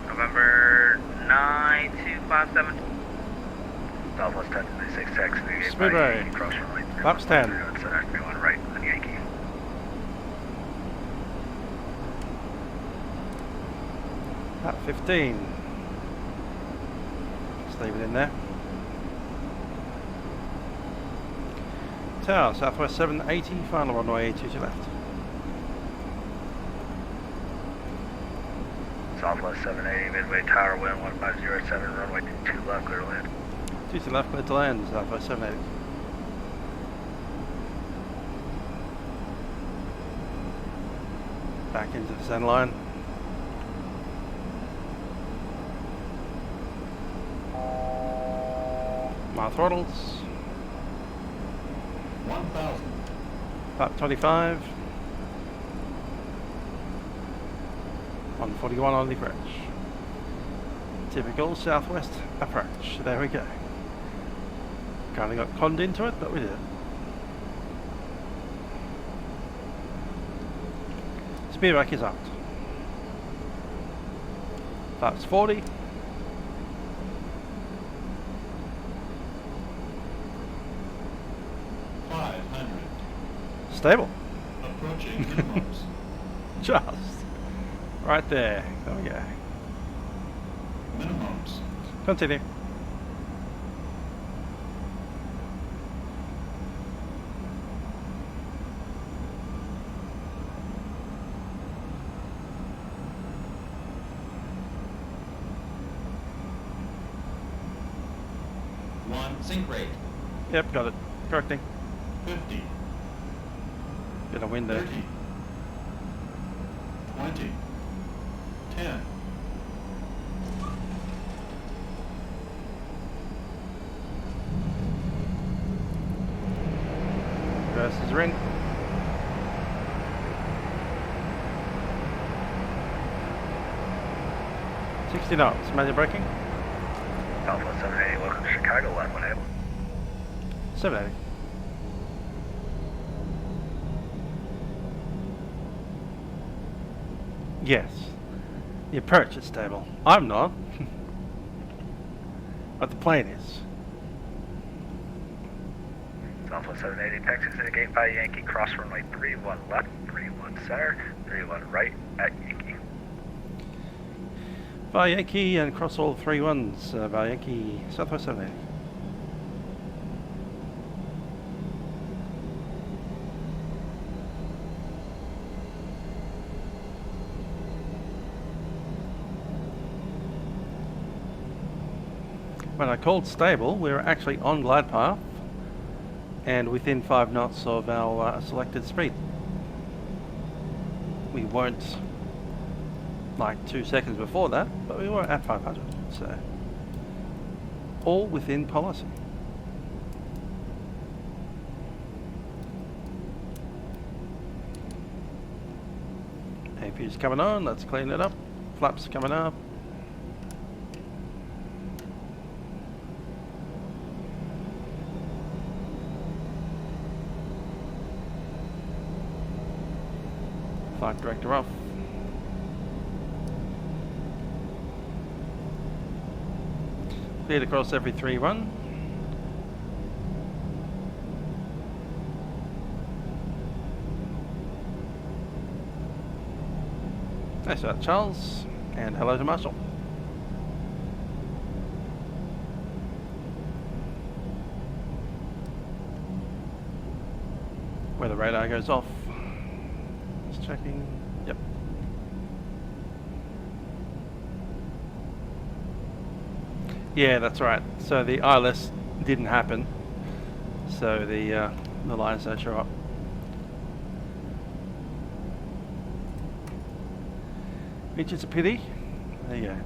November 9257. Southwest 1026 taxi. Speedway. Cross runway. Flaps 10. We want right on Yankee. At 15. Just leave it in there. Tower, Southwest 780, final runway 22 left. Southwest 780, Midway Tower, wind 1507, runway 22 left, clear to land. 22 left, clear to land, Southwest 780. Back into the center line. My throttles. 1000. Flap 25. 141 on the approach. Typical southwest approach. There we go. Kind of got conned into it, but we did it. Speedback is out. Flaps 40. stable. Approaching minimums. Just right there. There we go. Minimums. Continue. Sync rate. Yep, got it. Correcting. 50. Gonna win there. 30. 20. 10. Versus ring. $60. Manual braking. Southwest 780, welcome to Chicago, left 180. 780. Yes. The approach is stable. I'm not. But the plane is. Southwest 780, taxi to the gate by Yankee, cross runway 31 left, 31 center, 31 right at Yankee. Via Yankee and cross all 3 ones. Via Yankee, Southwest 780. When I called stable, we were actually on glide path and within 5 knots of our selected speed. We weren't like 2 seconds before that, but we were at 500, so all within policy. APU's coming on, let's clean it up. Flaps coming up. Flight director off. Cleared across every 3 run. Nice out, Charles, and hello to Marshall. Where the radar goes off. Just checking. Yep. Yeah, that's right. So the ILS didn't happen. So the lines don't show up. Which is a pity. There you go.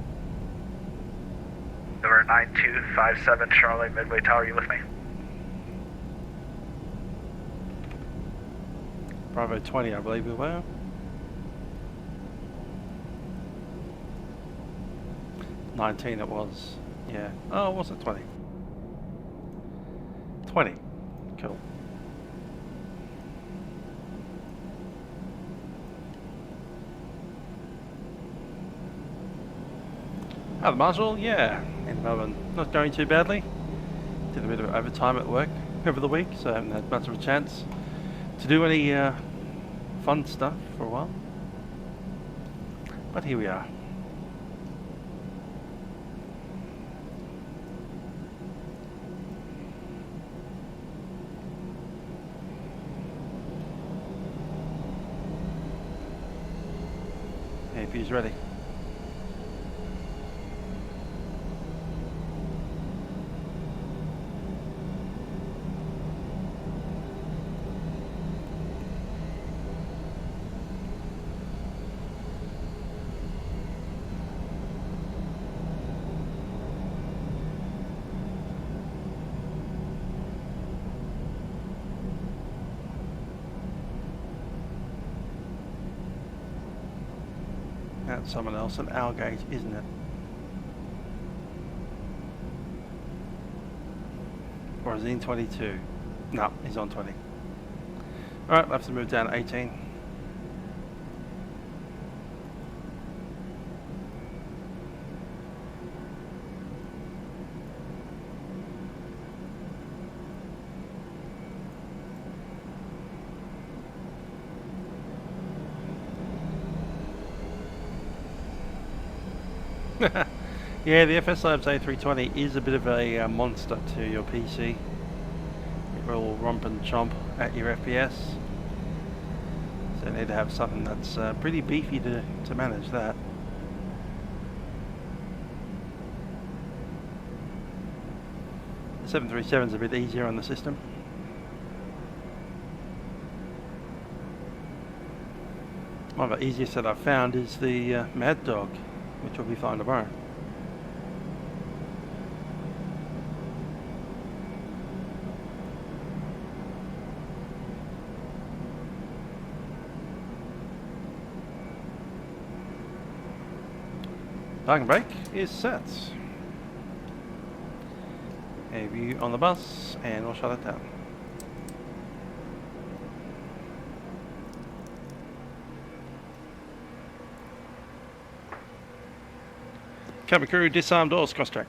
Number 9257 Charlie, Midway Tower, you with me? Bravo 20, I believe we were. $19 it was. Yeah. Oh, was it 20? 20. Cool. Oh, the Marshall, yeah. In Melbourne, not going too badly. Did a bit of overtime at work over the week, so I haven't had much of a chance to do any fun stuff for a while. But here we are. APU's ready. That's someone else, an hour gauge, isn't it? Or is he in 22? No, he's on 20. Alright, we'll have to move down to 18. Yeah, the FS Labs A320 is a bit of a monster to your PC. It will romp and chomp at your FPS. So you need to have something that's pretty beefy to manage that. The 737's a bit easier on the system. One of the easiest that I've found is the Mad Dog, which will be fine tomorrow. Parking brake is set. A view on the bus, and we'll shut it down. Cabin crew, disarm doors, cross track.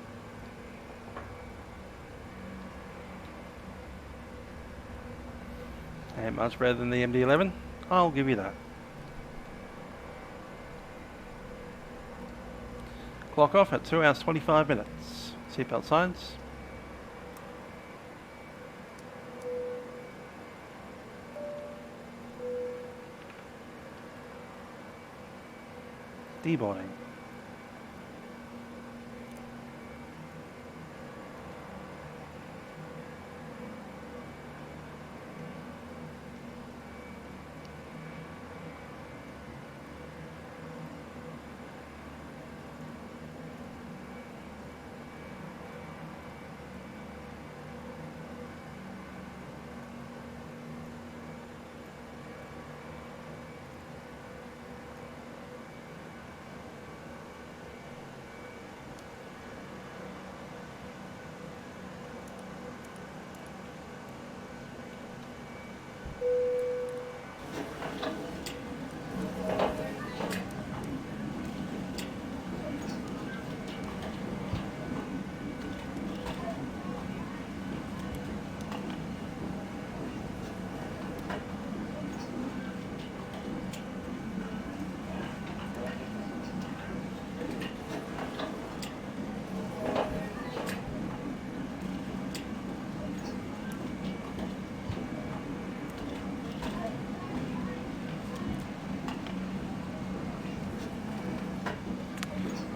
And much better than the MD-11, I'll give you that. Clock off at 2 hours 25 minutes. Seatbelt signs. Deboarding.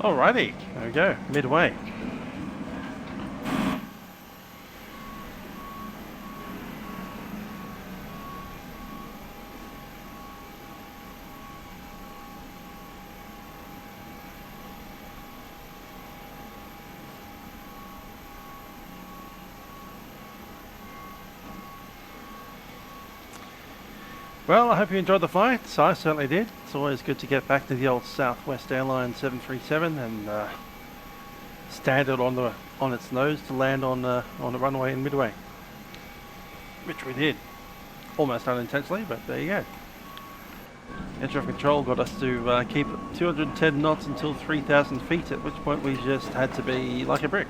Alrighty, there we go, midway. Well, I hope you enjoyed the flight. So I certainly did. It's always good to get back to the old Southwest Airlines 737 and stand it on its nose to land on the runway in Midway, which we did, almost unintentionally, but there you go. Air traffic control got us to keep 210 knots until 3,000 feet, at which point we just had to be like a brick.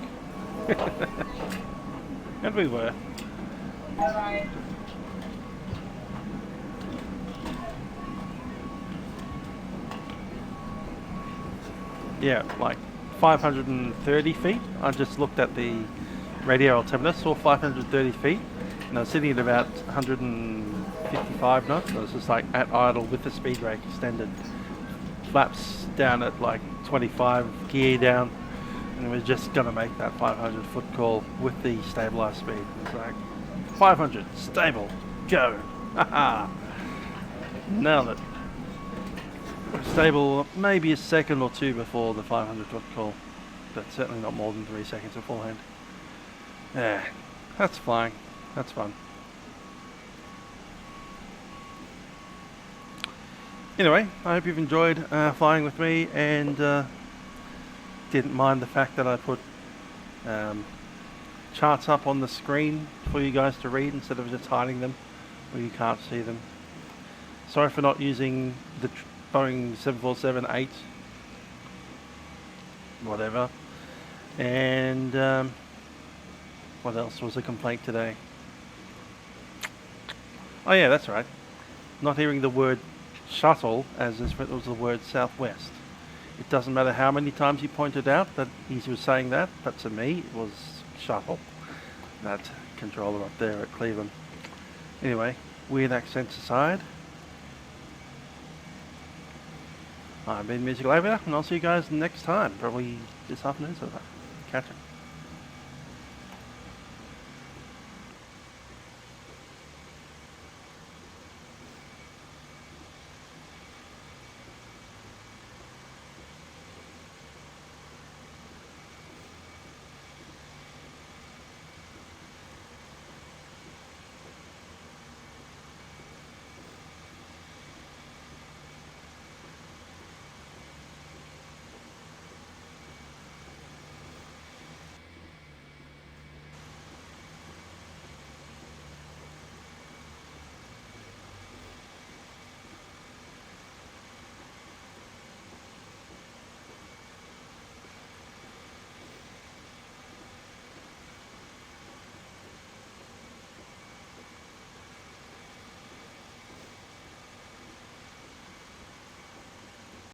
And we were. Bye-bye. Yeah, like 530 feet. I just looked at the radio altimeter, saw 530 feet, and I was sitting at about 155 knots. I was just like at idle with the speed brake extended, flaps down at like 25, gear down, and we're just gonna make that 500 foot call with the stabilized speed. It's like 500, stable, go, haha, nailed it. Stable maybe a second or two before the 500 foot call, but certainly not more than 3 seconds beforehand. Yeah, that's flying. That's fun. Anyway, I hope you've enjoyed flying with me and didn't mind the fact that I put charts up on the screen for you guys to read instead of just hiding them where you can't see them. Sorry for not using the Boeing 747-8, whatever. And what else was a complaint today? Oh yeah, that's right. Not hearing the word shuttle as if it was the word Southwest. It doesn't matter how many times he pointed out that he was saying that, but to me it was Shuttle, that controller up there at Cleveland. Anyway, weird accents aside, I've been Musical Aviator, and I'll see you guys next time, probably this afternoon, so catch it.